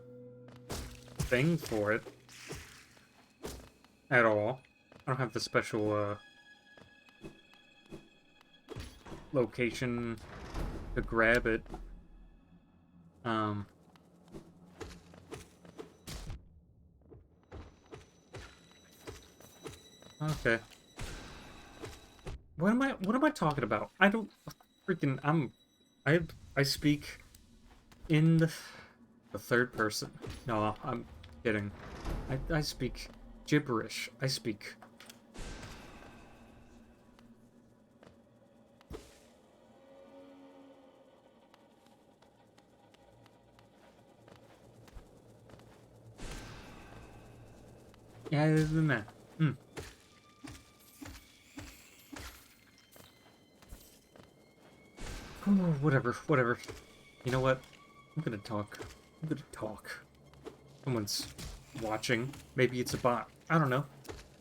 thing for it at all. I don't have the special, location to grab it. Okay. What am I talking about? I don't freaking I speak in the third person. No, Kidding. I speak gibberish. I speak. Yeah, other than that. Hmm. Oh, whatever, whatever. You know what? I'm gonna talk. I'm gonna talk. Someone's watching. Maybe it's a bot. I don't know.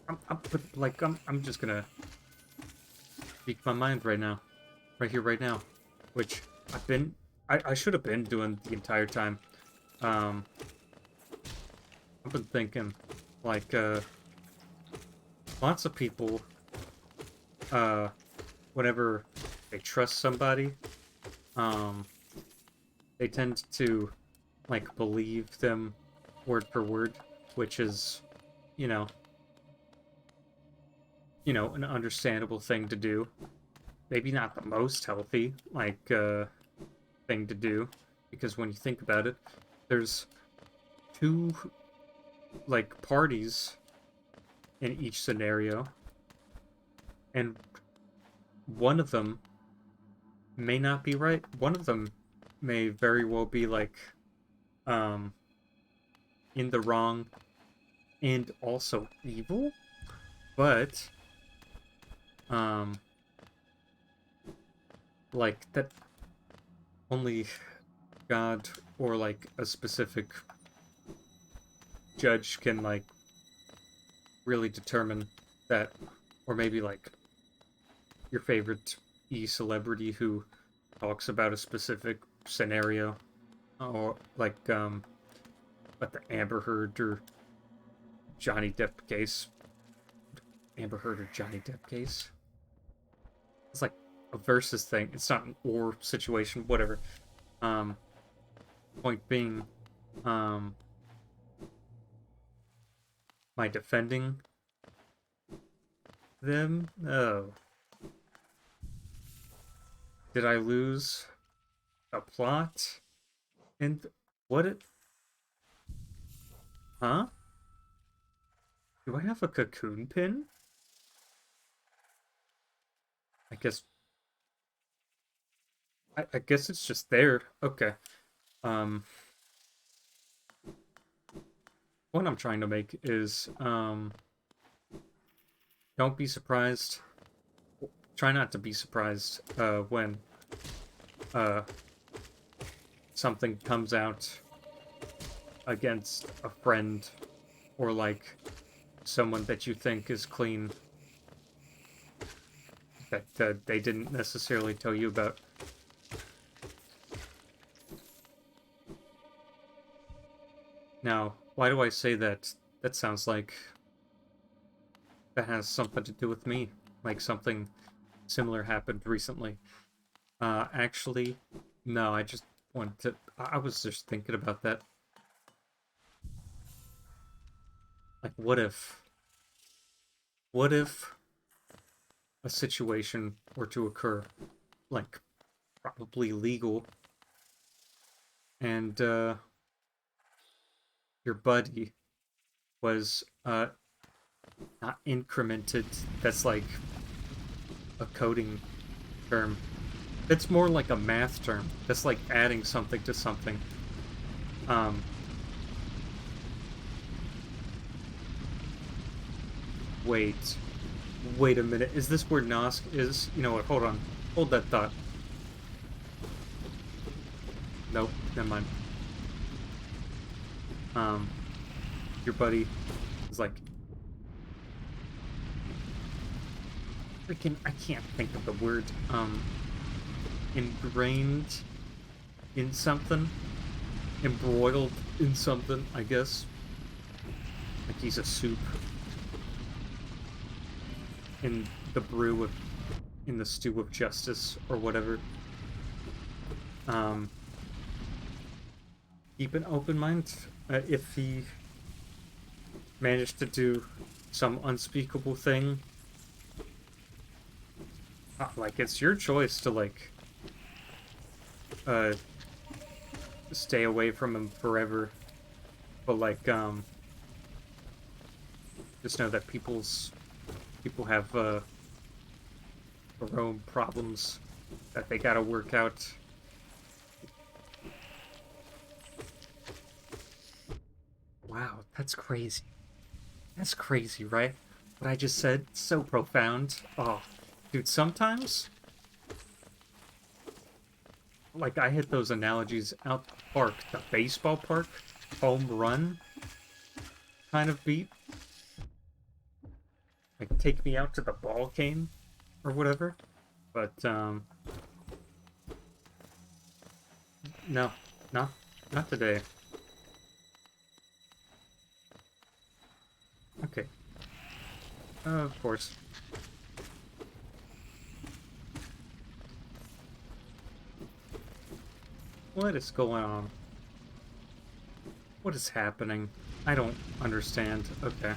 But like, I'm just gonna speak my mind right now. Right here, right now. Which I should have been doing the entire time. Um, I've been thinking, like, lots of people, uh, whenever they trust somebody, um, they tend to, like, believe them word for word, which is, you know, an understandable thing to do. Maybe not the most healthy, like, thing to do, because when you think about it, there's two, like, parties in each scenario, and one of them may not be right. One of them may very well be, like, um, in the wrong and also evil, but, um, like, that only God or, like, a specific judge can, like, really determine that, or maybe, like, your favorite celebrity who talks about a specific scenario, or, like, but the Amber Heard or Johnny Depp case. Amber Heard or Johnny Depp case? It's like a versus thing. It's not an or situation, whatever. Um, Point being, um, my defending them? Oh. Did I lose a plot? And what it? Huh? Do I have a cocoon pin? I guess. I guess it's just there. Okay. Um, what I'm trying to make is, don't be surprised. Try not to be surprised, when, uh, something comes out against a friend or, like, someone that you think is clean that they didn't necessarily tell you about. Now, why do I say that? That sounds like that has something to do with me. Like something similar happened recently. Actually, no, I just wanted to. I was just thinking about that. Like, what if? What if a situation were to occur, like, probably legal, and, your buddy was, not incremented. That's like a coding term. It's more like a math term. That's like adding something to something. Um, wait. Wait a minute. Is this where Nosk is? You know what? Hold on. Hold that thought. Nope. Never mind. Um, your buddy is like, freaking, I can't think of the word. Ingrained in something? Embroiled in something, I guess. Like he's a soup in the brew of, in the stew of justice, or whatever. Um, Keep an open mind. If he managed to do some unspeakable thing, like, it's your choice to, like, uh, stay away from him forever. But like, just know that people have their own problems that they gotta work out. Wow, that's crazy. That's crazy, right? What I just said, so profound. Oh, dude, sometimes, like, I hit those analogies out the park, the baseball park, home run kind of beat. Like, take me out to the ball game or whatever. But, no, not, not today. Okay, of course. What is going on? What is happening? I don't understand. Okay.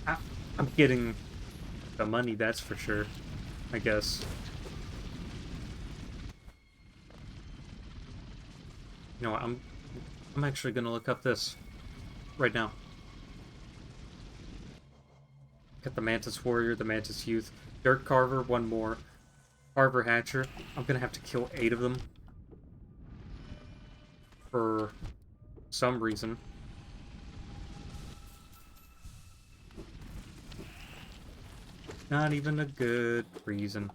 I, I'm getting the money, that's for sure. I guess. You know what, I'm actually gonna look up this right now. Got the Mantis Warrior, the Mantis Youth, Dirt Carver, one more. Carver Hatcher. I'm gonna have to kill 8 of them. For some reason. Not even a good reason.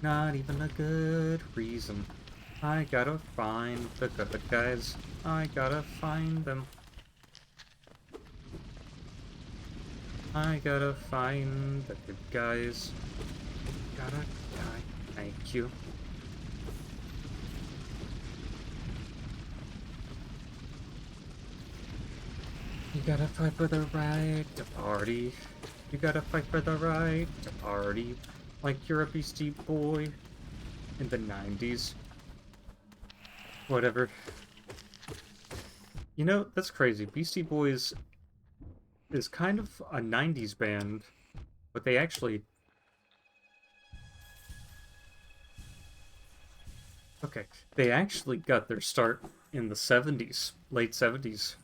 Not even a good reason. I gotta find the good guys. I gotta find them. I gotta find the good guys. Gotta die. Thank you. You gotta fight for the right to party. You gotta fight for the right to party. Like you're a Beastie Boy in the 90s. Whatever. You know, that's crazy. Beastie Boys is kind of a 90s band, but they actually... Okay, they actually got their start in the 70s, late 70s.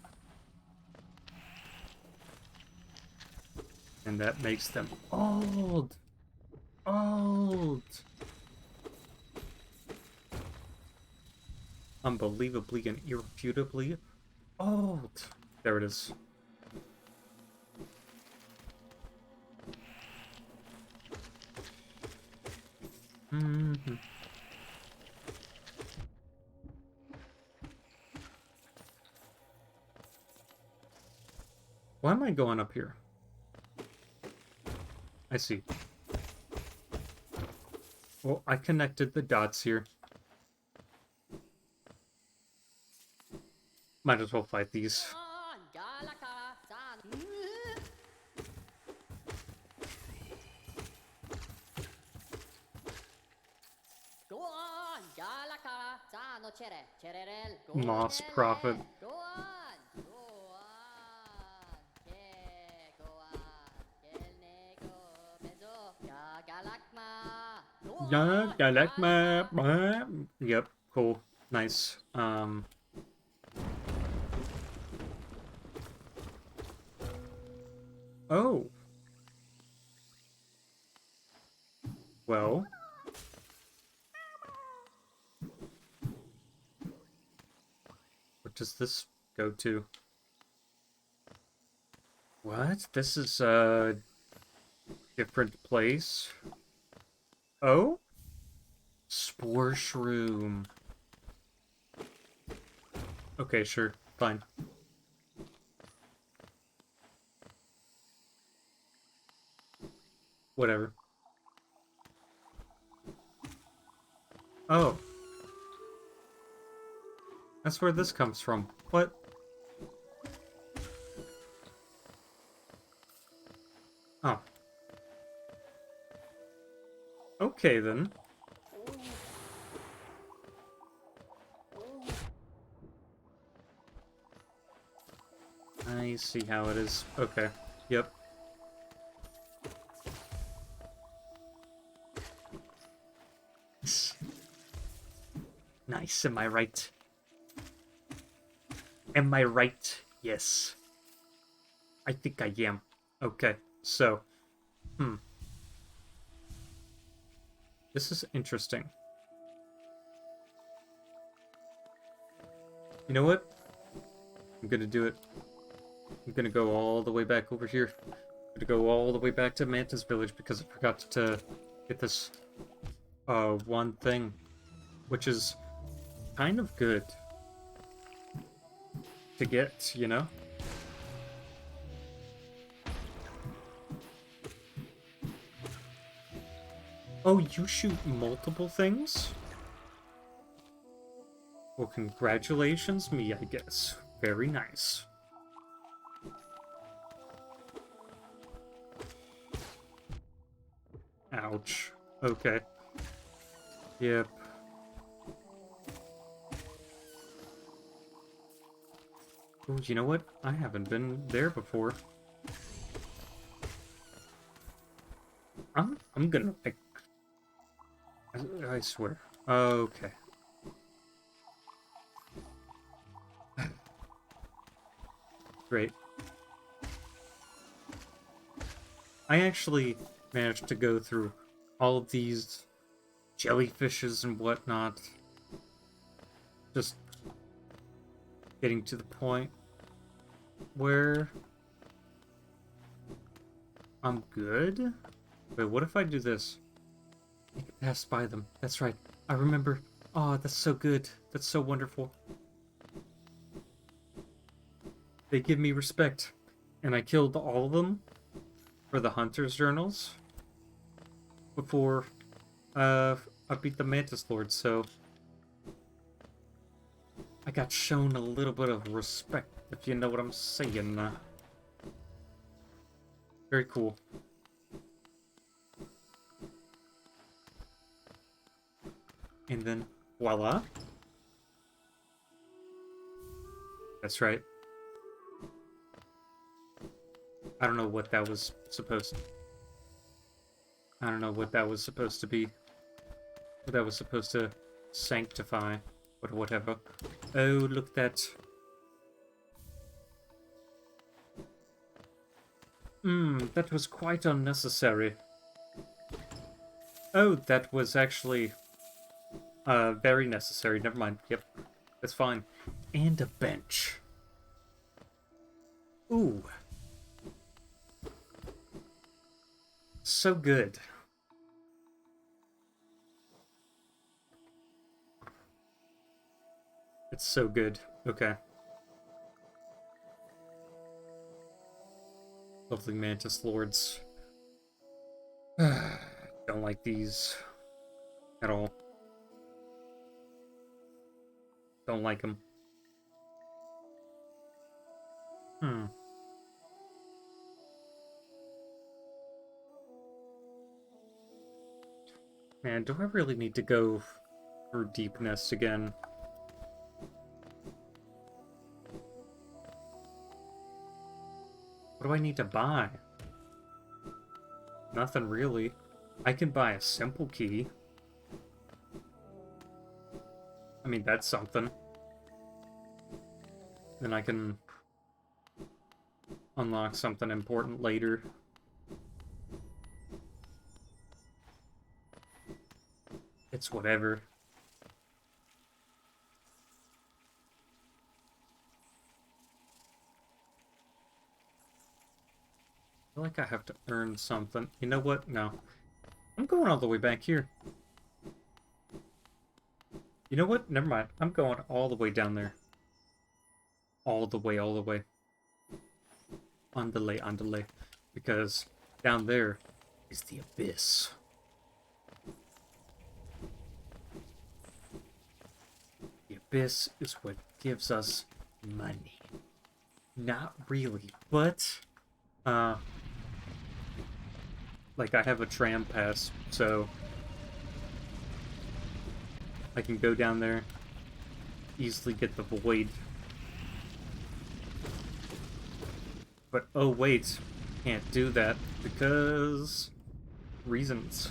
And that makes them old! Old! Unbelievably and irrefutably old! There it is. Mm-hmm. Why am I going up here? I see. Well, I connected the dots here. Might as well fight these. Moss Prophet. Yeah, I like my... Yep, cool. Nice. Oh. Well. What does this go to? What? This is a different place? Oh? Spore Shroom. Okay, sure. Fine. Whatever. Oh. That's where this comes from. What? Oh. Okay, then. I see how it is. Okay. Yep. Nice, am I right? Am I right? Yes. I think I am. Okay, so, hmm. This is interesting. You know what? I'm gonna do it. I'm gonna go all the way back over here. I'm gonna go all the way back to Mantis Village because I forgot to get this one thing, which is kind of good to get, you know? Oh, you shoot multiple things? Well, congratulations me, I guess. Very nice. Ouch. Okay. Yep. Oh, you know what? I haven't been there before. I'm gonna pick. I swear. Okay. Great. I actually managed to go through all of these jellyfishes and whatnot. Just getting to the point where I'm good. Wait, what if I do this? I can pass by them. That's right. I remember. Oh, that's so good. That's so wonderful. They give me respect. And I killed all of them for the Hunter's Journals before I beat the Mantis Lord, so I got shown a little bit of respect, if you know what I'm saying. Very cool. And then, voila. That's right. I don't know what that was supposed to... I don't know what that was supposed to be. What that was supposed to sanctify. But whatever. Oh, look at that. That was quite unnecessary. Oh, that was actually... very necessary. Never mind. Yep. That's fine. And a bench. Ooh. So good. It's so good. Okay. Lovely Mantis Lords. Don't like these at all. Don't like them. Man, do I really need to go through Deep Nest again? What do I need to buy? Nothing really. I can buy a simple key. I mean, that's something. Then I can unlock something important later. It's whatever. I feel like I have to earn something. You know what? No. I'm going all the way back here. You know what? Never mind. I'm going all the way down there. All the way, all the way. On delay. Because down there is the abyss. The abyss is what gives us money. Not really, but, like, I have a tram pass, so I can go down there, easily get the void. But, oh wait, can't do that, because... reasons.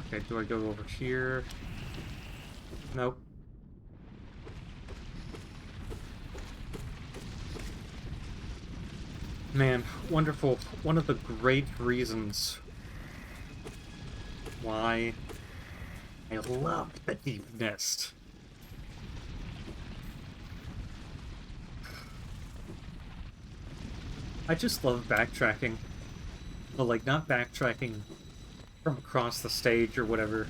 Okay, do I go over here? Nope. Man, wonderful. One of the great reasons why I love the deep nest. I just love backtracking. But, like, not backtracking from across the stage or whatever,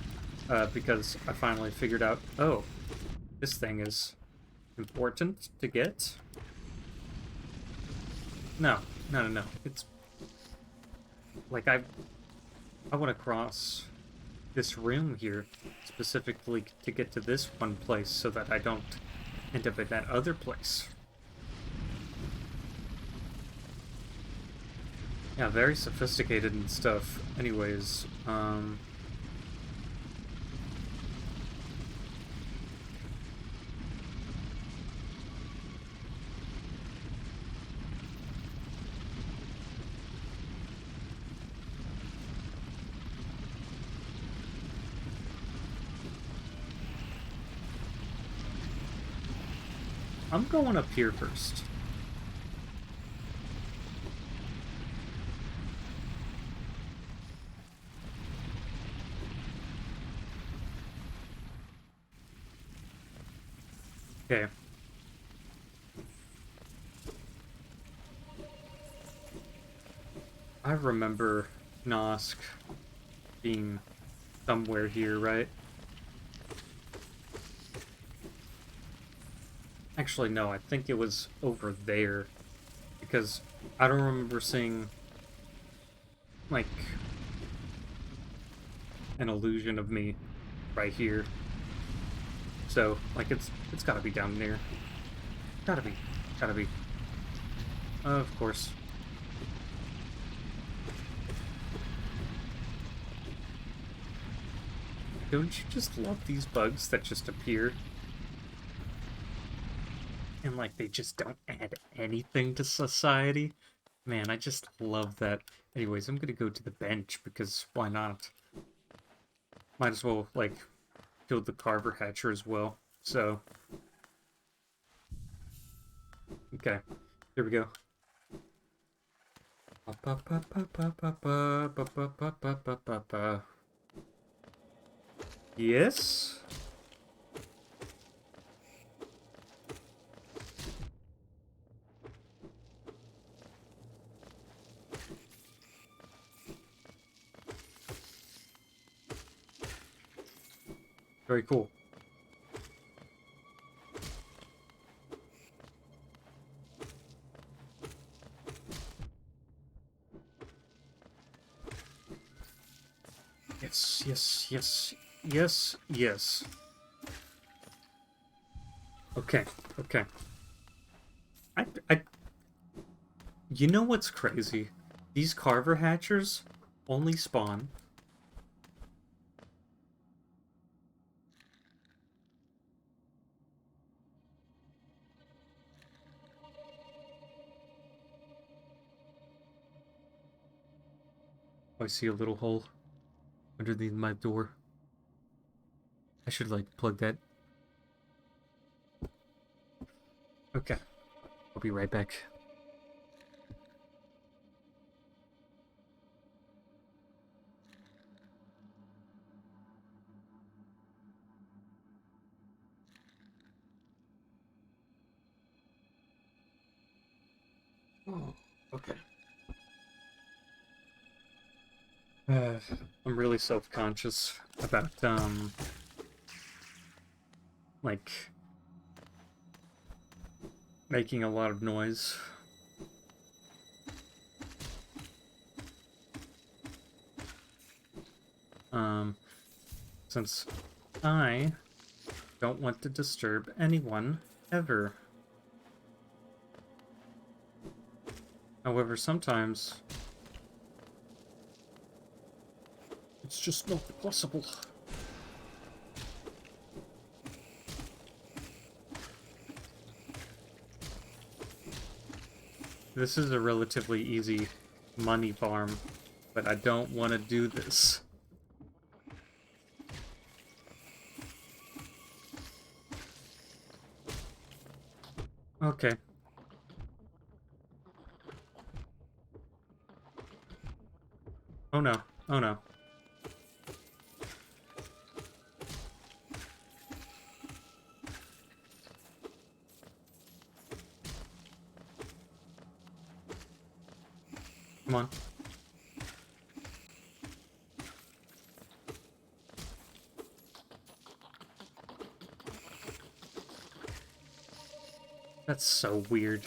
because I finally figured out, oh, this thing is important to get. No, no, no, no. It's like I want to cross this room here specifically to get to this one place so that I don't end up at that other place. Yeah, very sophisticated and stuff. Anyways, I'm going up here first. Okay. I remember Nosk being somewhere here, right? Actually, no, I think it was over there. Because I don't remember seeing, like, an illusion of me right here. So, like, it's gotta be down there. Gotta be. Gotta be. Of course. Don't you just love these bugs that just appear? And, like, they just don't add anything to society? Man, I just love that. Anyways, I'm gonna go to the bench, because why not? Might as well, like, kill the Carver Hatcher as well. So, okay. Here we go. Yes? Very cool. Yes, yes, yes, yes, yes. Okay, okay. I, you know what's crazy? These Carver Hatchers only spawn. Oh, I see a little hole underneath my door. I should, like, plug that. Okay, I'll be right back. Oh, okay. Uh, I'm really self-conscious about, like, making a lot of noise. Since I don't want to disturb anyone, ever. However, sometimes it's just not possible. This is a relatively easy money farm, but I don't want to do this. Okay. Oh no. Oh no. Come on. That's so weird.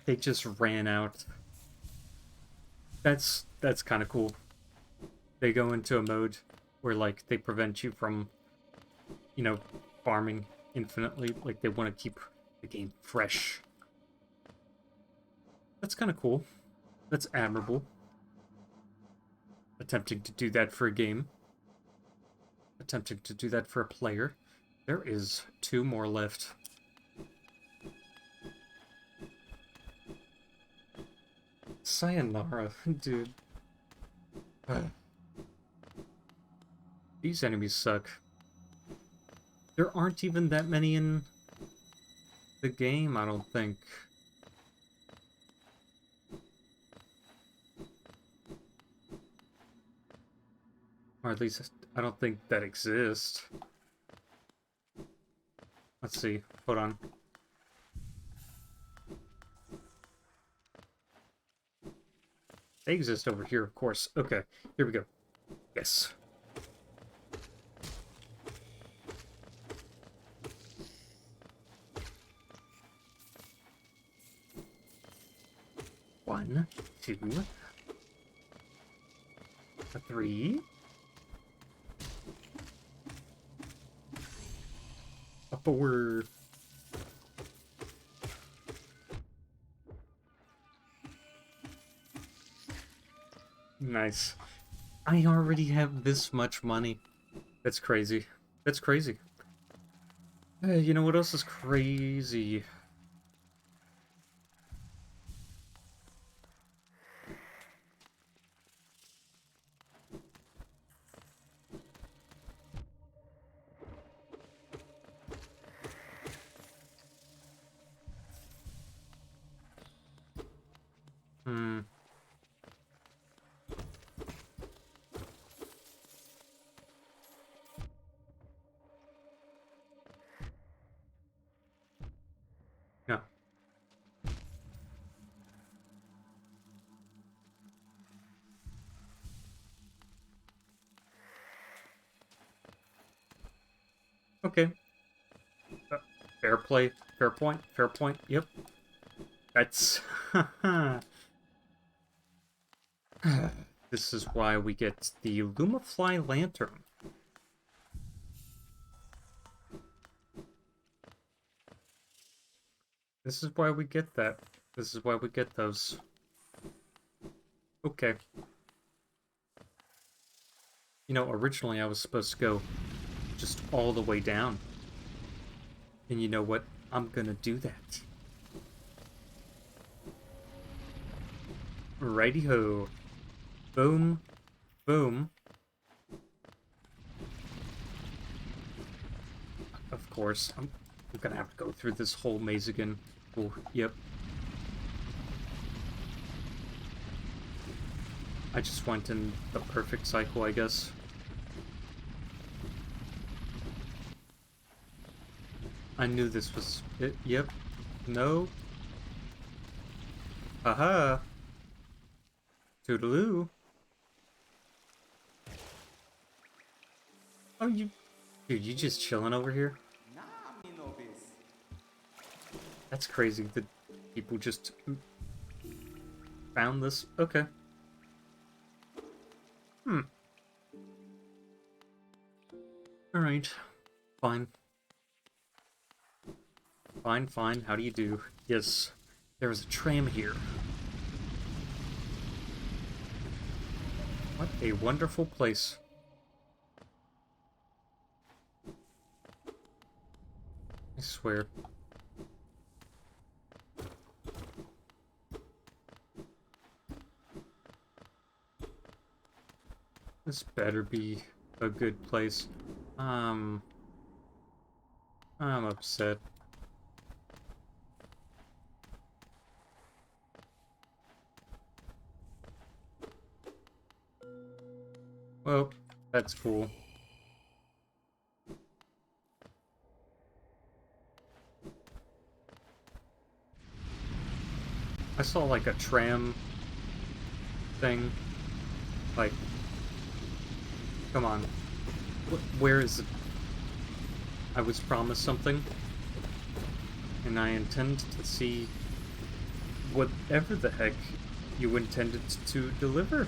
They just ran out. That's kind of cool. They go into a mode where like they prevent you from, you know, farming infinitely. Like they want to keep the game fresh. That's kind of cool. That's admirable. Attempting to do that for a game. Attempting to do that for a player. There is 2 more left. Sayonara, dude. These enemies suck. There aren't even that many in the game, I don't think. Or at least, I don't think that exists. Let's see. Hold on. They exist over here, of course. Okay, here we go. Yes. One, two, a three, a four. Nice. I already have this much money. That's crazy. That's crazy. You know what else is crazy? Hmm. Yeah. Okay. Uh, Fair play. Fair point. Fair point. Yep. That's... This is why we get the Lumafly Lantern. This is why we get that. This is why we get those. Okay. You know, originally I was supposed to go just all the way down. And you know what? I'm gonna do that. Righty-ho. Boom. Boom. Of course. I'm gonna have to go through this whole maze again. Oh, yep. I just went in the perfect cycle, I guess. I knew this was it. Yep. No. Haha. Toodaloo. Oh, dude, you just chilling over here? That's crazy that people just found this. Okay. Hmm. Alright. Fine. Fine, fine. How do you do? Yes. There is a tram here. What a wonderful place. I swear. This better be a good place. I'm upset. Well, that's cool. I saw like a tram thing. Like, come on. Where is it? I was promised something, and I intend to see whatever the heck you intended to deliver.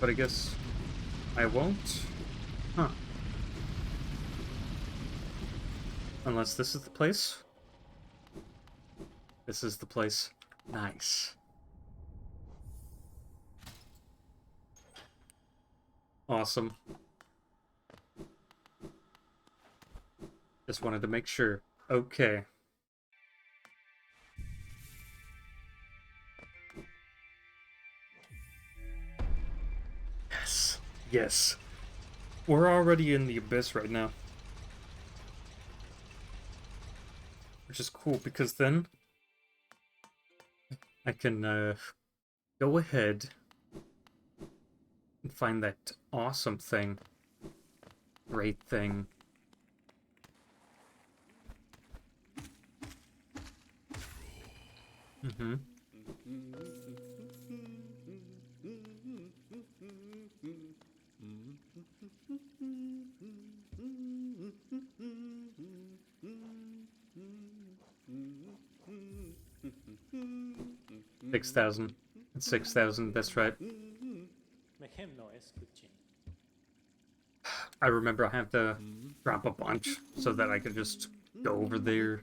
But I guess I won't. Huh. Unless this is the place? This is the place. Nice. Awesome. Just wanted to make sure. Okay. Yes. Yes. We're already in the abyss right now. Which is cool, because then I can go ahead and find that awesome thing. Great thing. Mm-hmm. 6,000. It's 6,000, that's right. Make him noise, Kuchin. I remember I have to drop a bunch so that I could just go over there.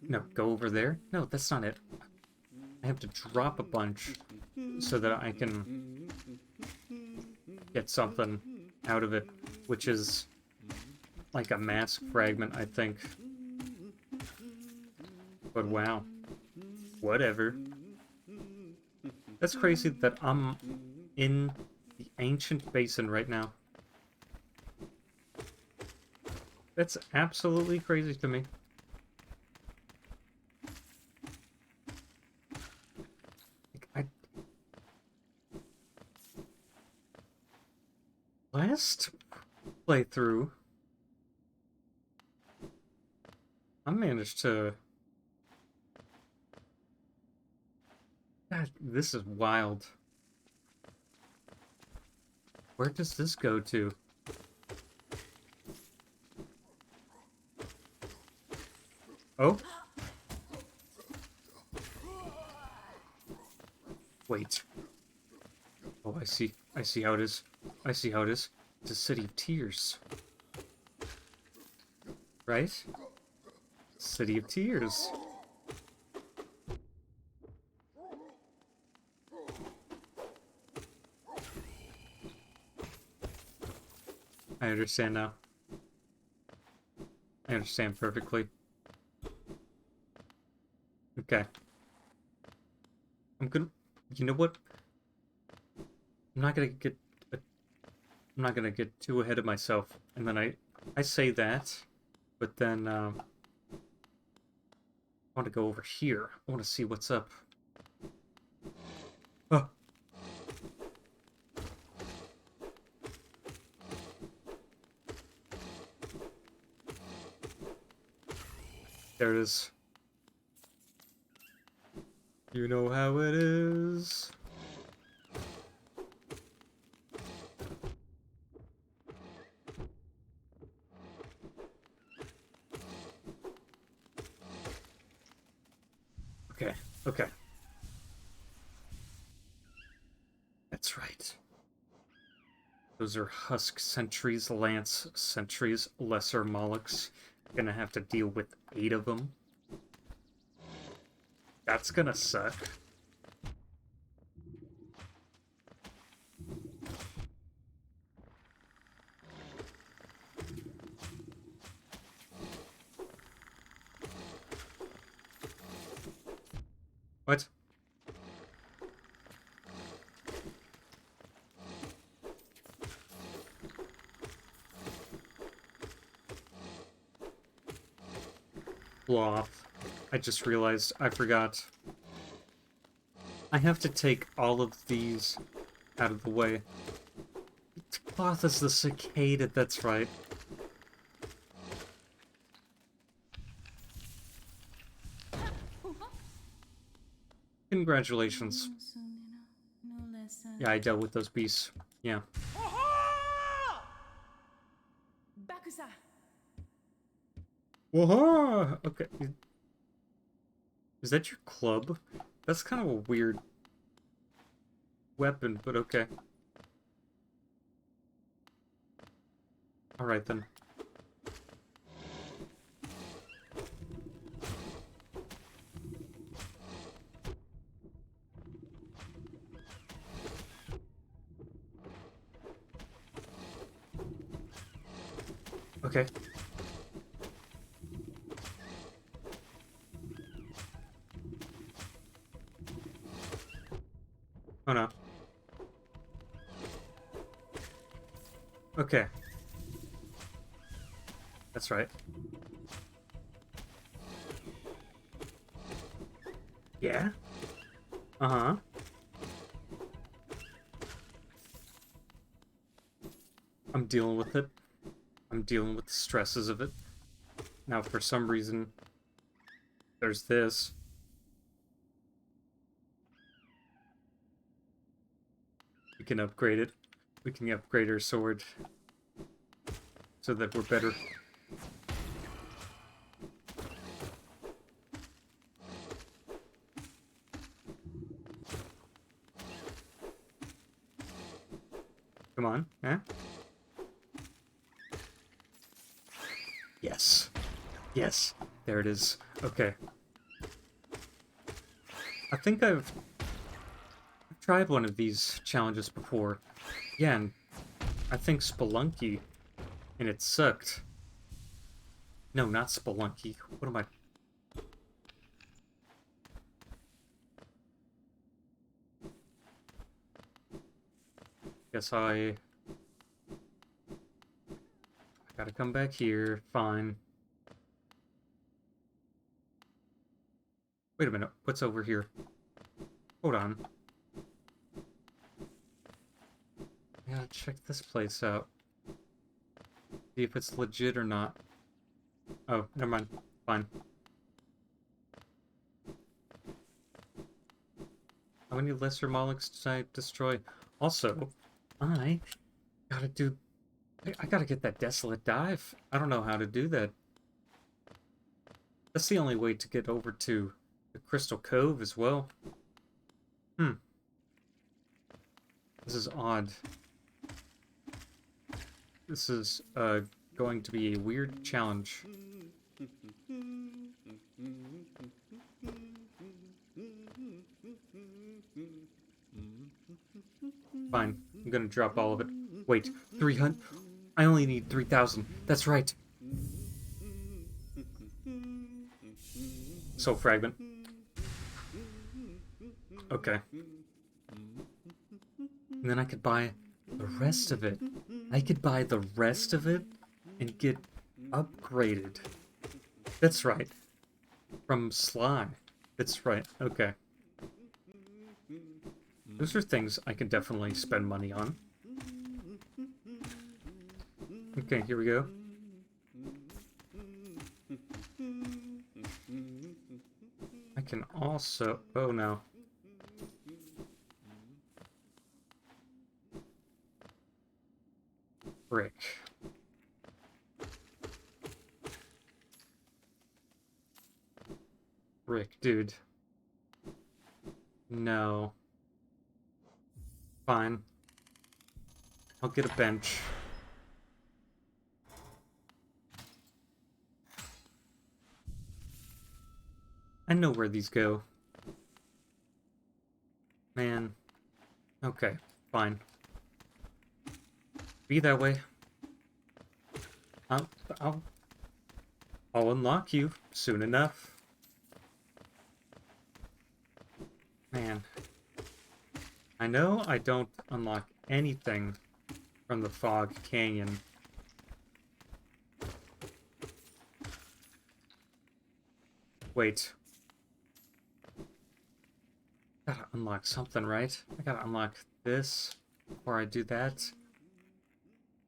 No, go over there? No, that's not it. I have to drop a bunch so that I can get something out of it, which is like a mask fragment, I think. But wow. Whatever. That's crazy that I'm in the ancient basin right now. That's absolutely crazy to me. Last playthrough, I managed to... God, this is wild. Where does this go to? Oh? Wait. Oh, I see. I see how it is. I see how it is. It's a city of tears. Right? City of tears. I understand now. I understand perfectly. Okay. I'm gonna... You know what? I'm not gonna get... I'm not gonna get too ahead of myself. And then I say that, but then, I want to go over here. I want to see what's up. Oh. There it is. You know how it is. Okay, okay. That's right. Those are Husk Sentries, Lance Sentries, Lesser Molochs. Gonna have to deal with 8 of them. That's gonna suck. What? Sloth. I just realized I forgot. I have to take all of these out of the way. Sloth is the cicada, that's right. Congratulations. Yeah, I dealt with those beasts. Yeah. Whoa! Okay. Is that your club? That's kind of a weird weapon, but okay. Alright then. Okay. Oh no. Okay. That's right. Yeah? Uh-huh. I'm dealing with it. I'm dealing with the stresses of it. Now, for some reason, there's this. We can upgrade it. We can upgrade our sword so that we're better. Come on, eh? Yes. Yes. There it is. Okay. I think I've tried one of these challenges before. Yeah, and I think Spelunky, and it sucked. No, not Spelunky. What am I... Guess I gotta come back here. Fine. Wait a minute. What's over here? Hold on. I gotta check this place out. See if it's legit or not. Oh, never mind. Fine. How many lesser Molochs did I destroy? Also, I gotta do... I gotta get that Desolate Dive. I don't know how to do that. That's the only way to get over to the Crystal Cove as well. This is odd. This is, going to be a weird challenge. Fine. I'm gonna drop all of it. Wait, 300? I only need 3,000. That's right. Soul Fragment. Okay. And then I could buy the rest of it. I could buy the rest of it and get upgraded. That's right. From Sly. That's right. Okay. Those are things I can definitely spend money on. Okay, here we go. I can also... Oh no. Brick. Brick, dude. No. Fine. I'll get a bench. I know where these go. Man. Okay, fine. Be that way. I'll unlock you soon enough. Man. I know I don't unlock anything from the Fog Canyon. Wait. Gotta unlock something, right? I gotta unlock this before I do that.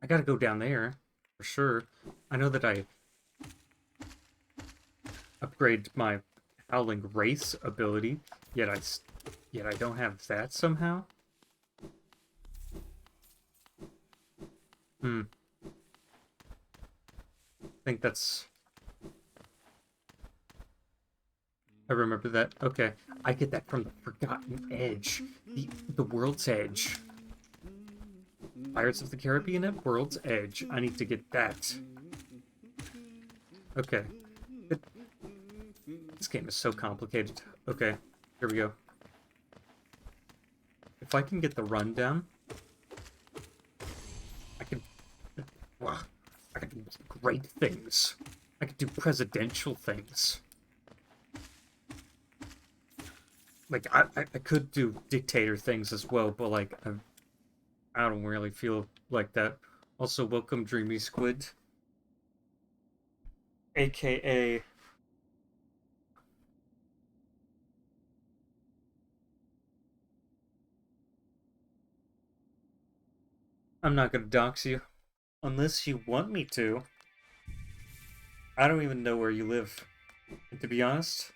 I gotta go down there, for sure. I know that I upgrade my Howling Wraith ability, yet I don't have that somehow. I think that's... I remember that. Okay, I get that from the Forgotten Edge. The World's Edge. Pirates of the Caribbean at World's Edge. I need to get that. Okay. This game is so complicated. Okay, here we go. If I can get the rundown, I can... Wow, I can do great things. I can do presidential things. Like, I could do dictator things as well, but, like, I don't really feel like that. Also, welcome Dreamy Squid. AKA... I'm not gonna dox you. Unless you want me to. I don't even know where you live. And to be honest,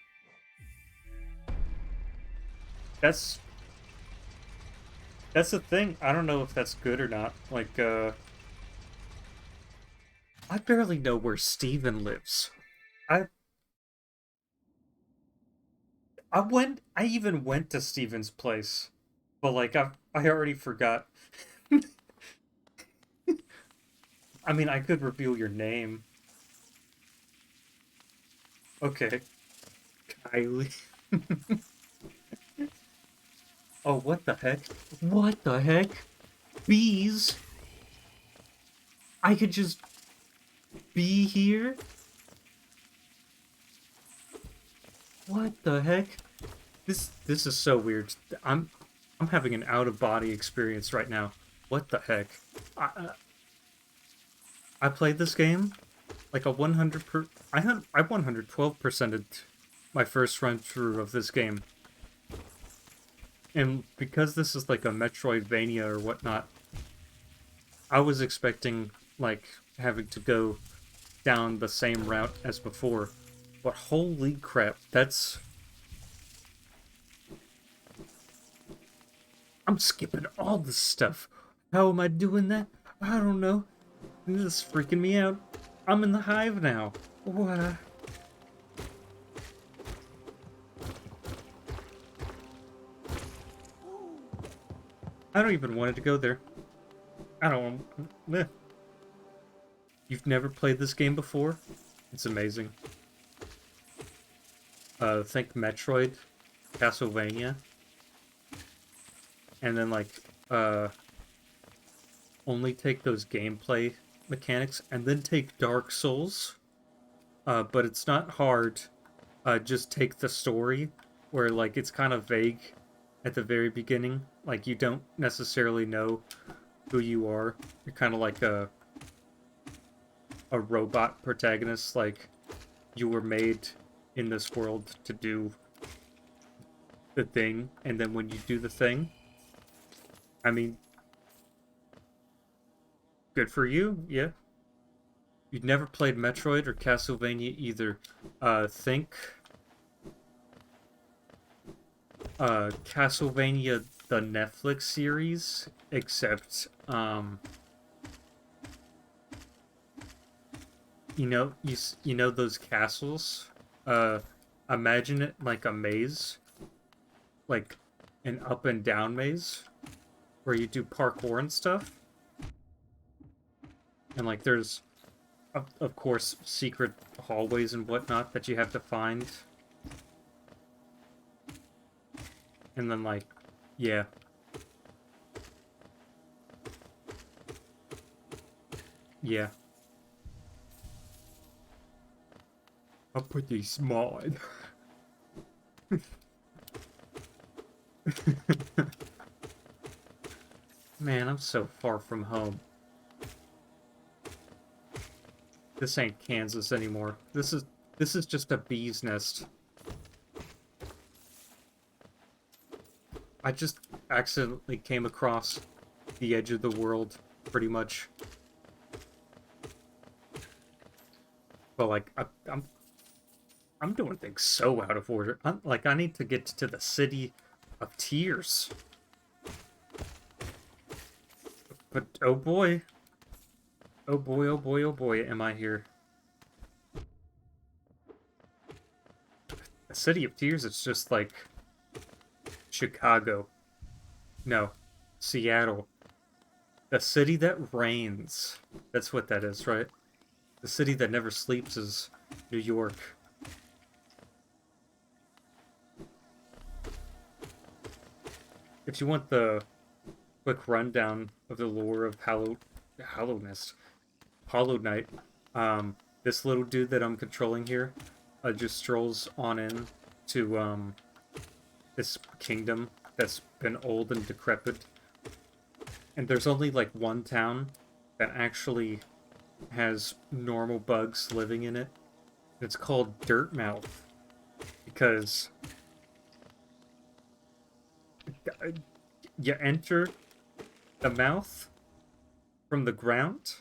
that's the thing. I don't know if that's good or not. Like, I barely know where Steven lives. I I even went to Steven's place. But like I already forgot. I mean, I could reveal your name. Okay. Kylie. Oh, what the heck? What the heck? Bees? I could just be here? What the heck? This is so weird. I'm having an out of body experience right now. What the heck? I played this game like a 100 I 112%ed my first run through of this game. And because this is like a Metroidvania or whatnot, I was expecting like having to go down the same route as before. But holy crap, I'm skipping all this stuff. How am I doing that? I don't know. This is freaking me out. I'm in the hive now. What? I don't even want it to go there. I don't want... You've never played this game before? It's amazing. Think Metroid, Castlevania, and then like, only take those gameplay mechanics, and then take Dark Souls. But it's not hard. Just take the story, where like it's kind of vague at the very beginning. Like you don't necessarily know who you are. You're kind of like a robot protagonist. Like you were made in this world to do the thing, and then when you do the thing, I mean, good for you, yeah. You've never played Metroid or Castlevania either. Think Castlevania the Netflix series, except you know those castles? Imagine it like a maze, like an up and down maze, where you do parkour and stuff. And like there's, of course, secret hallways and whatnot that you have to find. And then like, yeah. Yeah. I'm pretty smart. Man, I'm so far from home. This ain't Kansas anymore. This is just a bee's nest. I just accidentally came across the edge of the world, pretty much. But like, I'm doing things so out of order. I need to get to the City of Tears. But oh boy, oh boy, oh boy, oh boy, am I here? The City of Tears. It's just like Chicago. No, Seattle. The city that reigns. That's what that is, right? The city that never sleeps is New York. If you want the quick rundown of the lore of Hollow Knight, this little dude that I'm controlling here, just strolls on in to this kingdom that's been old and decrepit. And there's only like one town that actually has normal bugs living in it. It's called Dirtmouth because you enter the mouth from the ground,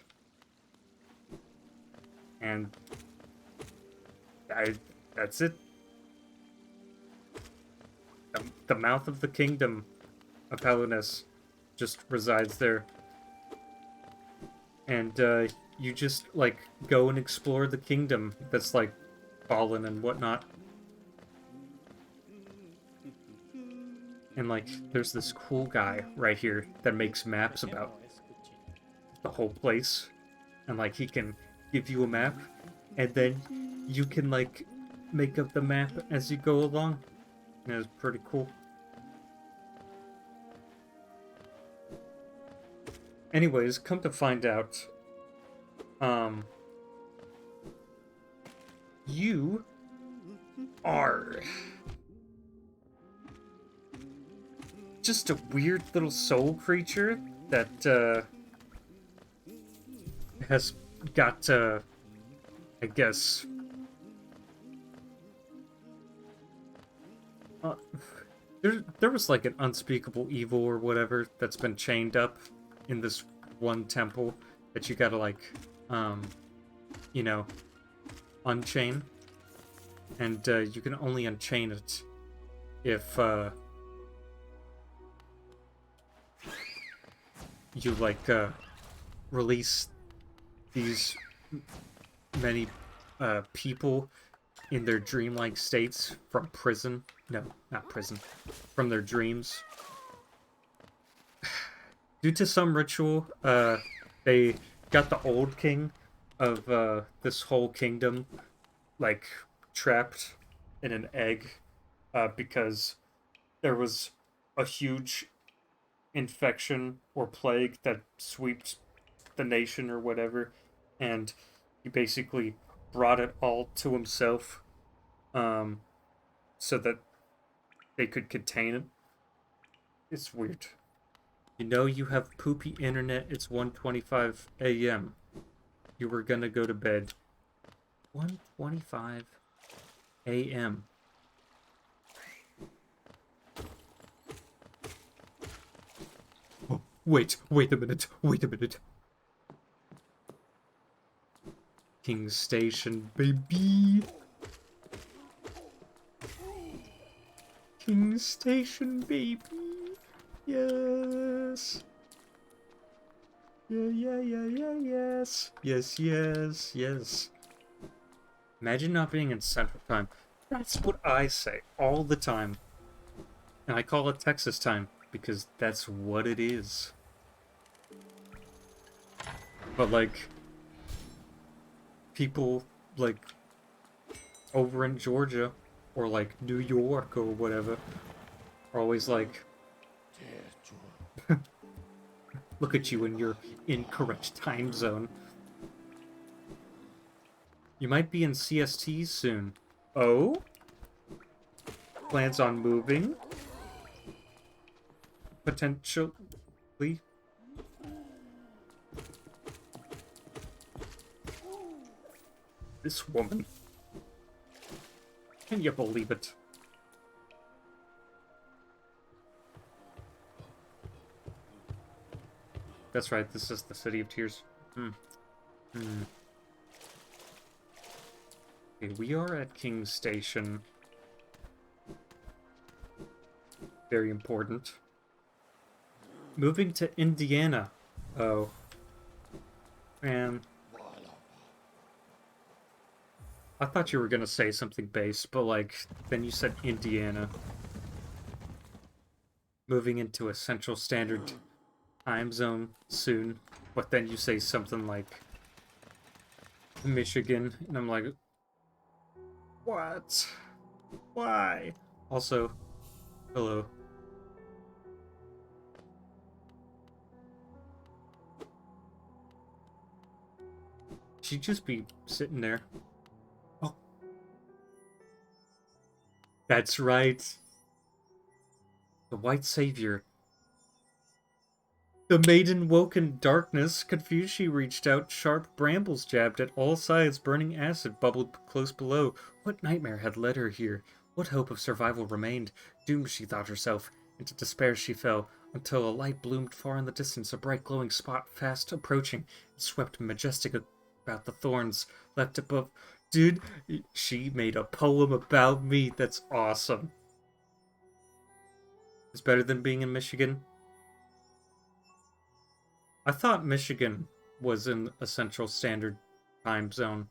and that's it. The mouth of the kingdom of Hellenus just resides there. And you just like go and explore the kingdom that's like fallen and whatnot. And like there's this cool guy right here that makes maps about the whole place. And like he can give you a map, and then you can like make up the map as you go along. And it's pretty cool. Anyways, come to find out, you are just a weird little soul creature that, has got, I guess, there was like an unspeakable evil or whatever that's been chained up in this one temple that you gotta like, you know, unchain. And you can only unchain it if you like release these many people in their dreamlike states from prison. No, not prison. From their dreams. Due to some ritual, they got the old king of this whole kingdom, like, trapped in an egg, because there was a huge infection or plague that swept the nation or whatever, and he basically brought it all to himself, so that they could contain it. It's weird. You know you have poopy internet. It's 1:25 a.m. You were gonna go to bed. 1:25 a.m. Oh, wait a minute. King's Station, baby. King's Station, baby. Yes. Yes. Yes. Imagine not being in Central Time. That's what I say all the time. And I call it Texas Time because that's what it is. But like, people like over in Georgia or like New York or whatever are always like, look at you in your incorrect time zone. You might be in CST soon. Oh? Plans on moving? Potentially? This woman. Can you believe it? That's right, this is the City of Tears. Hmm. Hmm. Okay, we are at King's Station. Very important. Moving to Indiana. Oh. Man. I thought you were gonna say something base, but like, then you said Indiana. Moving into a Central Standard Time Zone soon, but then you say something like Michigan, and I'm like, what? Why? Also, hello. She'd just be sitting there. Oh, that's right. The White Savior. The maiden woke in darkness. Confused, she reached out. Sharp brambles jabbed at all sides. Burning acid bubbled close below. What nightmare had led her here? What hope of survival remained? Doomed, she thought herself. Into despair she fell, until a light bloomed far in the distance, a bright glowing spot fast approaching. It swept majestic about the thorns, leapt above. Dude, she made a poem about me. That's awesome. It's better than being in Michigan. I thought Michigan was in a Central Standard Time zone.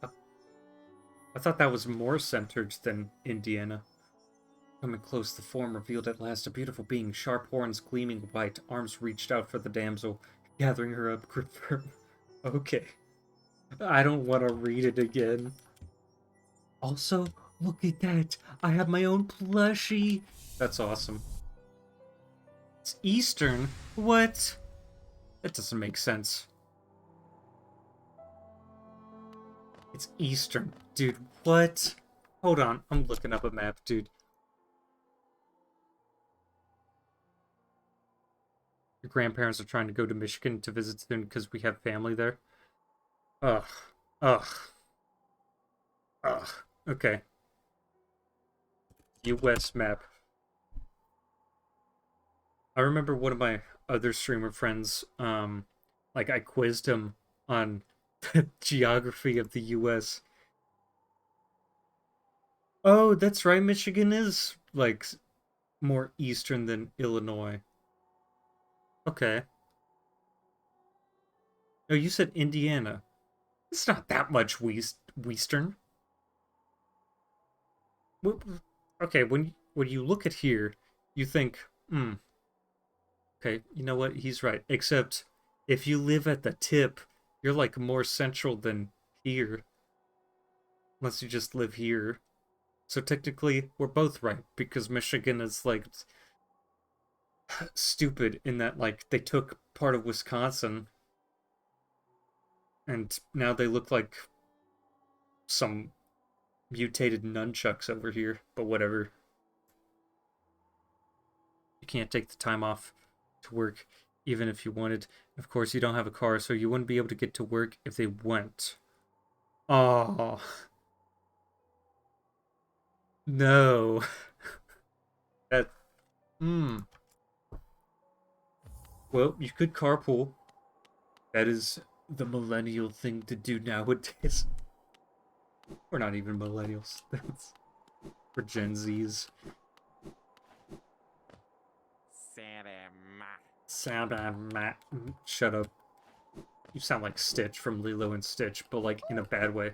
I thought that was more centered than Indiana. Coming close, the form revealed at last a beautiful being, sharp horns gleaming white, arms reached out for the damsel, gathering her up, grip firm. Okay. I don't want to read it again. Also, look at that! I have my own plushie! That's awesome. It's Eastern? What? That doesn't make sense. It's Eastern. Dude, what? Hold on, I'm looking up a map, dude. Your grandparents are trying to go to Michigan to visit soon because we have family there. Ugh. Ugh. Ugh. Okay. US map. I remember one of my other streamer friends, like I quizzed him on the geography of the US. Oh, that's right, Michigan is like more eastern than Illinois. Okay. No, you said Indiana. It's not that much western. Okay, when you look at here, you think, hmm, okay, you know what? He's right. Except if you live at the tip, you're like more central than here, unless you just live here. So technically, we're both right because Michigan is like stupid in that like they took part of Wisconsin and now they look like some mutated nunchucks over here, but whatever. You can't take the time off to work even if you wanted. Of course, you don't have a car, so you wouldn't be able to get to work if they went. Oh, no. That, hmm. Well, you could carpool. That is the millennial thing to do nowadays. We're not even millennials. That's for Gen Zs. Shut up. You sound like Stitch from Lilo and Stitch, but like in a bad way.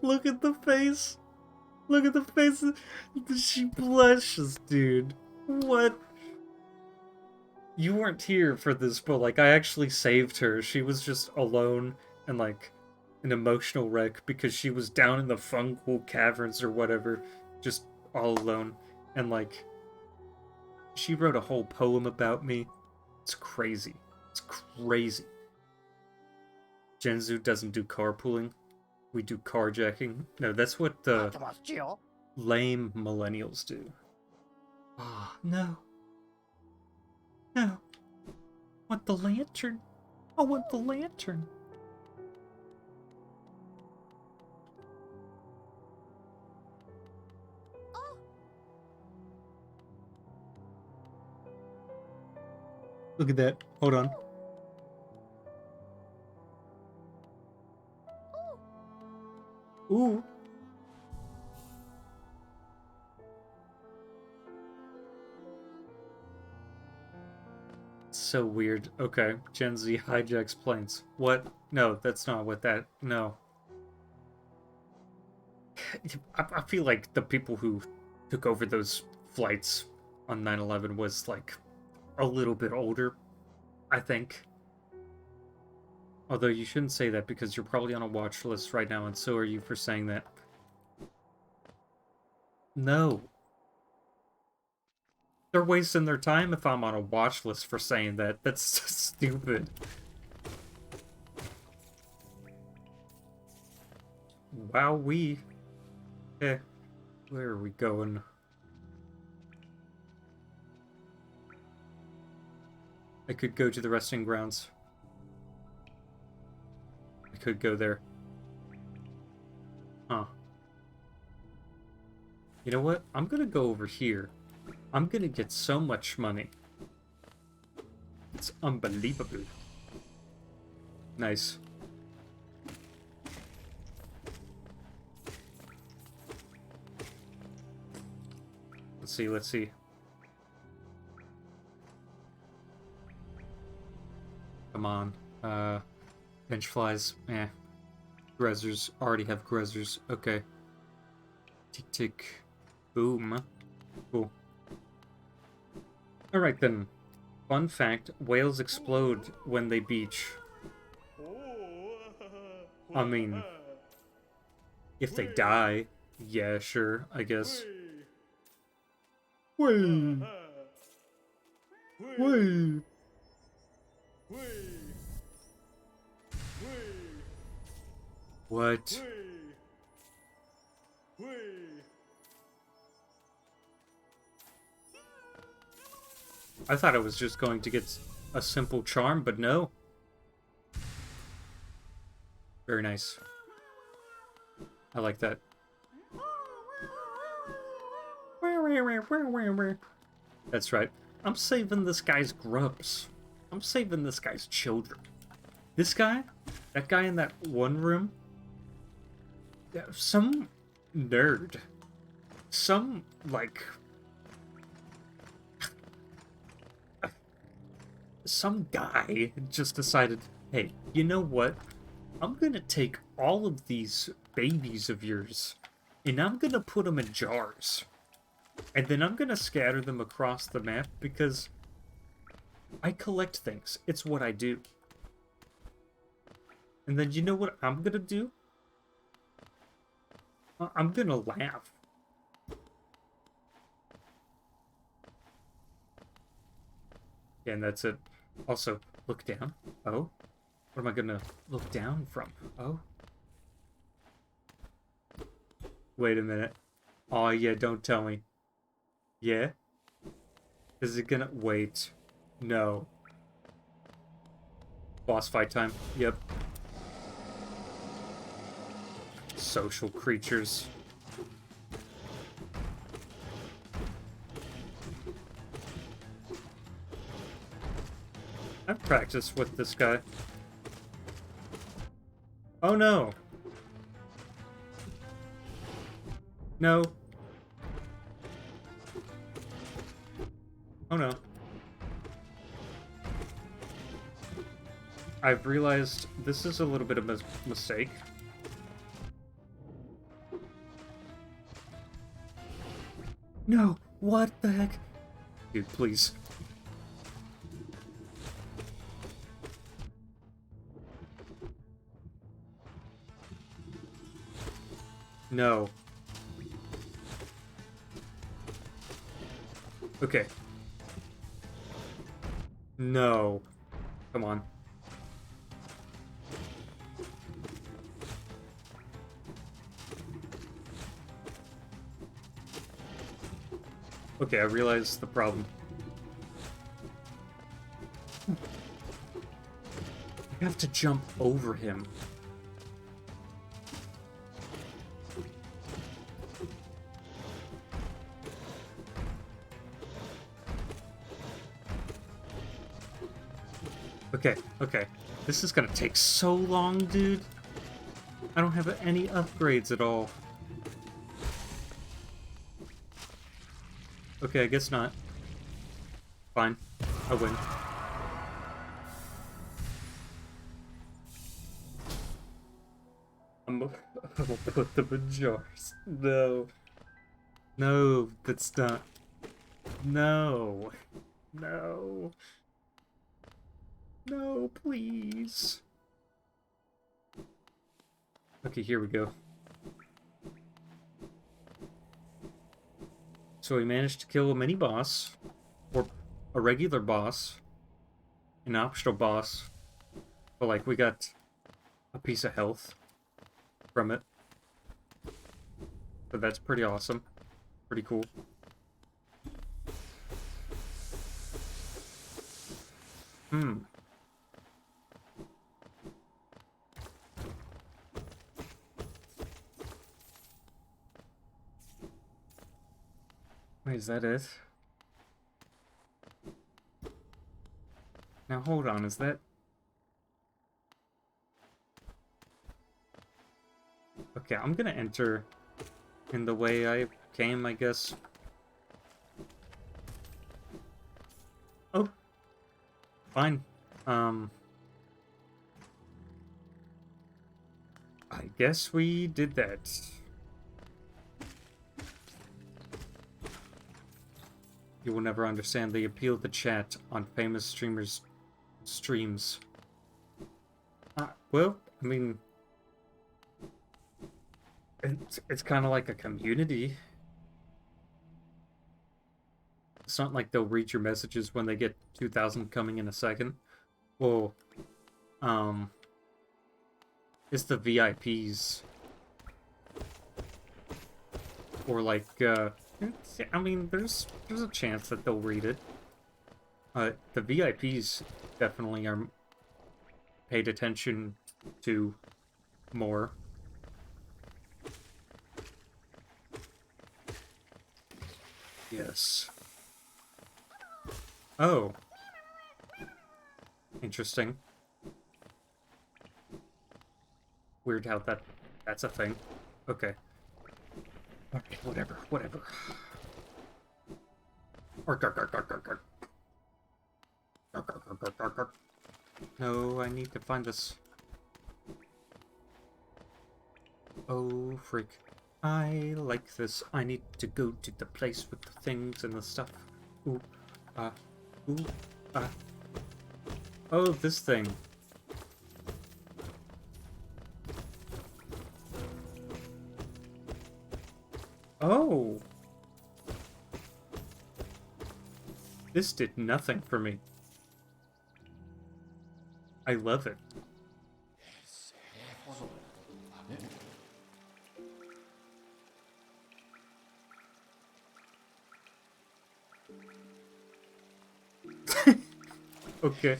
Look at the face. Look at the face. She blushes, dude. What? You weren't here for this, but like I actually saved her. She was just alone and like an emotional wreck because she was down in the fungal caverns or whatever, just all alone. And like she wrote a whole poem about me. It's crazy. It's crazy. Genzu doesn't do carpooling. We do carjacking. No, that's what the lame millennials do. Ah, no. No. I want the lantern. I want the lantern. Look at that. Hold on. Ooh. So weird. Okay, Gen Z hijacks planes. What? No, that's not what that... No. I feel like the people who took over those flights on 9/11 was, like, a little bit older, I think. Although you shouldn't say that because you're probably on a watch list right now, and so are you for saying that. No. They're wasting their time if I'm on a watch list for saying that. That's stupid. Wowee. Eh. Where are we going? I could go to the resting grounds. I could go there. Huh. You know what? I'm gonna go over here. I'm gonna get so much money. It's unbelievable. Nice. Let's see. Come on. Pinch flies. Eh. Grezzers. Already have Grezzers. Okay. Tick tick. Boom. Cool. Alright then. Fun fact, whales explode when they beach. I mean, if they die, yeah, sure, I guess. Whey! Whey! What? I thought I was just going to get a simple charm, but no. Very nice. I like that. That's right. I'm saving this guy's grubs. I'm saving this guy's children. This guy? That guy in that one room? Yeah, some nerd. Some, like... some guy just decided, hey, you know what? I'm gonna take all of these babies of yours, and I'm gonna put them in jars. And then I'm gonna scatter them across the map because I collect things. It's what I do. And then you know what I'm gonna do? I'm gonna laugh. Yeah, and that's it. Also, look down. Oh? What am I gonna look down from? Oh? Wait a minute. Oh yeah, don't tell me. Yeah? Is it gonna... wait. No. Boss fight time. Yep. Social creatures. I've practiced with this guy. Oh no! No. Oh no. I've realized this is a little bit of a mistake. No! What the heck? Dude, please. No. Okay. No. Come on. Okay, I realize the problem. I have to jump over him. Okay, okay. This is gonna take so long, dude. I don't have any upgrades at all. Okay, I guess not. Fine. I win. I'm gonna put them in jars. No. No, that's not. No. No. No, please. Okay, here we go. So we managed to kill a mini boss, or a regular boss, an optional boss, but like we got a piece of health from it. So that's pretty awesome. Pretty cool. Hmm. Wait, is that it? Now hold on, is that... Okay, I'm gonna enter in the way I came, I guess. Oh. Fine. I guess we did that. You will never understand the appeal to chat on famous streamers' streams. Well, I mean... It's kind of like a community. It's not like they'll read your messages when they get 2,000 coming in a second. Well, it's the VIPs. Or like, I mean, there's a chance that they'll read it. The VIPs definitely are paid attention to more. Yes. Oh. Interesting. Weird how that's a thing. Okay. Okay, whatever, whatever. No, I need to find this. Oh, freak. I like this. I need to go to the place with the things and the stuff. Ooh, ooh, Oh, this thing. Oh! This did nothing for me. I love it. Okay.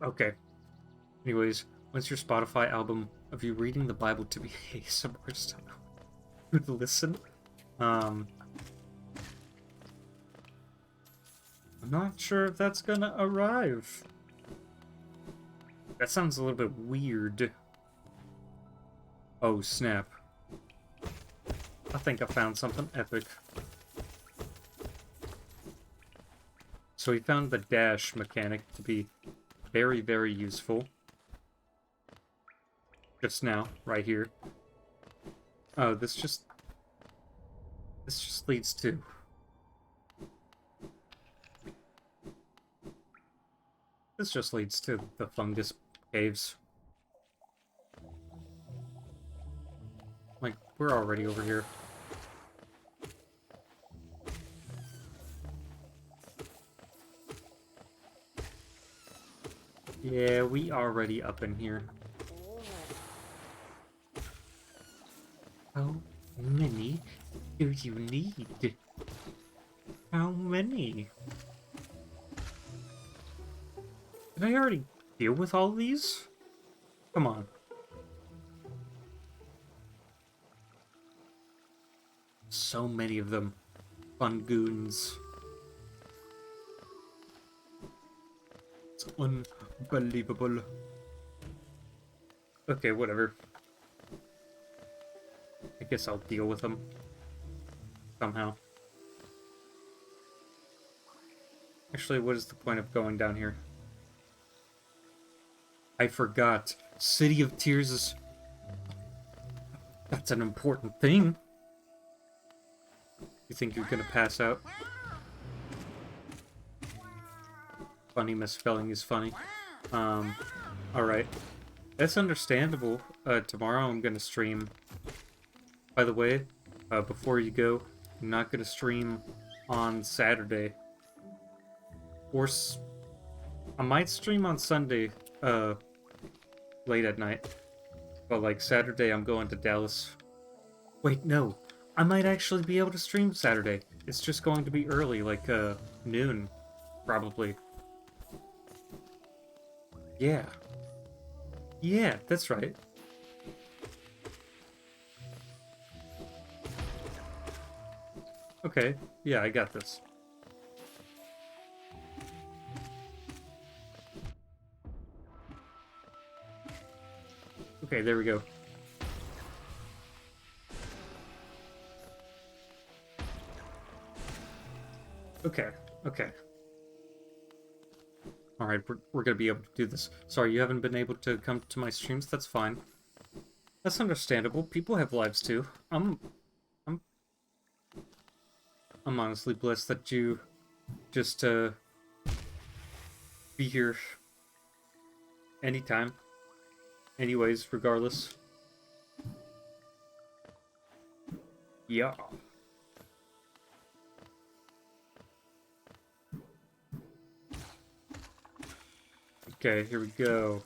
Okay. Anyways, what's your Spotify album of you reading the Bible to be ASMR style? Good listen. I'm not sure if that's gonna arrive. That sounds a little bit weird. Oh, snap. I think I found something epic. So we found the dash mechanic to be very, very useful. Just now, right here. Oh, this just leads to... This just leads to the fungus caves. Like, we're already over here. Yeah, we already up in here. How many do you need? How many? Did I already deal with all these? Come on. So many of them. Fun goons. It's unbelievable. Okay, whatever. I guess I'll deal with them. Somehow. Actually, what is the point of going down here? I forgot. City of Tears is... That's an important thing. You think you're gonna pass out? Funny misspelling is funny. Alright. That's understandable. Tomorrow I'm gonna stream. By the way, before you go, I'm not gonna stream on Saturday. Or I might stream on Sunday, late at night. But like Saturday I'm going to Dallas. Wait, no. I might actually be able to stream Saturday. It's just going to be early, like, noon. Probably. Yeah. Yeah, that's right. Okay, yeah, I got this. Okay, there we go. Okay, okay. Alright, we're gonna be able to do this. Sorry, you haven't been able to come to my streams? That's fine. That's understandable. People have lives too. I'm honestly blessed that you just, be here anytime. Anyways, regardless. Yeah. Okay, here we go.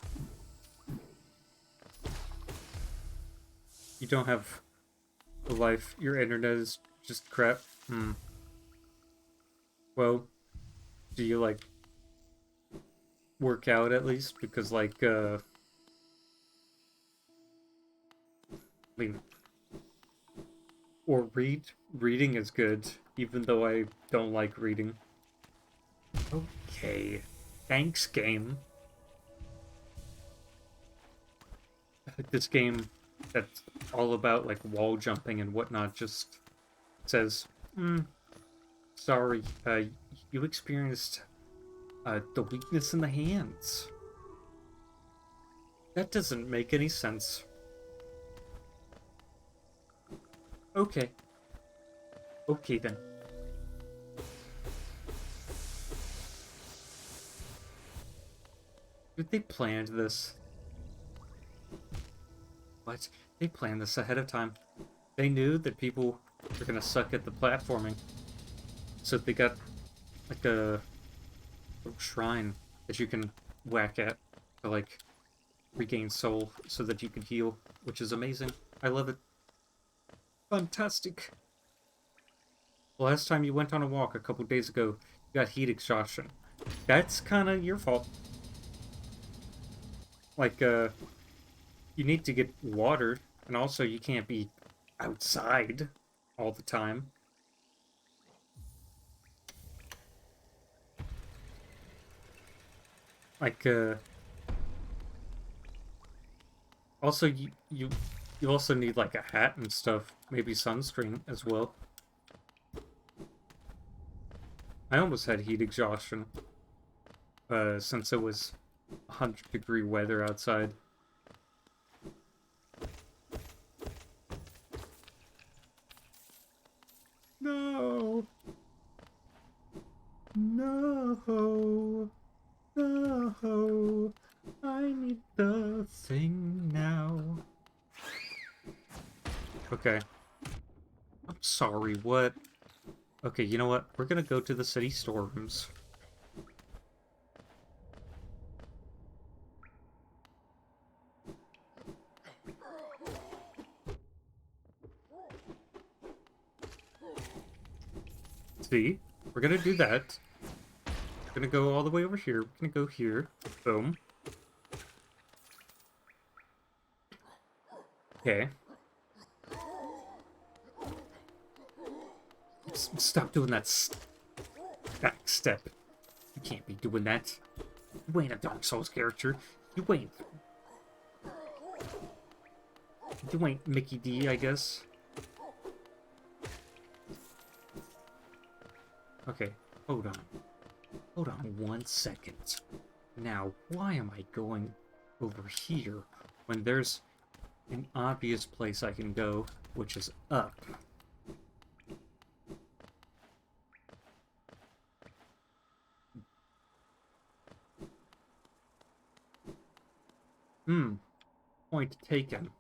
You don't have a life. Your internet is just crap. Well, do you, like, work out at least? Because, like, I mean, or read? Reading is good, even though I don't like reading. Okay. Thanks, game. This game that's all about, like, wall jumping and whatnot just says, sorry, you experienced, the weakness in the hands. That doesn't make any sense. Okay. Okay, then. Did they plan this? What? They planned this ahead of time. They knew that people were gonna suck at the platforming. So they got, like, a little shrine that you can whack at to, like, regain soul so that you can heal, which is amazing. I love it. Fantastic. Last time you went on a walk a couple days ago, you got heat exhaustion. That's kind of your fault. Like, you need to get water, and also you can't be outside all the time. Like, also you also need, like, a hat and stuff, maybe sunscreen as well. I almost had heat exhaustion, since it was 100-degree weather outside. No! No! No! I need the thing now. Okay. I'm sorry, what? Okay, you know what? We're gonna go to the city storerooms. See? We're gonna do that. We're gonna go all the way over here. We're gonna go here. Boom. Okay. Stop doing that back step. You can't be doing that. You ain't a Dark Souls character. You ain't. You ain't Mickey D, I guess. Okay, hold on. Hold on 1 second. Now, why am I going over here when there's an obvious place I can go, which is up? Point taken.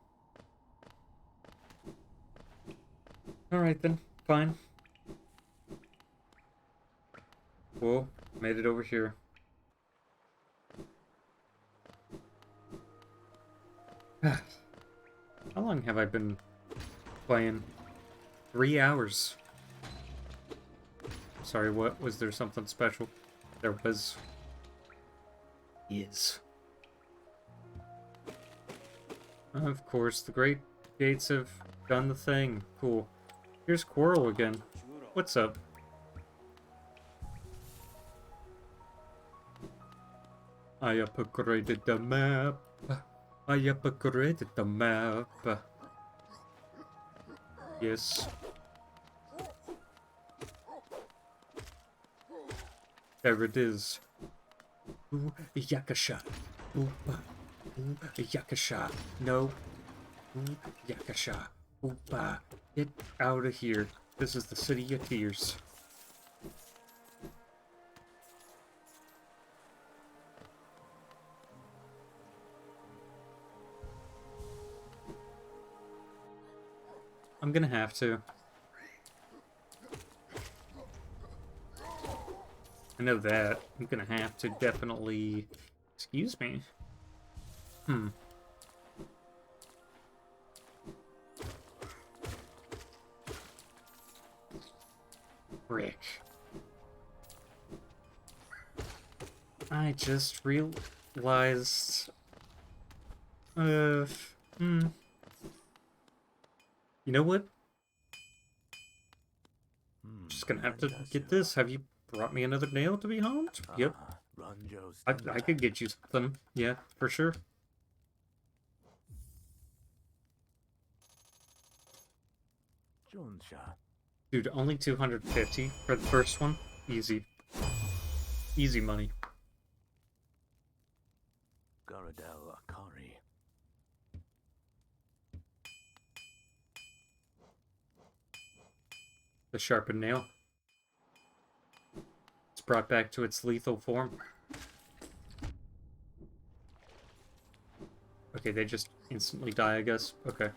Alright then, fine. Cool, made it over here. How long have I been playing? 3 hours. Sorry, what? Was there something special? There was. Is. Of course, the Great Gates have done the thing. Cool. Here's Quarrel again. What's up? I upgraded the map. I upgraded the map. Yes. There it is. Ooh, Yakasha. Ooh, Yakasha. No. Ooh, Yakasha. Oopa. Get out of here. This is the city of tears. I'm gonna have to. I know that. I'm gonna have to definitely... Excuse me. Rick. I just realized... You know what? Just gonna have to get this. Have you brought me another nail to be homed? Yep. I could get you something. Yeah, for sure. Dude, only 250 for the first one? Easy. Easy money. The sharpened nail. It's brought back to its lethal form. Okay, they just instantly die, I guess. Okay.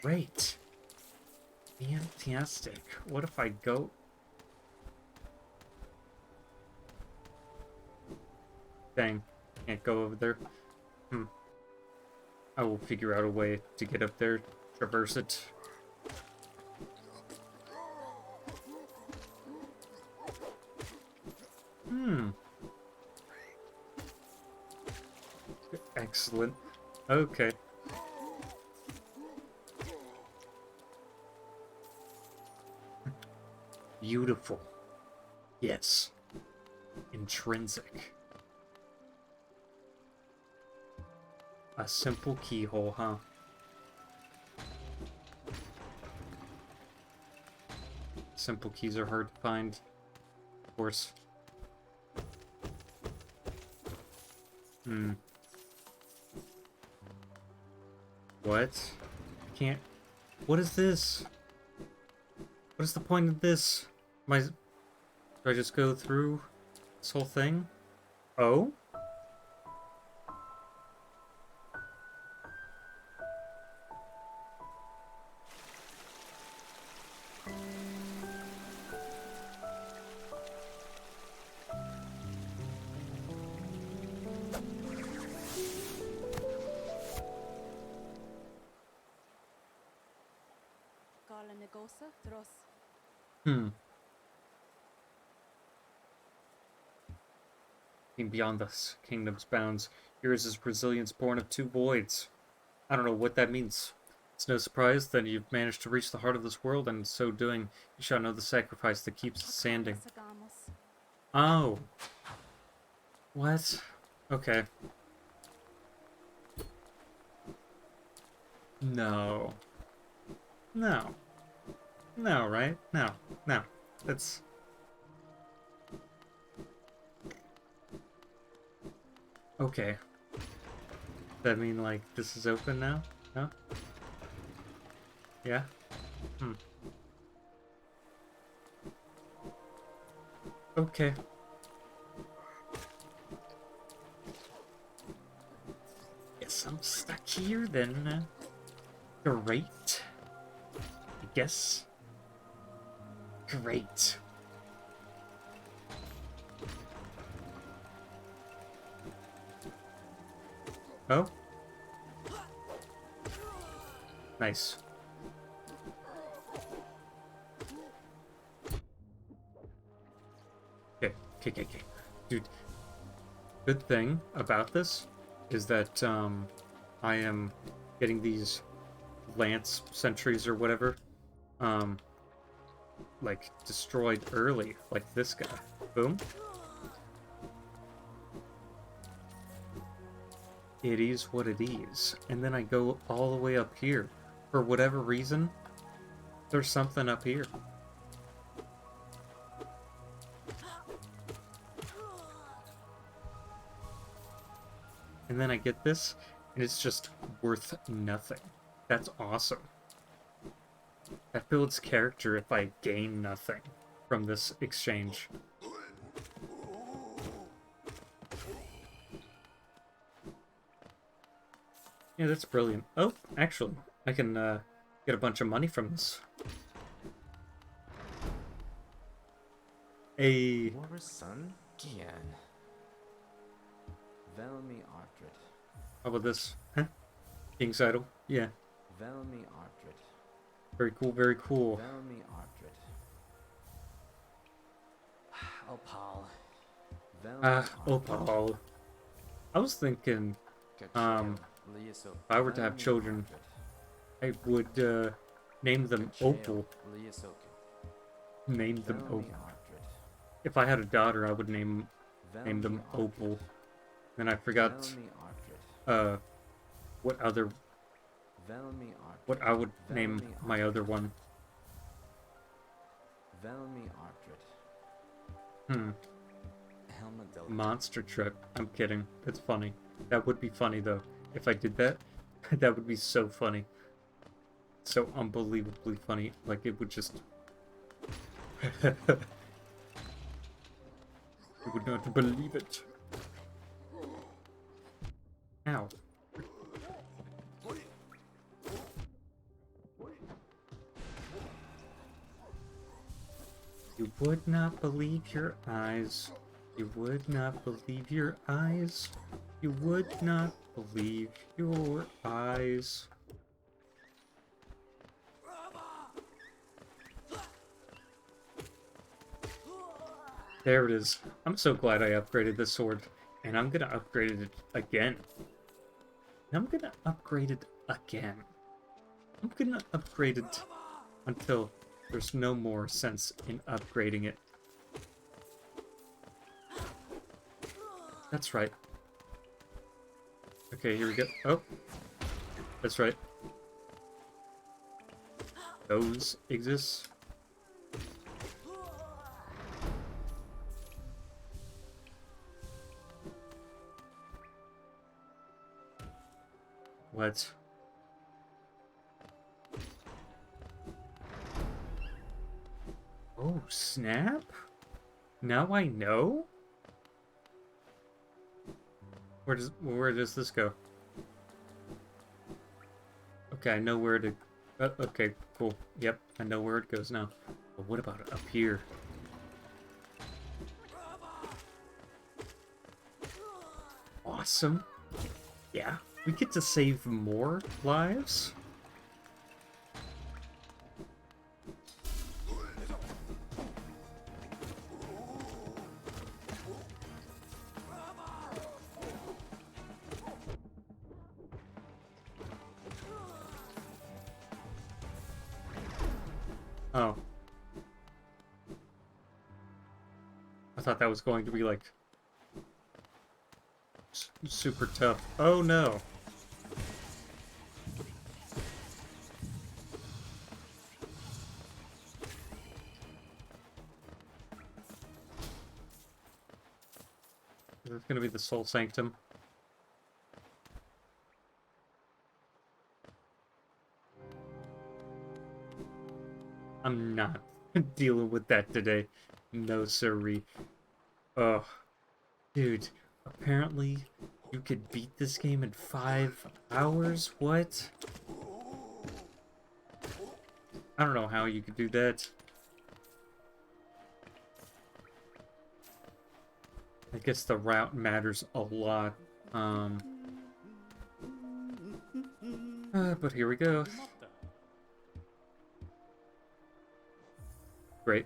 Great. Fantastic. What if I go... Dang. Can't go over there. I will figure out a way to get up there. Traverse it. Excellent. Okay. Beautiful. Yes. Intrinsic. A simple keyhole, huh? Simple keys are hard to find, of course. What? Can't... What is this? What is the point of this? Do I just go through this whole thing? Oh? Hmm. Beyond the kingdom's bounds, yours is resilience born of two voids. I don't know what that means. It's no surprise that you've managed to reach the heart of this world, and in so doing, you shall know the sacrifice that keeps it standing. Oh. What? Okay. No. No. No, right? No. No. That's... Okay. That mean, like, this is open now? No? Yeah? Hmm. Okay. Guess I'm stuck here then. Great. I guess. Great. Oh? Nice. Okay. Dude, good thing about this is that, I am getting these lance sentries or whatever, like, destroyed early, like this guy. Boom. It is what it is. And then I go all the way up here. For whatever reason, there's something up here. And then I get this, and it's just worth nothing. That's awesome. That builds character if I gain nothing from this exchange. Yeah, that's brilliant. Oh, actually, I can get a bunch of money from this. War's son? Gian. Velmi Artred. How about this? Huh? King's Idol? Yeah. Velmi Artred. Very cool, very cool. Velmi Artred. Opal. Opal. I was thinking, if I were to have children, I would, name them Opal. Name them Opal. If I had a daughter, I would name them Opal. Then I forgot, what I would name my other one. Monster Truck. I'm kidding. That's funny. That would be funny, though. If I did that, that would be so funny. So unbelievably funny. Like, it would just... You would not believe it. Ow. You would not believe your eyes. You would not believe your eyes. You would not believe your eyes. There it is. I'm so glad I upgraded this sword. And I'm gonna upgrade it again. And I'm gonna upgrade it again. I'm gonna upgrade it until there's no more sense in upgrading it. That's right. Okay, here we go. Oh. That's right. Those exist. What? Oh, snap? Now I know? Where does this go? Okay, I know where to... okay, cool. Yep, I know where it goes now. But what about up here? Awesome. Yeah, we get to save more lives. Oh. I thought that was going to be, like, super tough. Oh, no. Is this gonna be the Soul Sanctum? I'm not dealing with that today. No siree. Oh, dude. Apparently, you could beat this game in 5 hours? What? I don't know how you could do that. I guess the route matters a lot. But here we go. Motta. Great.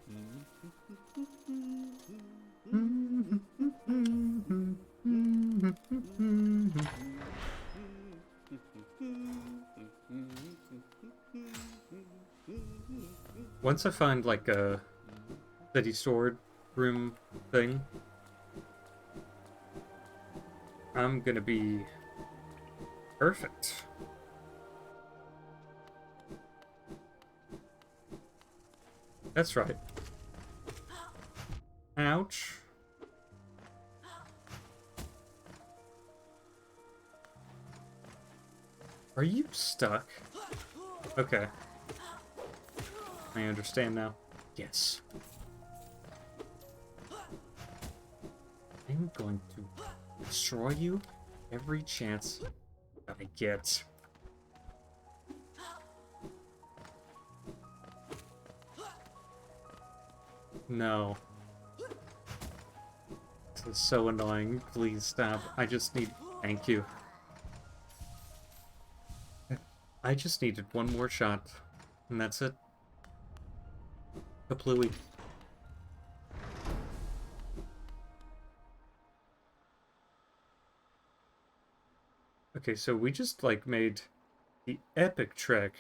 Once I find, like, a city sword room thing, I'm gonna be perfect. That's right. Ouch. Are you stuck? Okay. I understand now. Yes. I'm going to destroy you every chance that I get. No. This is so annoying. Please stop. I just need... Thank you. I just needed one more shot. And that's it. Kaplooey. Okay, so we just, like, made the epic trek.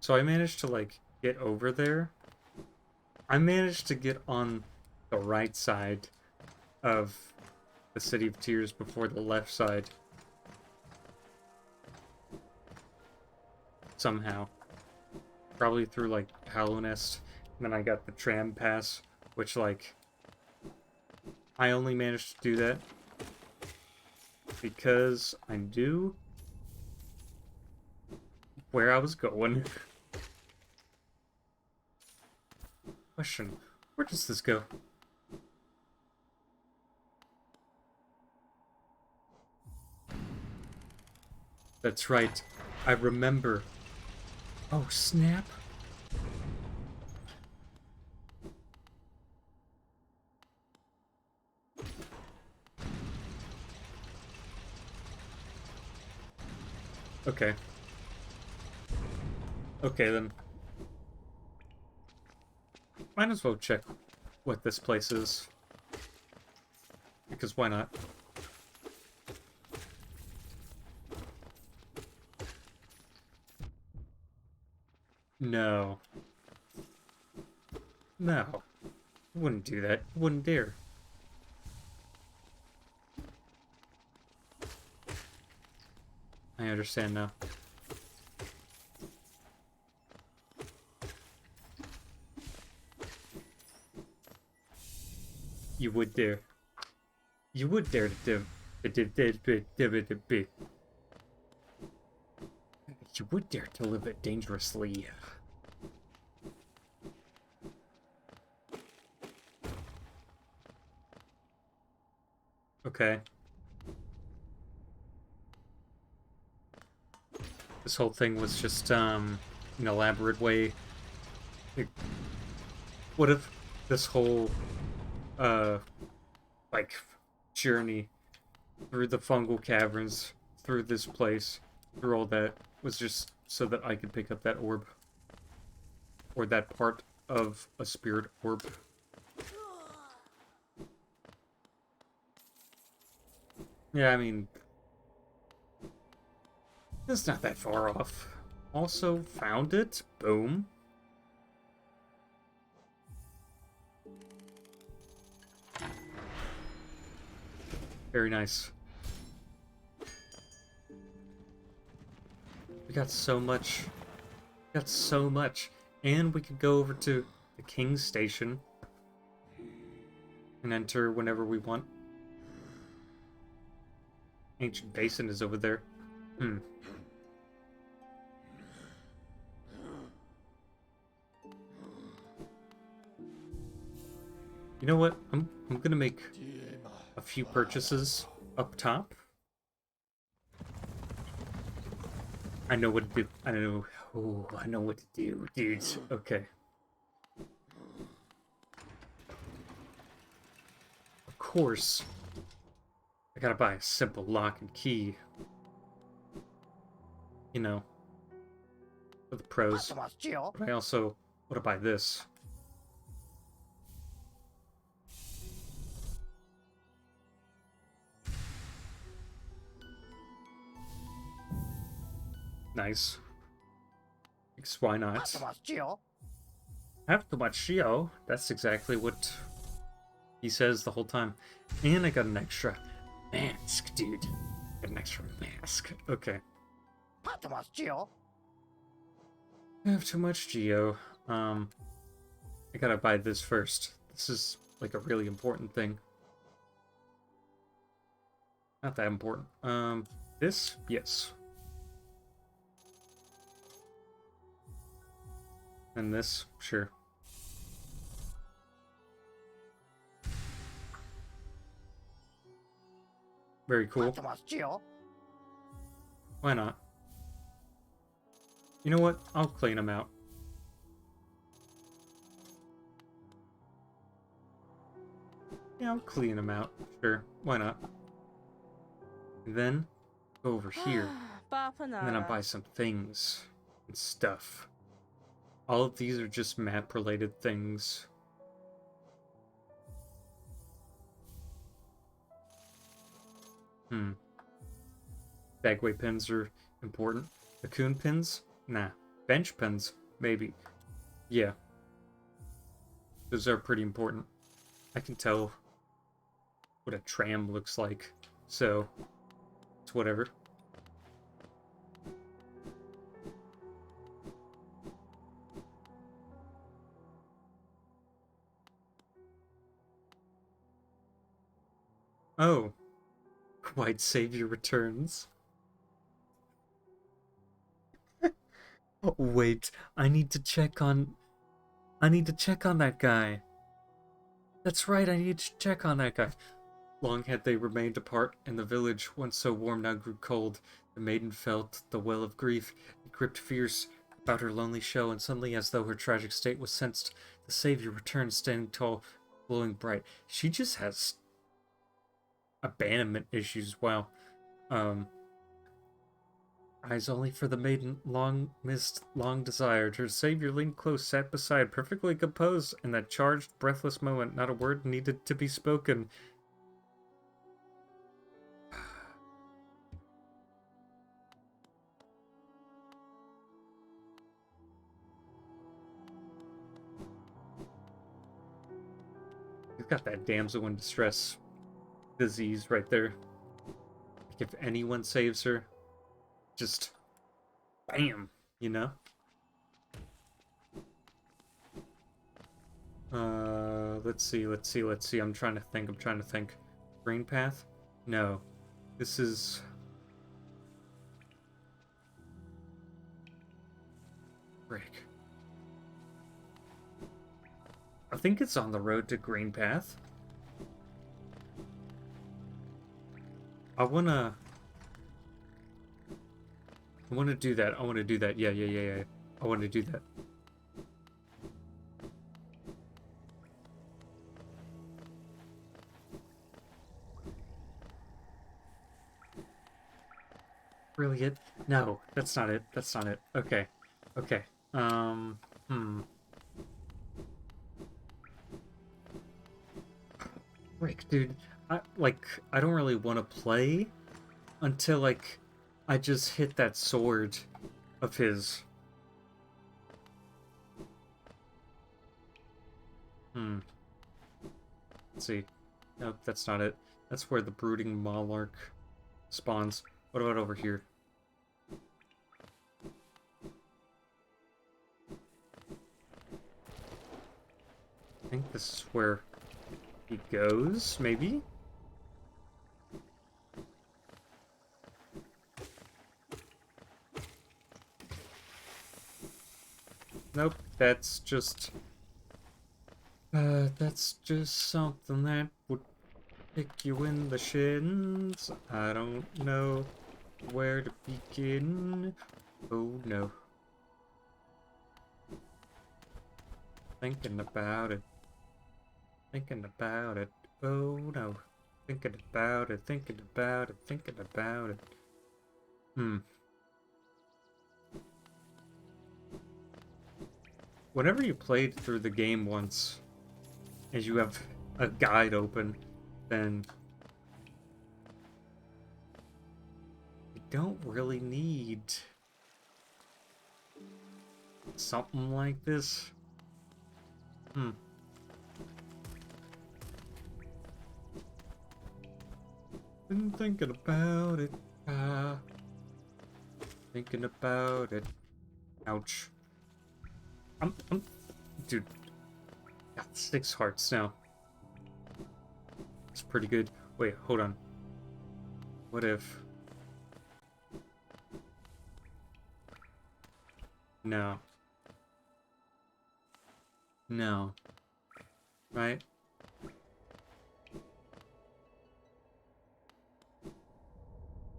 So I managed to, like, get over there. I managed to get on the right side of the City of Tears before the left side. Somehow. Probably through, like, Hollow Nest. And then I got the tram pass, which, like... I only managed to do that because I knew where I was going. Question, where does this go? That's right, I remember. Oh, snap. Okay. Okay, then. Might as well check what this place is. Because why not? No. No. Wouldn't do that. Wouldn't dare. I understand now. You would dare. You would dare to You would dare to live it dangerously. Okay. This whole thing was just, an elaborate way. What if this whole, like, journey through the fungal caverns, through this place, through all that, was just so that I could pick up that orb? Or that part of a spirit orb? Yeah, I mean... It's not that far off. Also found it. Boom. Very nice. We got so much. We got so much. And we could go over to the King's Station and enter whenever we want. Ancient Basin is over there. Hmm. You know what? I'm gonna make a few purchases up top. I know what to do. I know. Oh, I know what to do, dudes. Okay. Of course, I gotta buy a simple lock and key. You know, for the pros. But I also want to buy this. Nice. Because why not? Have too much Shio. That's exactly what he says the whole time. And I got an extra mask, dude. Got an extra mask. Okay. I have too much Geo. I gotta buy this first. This is like a really important thing. Not that important. This? Yes. And this? Sure. Very cool. Why not? You know what? I'll clean them out. Yeah, I'll clean them out. Sure. Why not? And then go over here. And then I'll buy some things and stuff. All of these are just map-related things. Bagway pins are important. Cocoon pins? Nah. Bench pins? Maybe. Yeah. Those are pretty important. I can tell what a tram looks like, so it's whatever. Oh. White Savior returns. Wait, I need to check on that guy. That's right, I need to check on that guy. Long had they remained apart, and the village, once so warm, now grew cold. The maiden felt the well of grief. It gripped fierce about her lonely shell, and suddenly, as though her tragic state was sensed, the Savior returned, standing tall, glowing bright. She just has abandonment issues. Wow. Eyes only for the maiden, long missed, long desired. Her savior leaned close, sat beside, perfectly composed. In that charged, breathless moment, not a word needed to be spoken. He's got that damsel in distress disease right there. Like if anyone saves her, just bam, you know? Let's see. I'm trying to think. Green path? No. This is... Frick. I think it's on the road to Green Path. I wanna do that. Yeah. I wanna do that. Really it? No, that's not it. Okay. Rick, dude, I don't really want to play until, like, I just hit that sword of his. Let's see. Nope, that's not it. That's where the brooding monarch spawns. What about over here? I think this is where he goes, maybe? Nope, that's just something that would kick you in the shins. I don't know where to begin. Oh no. Thinking about it. Thinking about it. Oh no. Thinking about it, thinking about it, thinking about it. Whenever you played through the game once, as you have a guide open, then you don't really need something like this. Been thinking about it. Thinking about it. Ouch. Dude. Got 6 hearts now. It's pretty good. Wait, hold on. What if... No. No. Right?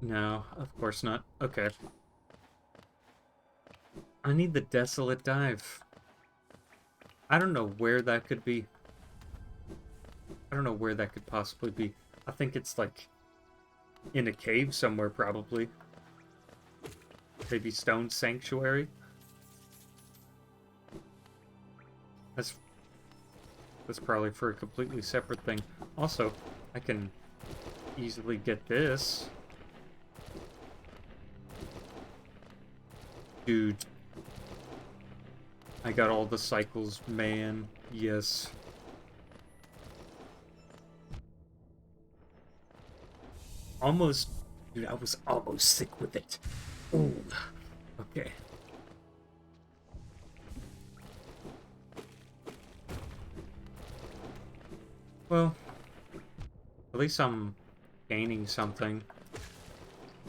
No, of course not. Okay. I need the Desolate Dive. I don't know where that could be. I don't know where that could possibly be. I think it's like in a cave somewhere, probably. Maybe Stone Sanctuary. That's probably for a completely separate thing. Also, I can easily get this. Dude. I got all the cycles, man. Yes. Almost. Dude, I was almost sick with it. Ooh. Okay. Well, at least I'm gaining something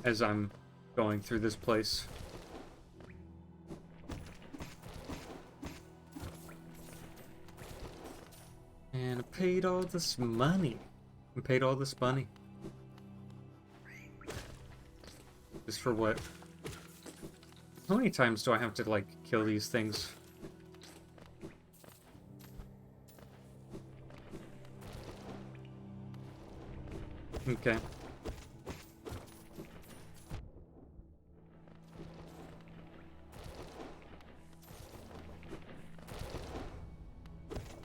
as I'm going through this place. And I paid all this money. Just for what? How many times do I have to, like, kill these things? Okay.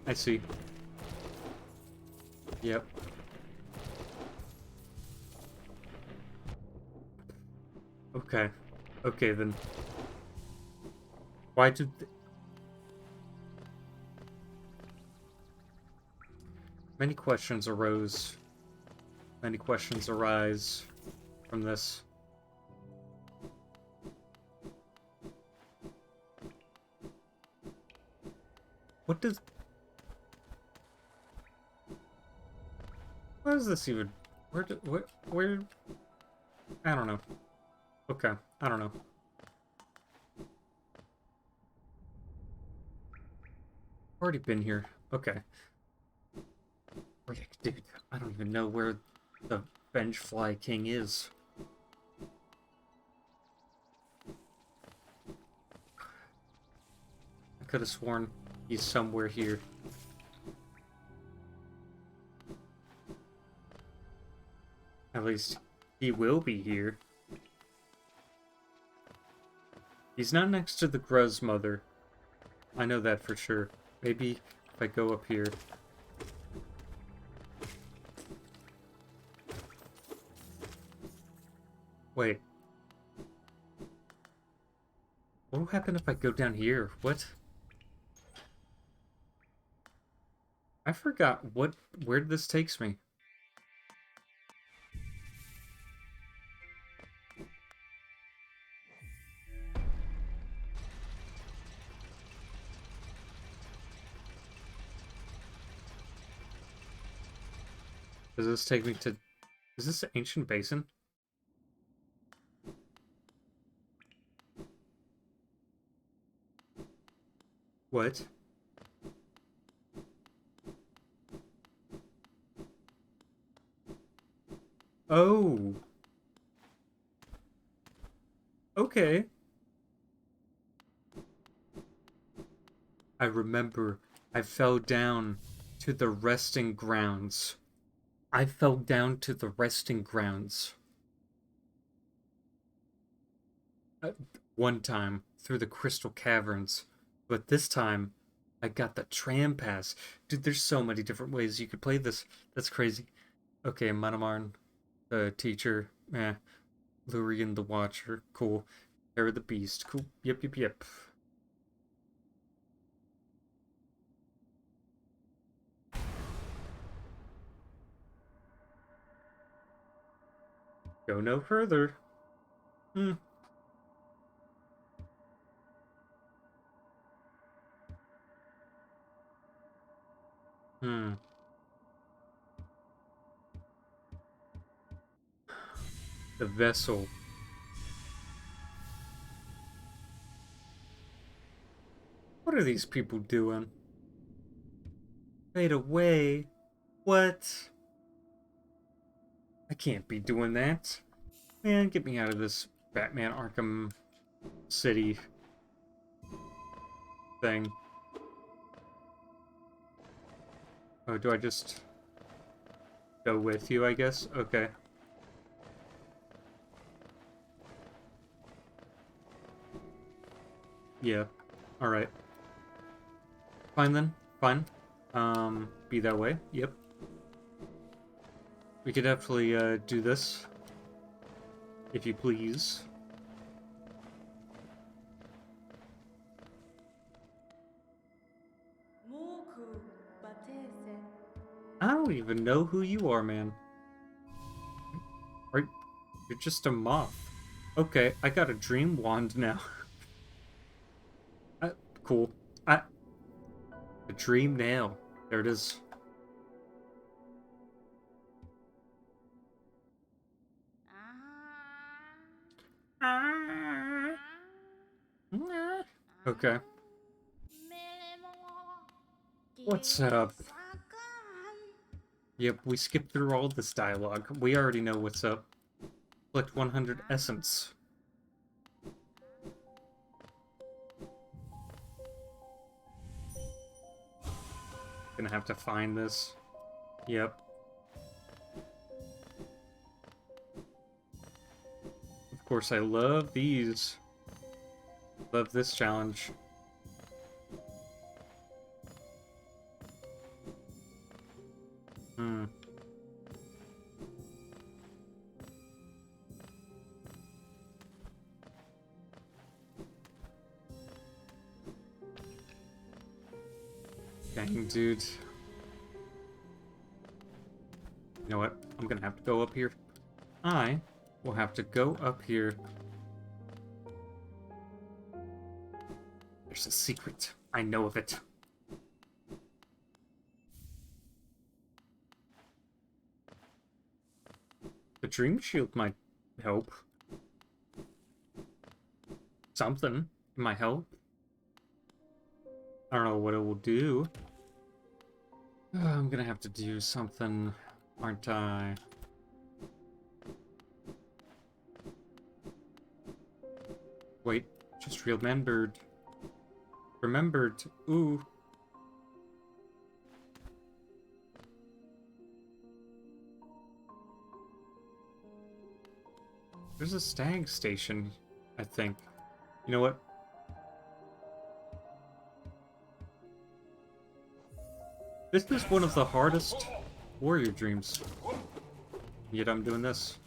I see. Yep. Okay. Okay, then. Why did... Many questions arose. Many questions arise from this. What does... What is this even? Where... I don't know. Okay, I don't know. Already been here. Okay. Wait, dude, I don't even know where the Vengefly King is. I could have sworn he's somewhere here. At least, he will be here. He's not next to the Gruz Mother. I know that for sure. Maybe if I go up here. Wait. What will happen if I go down here? What? I forgot where this takes me. Does this take me to... Is this an ancient basin? What? Oh. Okay. I remember I fell down to the resting grounds. I fell down to the resting grounds. One time through the crystal caverns, but this time I got the tram pass. Dude, there's so many different ways you could play this. That's crazy. Okay, Manamarn, the teacher, Lurian the Watcher, cool. Terror the Beast, cool. Yep, yep, yep. Go no further. Hmm. Hmm. The vessel. What are these people doing? Fade away. What? I can't be doing that. Man, get me out of this Batman Arkham City thing. Oh, do I just go with you, I guess? Okay. Yeah. Alright. Fine then. Fine. Be that way. Yep. We could definitely, do this. If you please. Moku batese. I don't even know who you are, man. Are you're just a moth. Okay, I got a dream wand now. Cool. A dream nail. There it is. Okay. What's up? Yep, we skipped through all this dialogue. We already know what's up. Collect 100 essence. Gonna have to find this. Yep. Of course, I love these. Love this challenge. Hmm. Dang, dude. You know what? I'm gonna have to go up here. I will have to go up here. There's a secret. I know of it. The dream shield might help. Something. It might help. I don't know what it will do. I'm gonna have to do something, aren't I? Wait, just remembered. Remembered. Ooh. There's a stag station, I think. You know what? This is one of the hardest warrior dreams. Yet I'm doing this.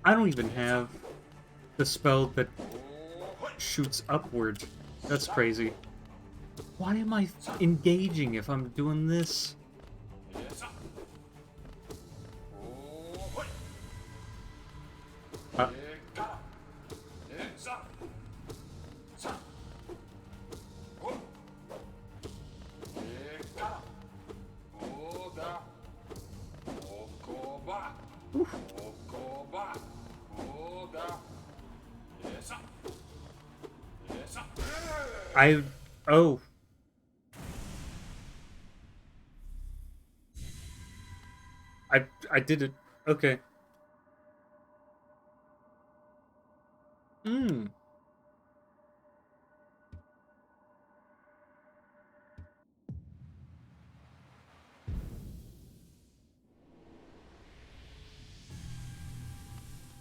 I don't even have the spell that shoots upward. That's crazy. Why am I engaging if I'm doing this? Uh, I... Oh. I did it. Okay. Hmm.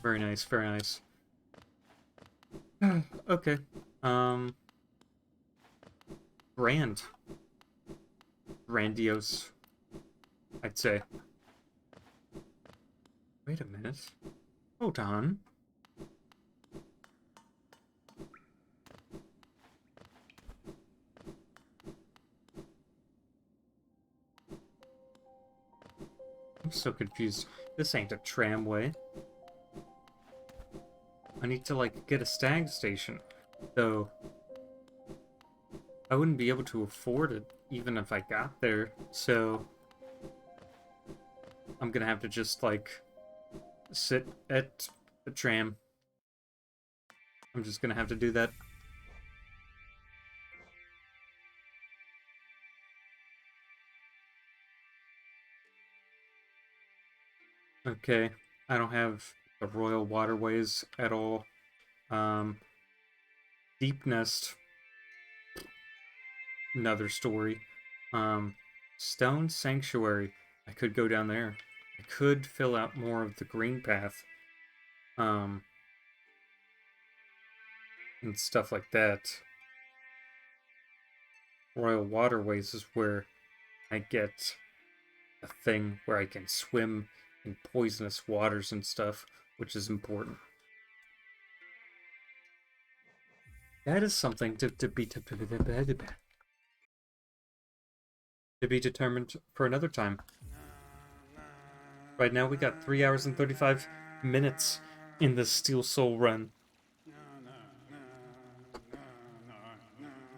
Very nice, very nice. Okay. Um... Grand. Grandiose, I'd say. Wait a minute. Hold on. I'm so confused. This ain't a tramway. I need to, like, get a stag station. Though, I wouldn't be able to afford it even if I got there, so... I'm gonna have to just, like, sit at the tram. I'm just gonna have to do that. Okay, I don't have the Royal Waterways at all. Deep Nest, another story. Stone Sanctuary, I could go down there. I could fill out more of the green path. And stuff like that. Royal Waterways is where I get a thing where I can swim in poisonous waters and stuff, which is important. That is something to be determined for another time. Right now we got 3 hours and 35 minutes in the Steel Soul run.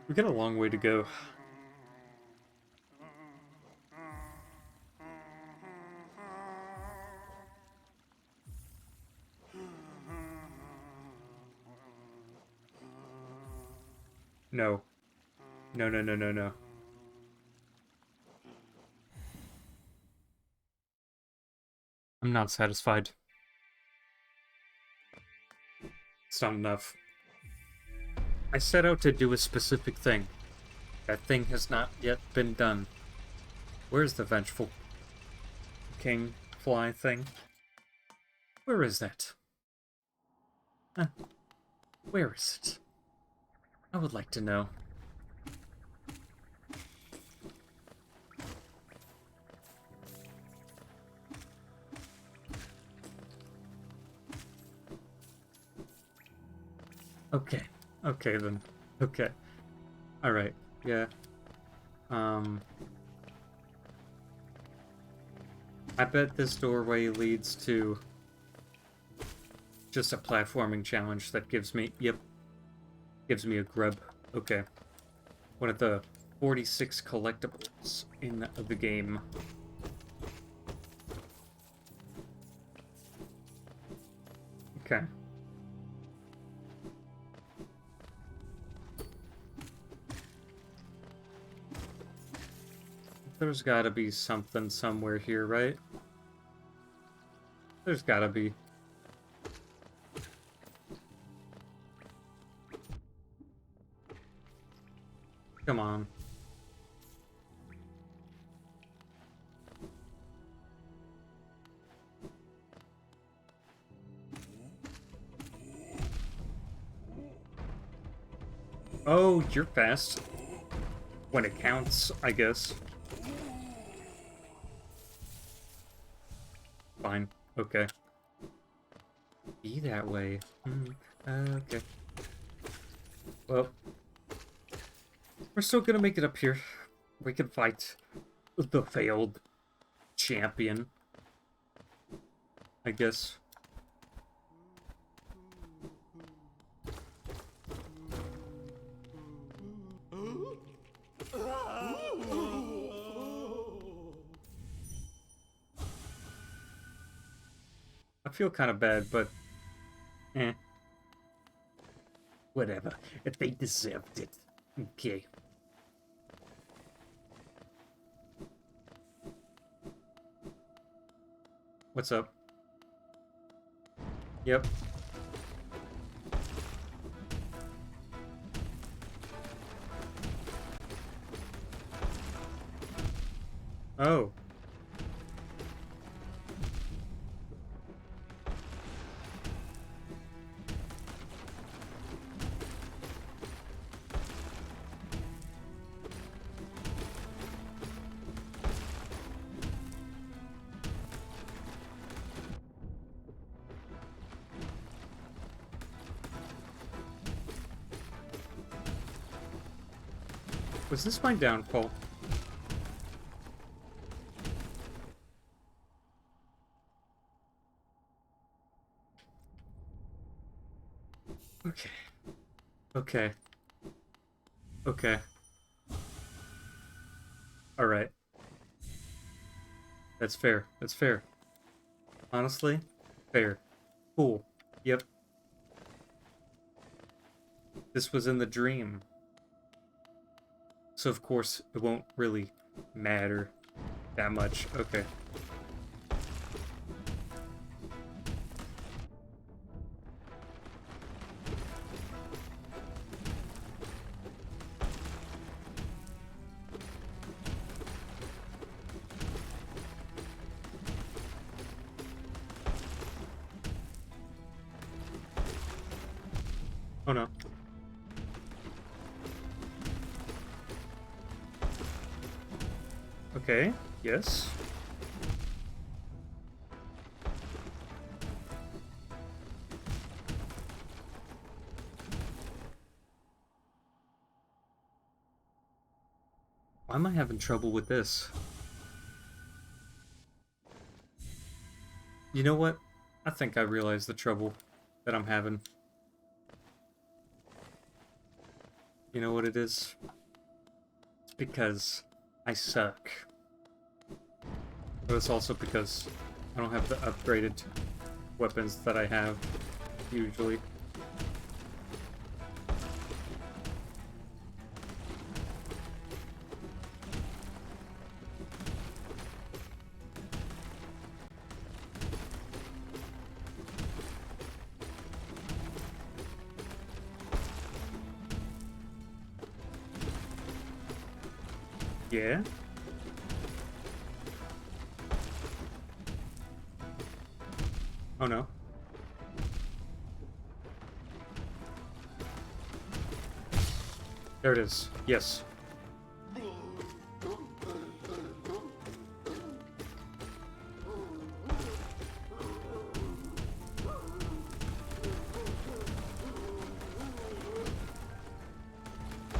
We got a long way to go. No. No, no, no, no, no. I'm not satisfied. It's not enough. I set out to do a specific thing. That thing has not yet been done. Where's the vengeful king fly thing? Where is that? Where is it? I would like to know. Okay. Okay, then. Okay. Alright. Yeah. I bet this doorway leads to just a platforming challenge that gives me... Yep. Gives me a grub. Okay. One of the 46 collectibles in the game. Okay. There's gotta be something somewhere here, right? There's gotta be. Come on. Oh, you're fast. When it counts, I guess. Fine. Okay. be that way. Okay. Well, we're still gonna make it up here. We can fight the failed champion, I guess. I feel kind of bad, but eh. Whatever. If they deserved it. Okay. What's up? Yep. Oh. Was this my downfall? Okay. Okay. Okay. Alright. That's fair. That's fair. Honestly, fair. Cool. Yep. This was in the dream. So of course it won't really matter that much. Okay. Oh no. Okay. Yes. Why am I having trouble with this? You know what? I think I realize the trouble that I'm having. You know what it is? It's because I suck. But it's also because I don't have the upgraded weapons that I have usually. Yeah? Oh no. There it is. Yes.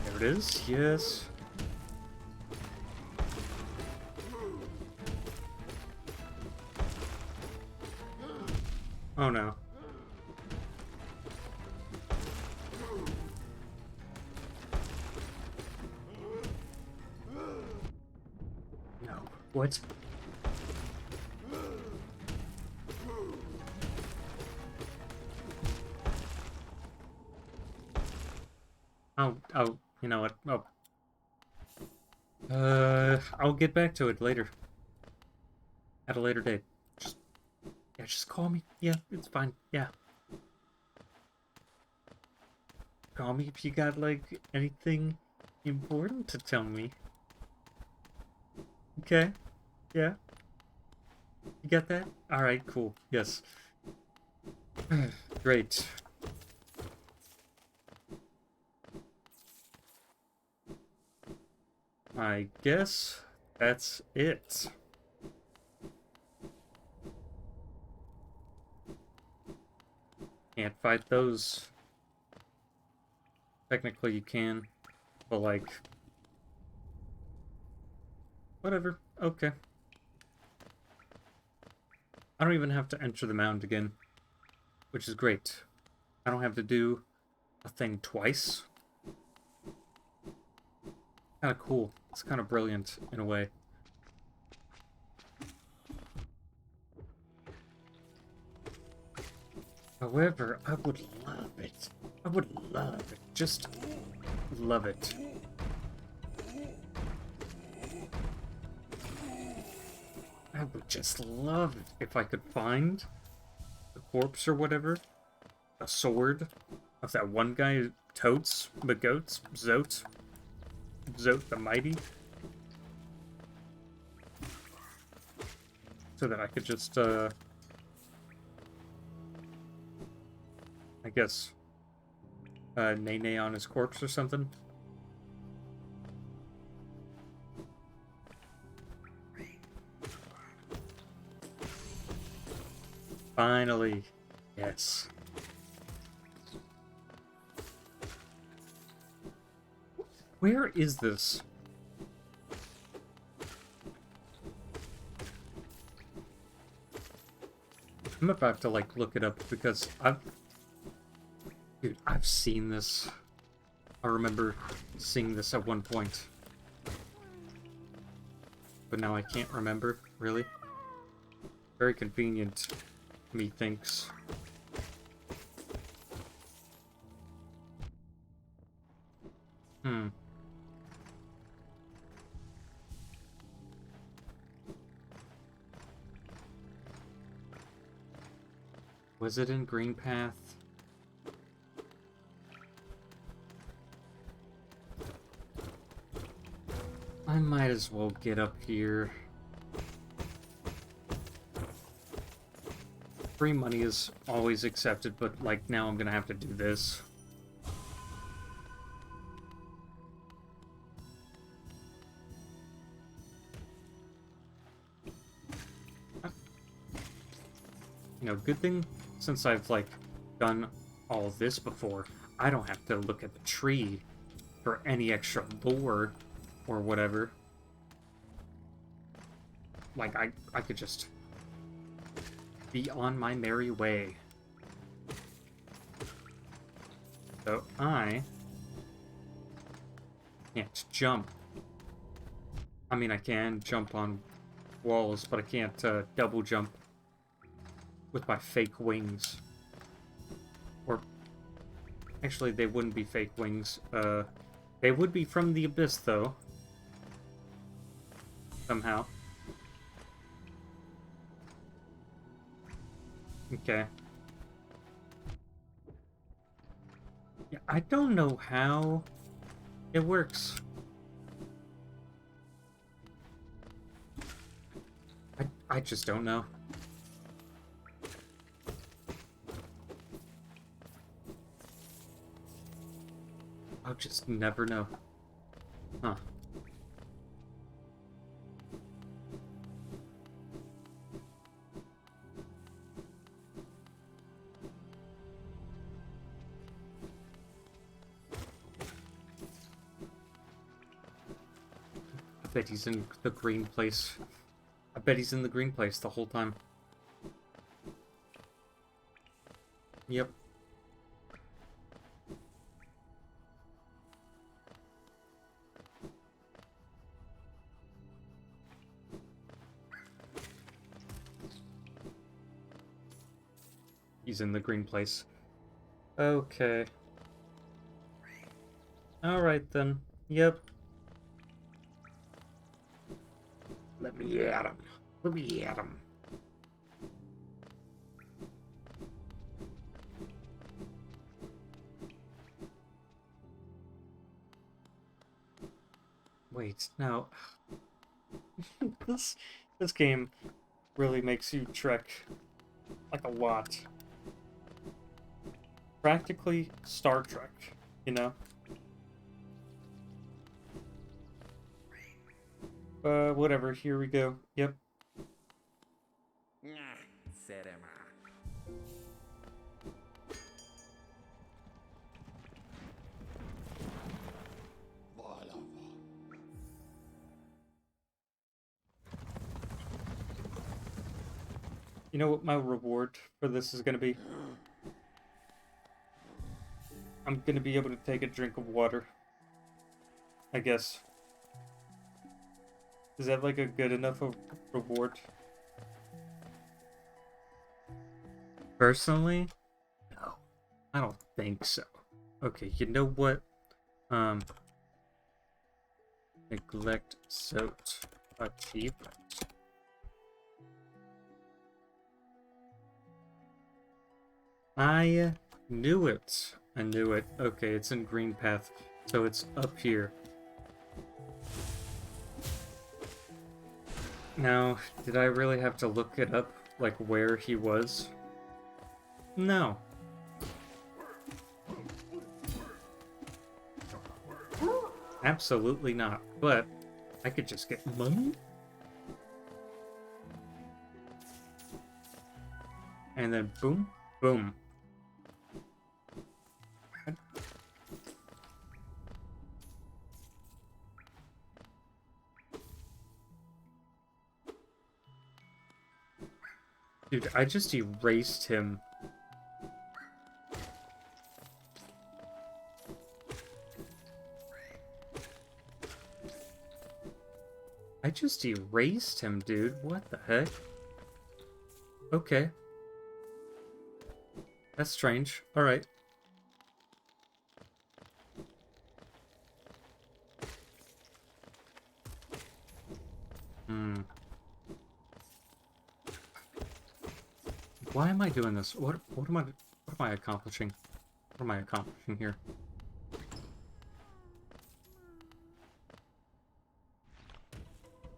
There it is. Yes. Oh no. No. What? Oh, you know what? Oh. I'll get back to it later. At a later date. Yeah, just call me. Yeah, it's fine. Yeah. Call me if you got, like, anything important to tell me. Okay. Yeah. You got that? Alright, cool. Yes. Great. I guess that's it. can't fight those. Technically you can, but like... Whatever, okay. I don't even have to enter the mound again, which is great. I don't have to do a thing twice. Kind of cool. It's kind of brilliant in a way. However, I would love it. I would love it. Just love it. I would just love it if I could find the corpse or whatever, a sword of that one guy, Zote the Mighty, so that I could just, I guess, nay on his corpse or something. Finally, yes. Where is this? I'm about to, like, look it up because Dude, I've seen this. I remember seeing this at one point. But now I can't remember, really. Very convenient, methinks. Was it in Green Path? I might as well get up here. Free money is always accepted, but like now I'm gonna have to do this. You know, good thing since I've like done all of this before, I don't have to look at the tree for any extra lore or whatever. Like, I could just be on my merry way. So I can't jump. I mean, I can jump on walls, but I can't double jump with my fake wings. Or, actually, they wouldn't be fake wings. They would be from the abyss, though. Somehow. Okay. Yeah, I don't know how it works. I just don't know. I'll just never know. Huh. I bet he's in the green place. I bet he's in the green place the whole time. Yep. He's in the green place. Okay. Alright then. Yep. Let me at him. Let me at him. Wait, no. This game really makes you trek like a lot. Practically Star Trek, you know? Whatever, here we go. Yep. You know what my reward for this is gonna be? I'm gonna be able to take a drink of water. I guess. Is that like a good enough of reward? Personally, no. I don't think so. Okay, you know what? Neglect soaked achievement. I knew it. I knew it. Okay, it's in green path, so it's up here. Now, did I really have to look it up, like where he was? No. Absolutely not. But I could just get money? And then boom, boom. Dude, I just erased him. I just erased him, dude. What the heck? Okay. That's strange. Alright. Hmm. Why am I doing this? What am I accomplishing? What am I accomplishing here?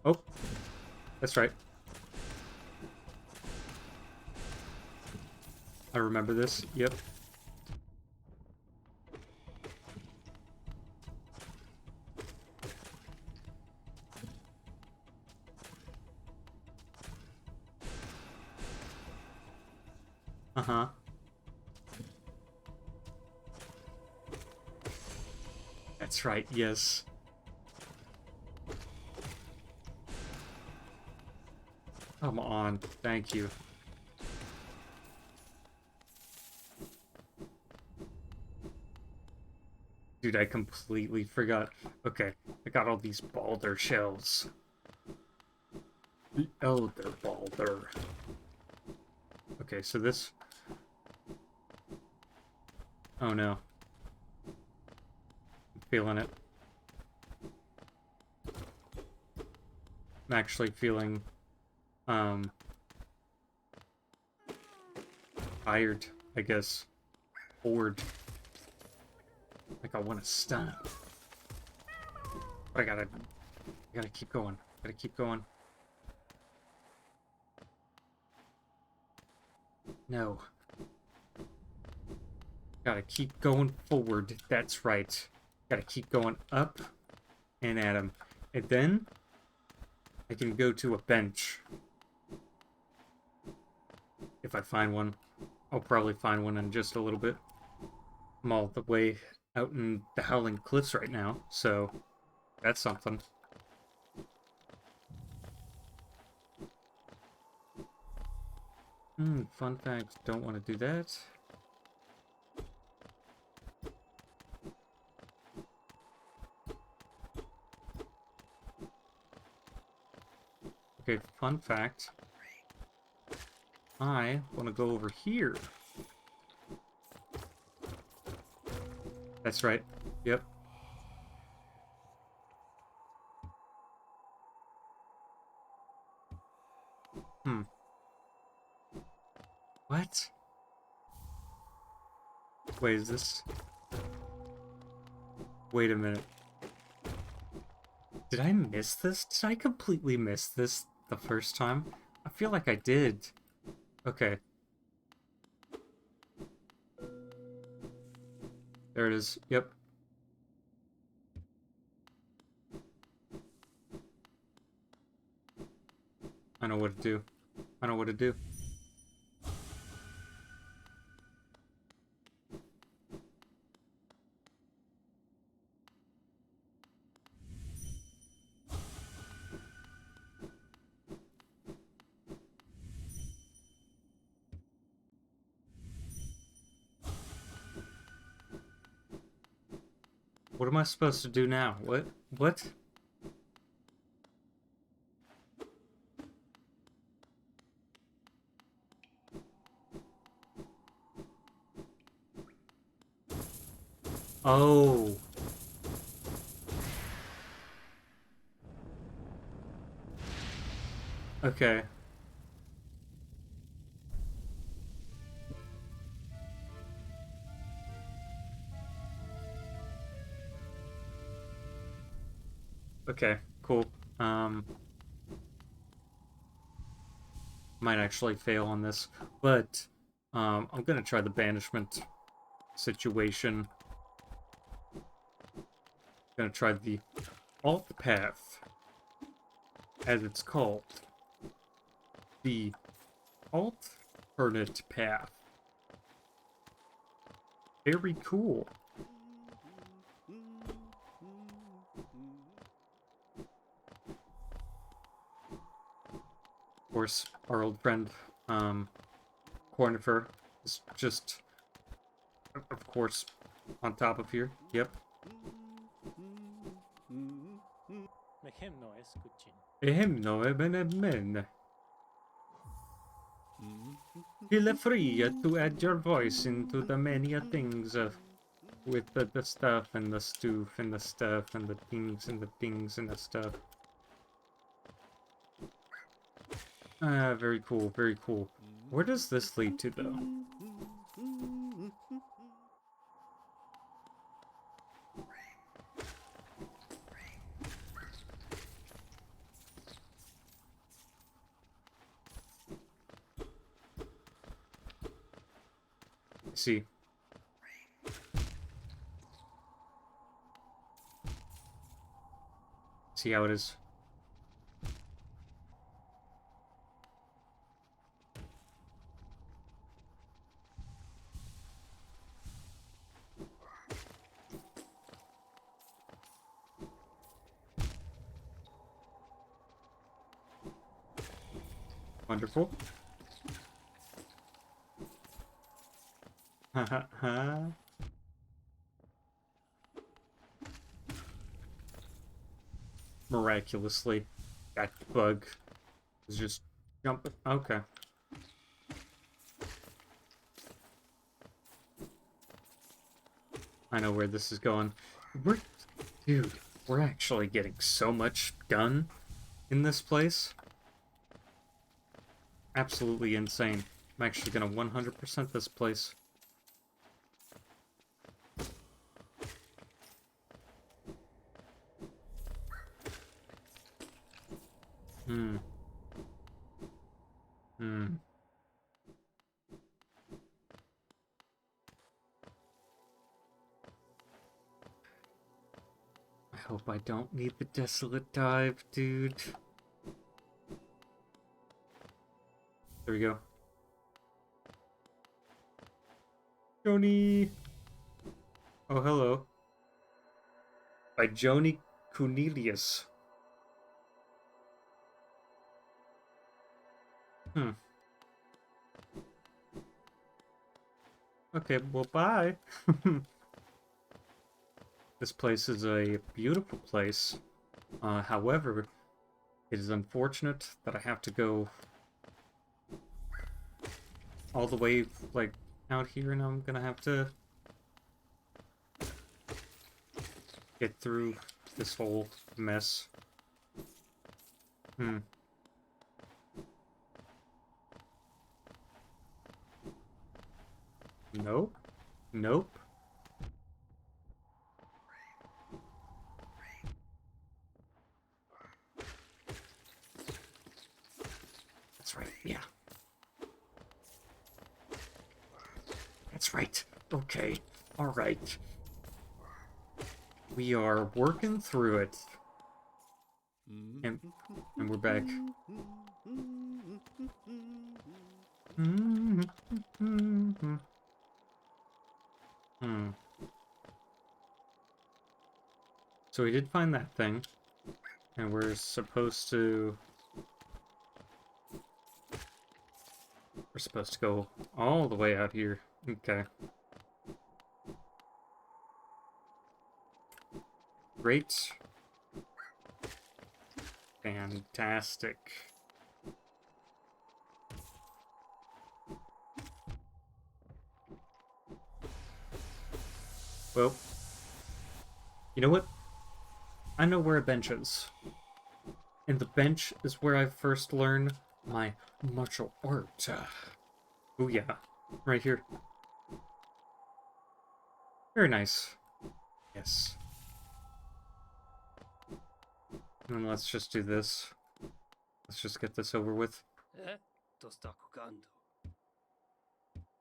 Oh, that's right. I remember this. Yep. Uh-huh. That's right, yes. Come on, thank you. Dude, I completely forgot. Okay, I got all these Balder shells. The Elder Balder. Okay, so this... Oh no. I'm feeling it. I'm actually feeling, tired, I guess. Bored. Like I want to stun. But I gotta keep going. Gotta keep going. No. Gotta keep going forward. That's right. Gotta keep going up and at him. And then I can go to a bench. If I find one. I'll probably find one in just a little bit. I'm all the way out in the Howling Cliffs right now, so that's something. Fun fact, don't want to do that. Okay, fun fact. I want to go over here. That's right. Yep. What? Wait, is this... Wait a minute. Did I miss this? Did I completely miss this the first time? I feel like I did. Okay. There it is. Yep. I know what to do. I know what to do. What am I supposed to do now? What? What? Oh. Okay. Okay, cool. Um, might actually fail on this, but I'm gonna try the banishment situation. Gonna try the alt path, as it's called. The alternate path. Very cool. Of course, our old friend, Cornifer is just, of course, on top of here. Yep. Mehem noes kuchin. Ehem no men. Feel free to add your voice into the many things with the stuff and the stoof and the stuff and the things and the things and the stuff. Ah, very cool, very cool. Where does this lead to, though? See. See how it is. Wonderful. Ha ha ha. Miraculously, that bug is just jumping. Okay. I know where this is going. Dude, we're actually getting so much done in this place. Absolutely insane. I'm actually gonna 100% this place. Hmm. Hmm. I hope I don't need the desolate dive, dude. There we go. Joni! Oh, hello. By Joni Cornelius. Hmm. Okay, well, bye. This place is a beautiful place. However, it is unfortunate that I have to go all the way, like, out here, and I'm gonna have to get through this whole mess. Hmm. Nope. Nope. That's right, yeah. That's right. Okay. Alright. We are working through it. And we're back. Hmm. So we did find that thing. And we're supposed to... We're supposed to go all the way out here. Okay. great. Fantastic. Well, you know what? I know where a bench is. And the bench is where I first learned my martial art. Oh yeah, right here. Very nice. Yes. And let's just do this. Let's just get this over with. To sta cocando.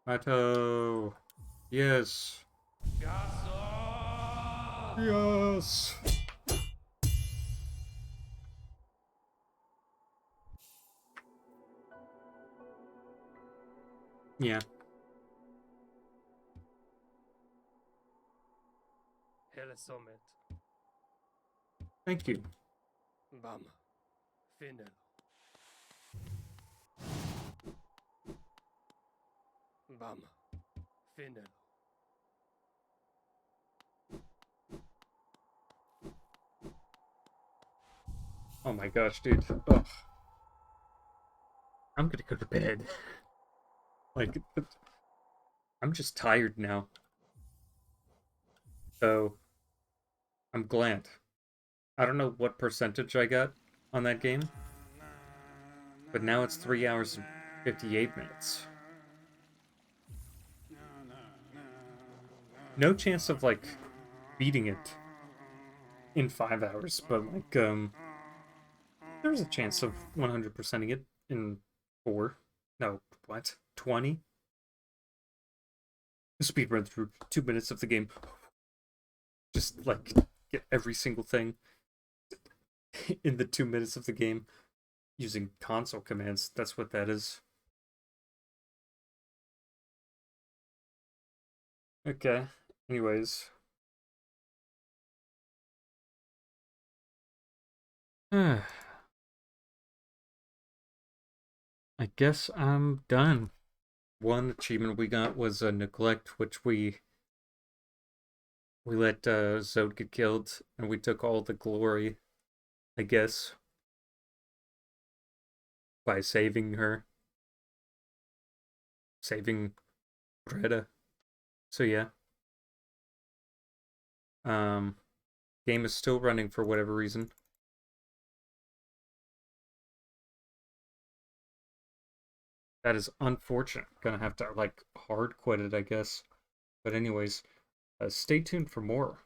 Mato. Yes. Yes. Yeah. Hele somet. Thank you. Bam. Finelo. Bam. Finelo. Oh my gosh, dude. Ugh. I'm gonna go to bed. Like, I'm just tired now. So, I'm glad. I don't know what percentage I got on that game, but now it's 3 hours and 58 minutes. No chance of, like, beating it in 5 hours, but, like, there's a chance of 100%ing it in 4. No, what? 20? Speedrun through 2 minutes of the game. Just, like, get every single thing in the 2 minutes of the game using console commands. That's what that is. Okay. Anyways. I guess I'm done. One achievement we got was a neglect, which we let Zode get killed, and we took all the glory, I guess, by saving her, saving Greta. So yeah, um, game is still running for whatever reason. That is unfortunate. Gonna have to like hard quit it, I guess. But anyways, stay tuned for more.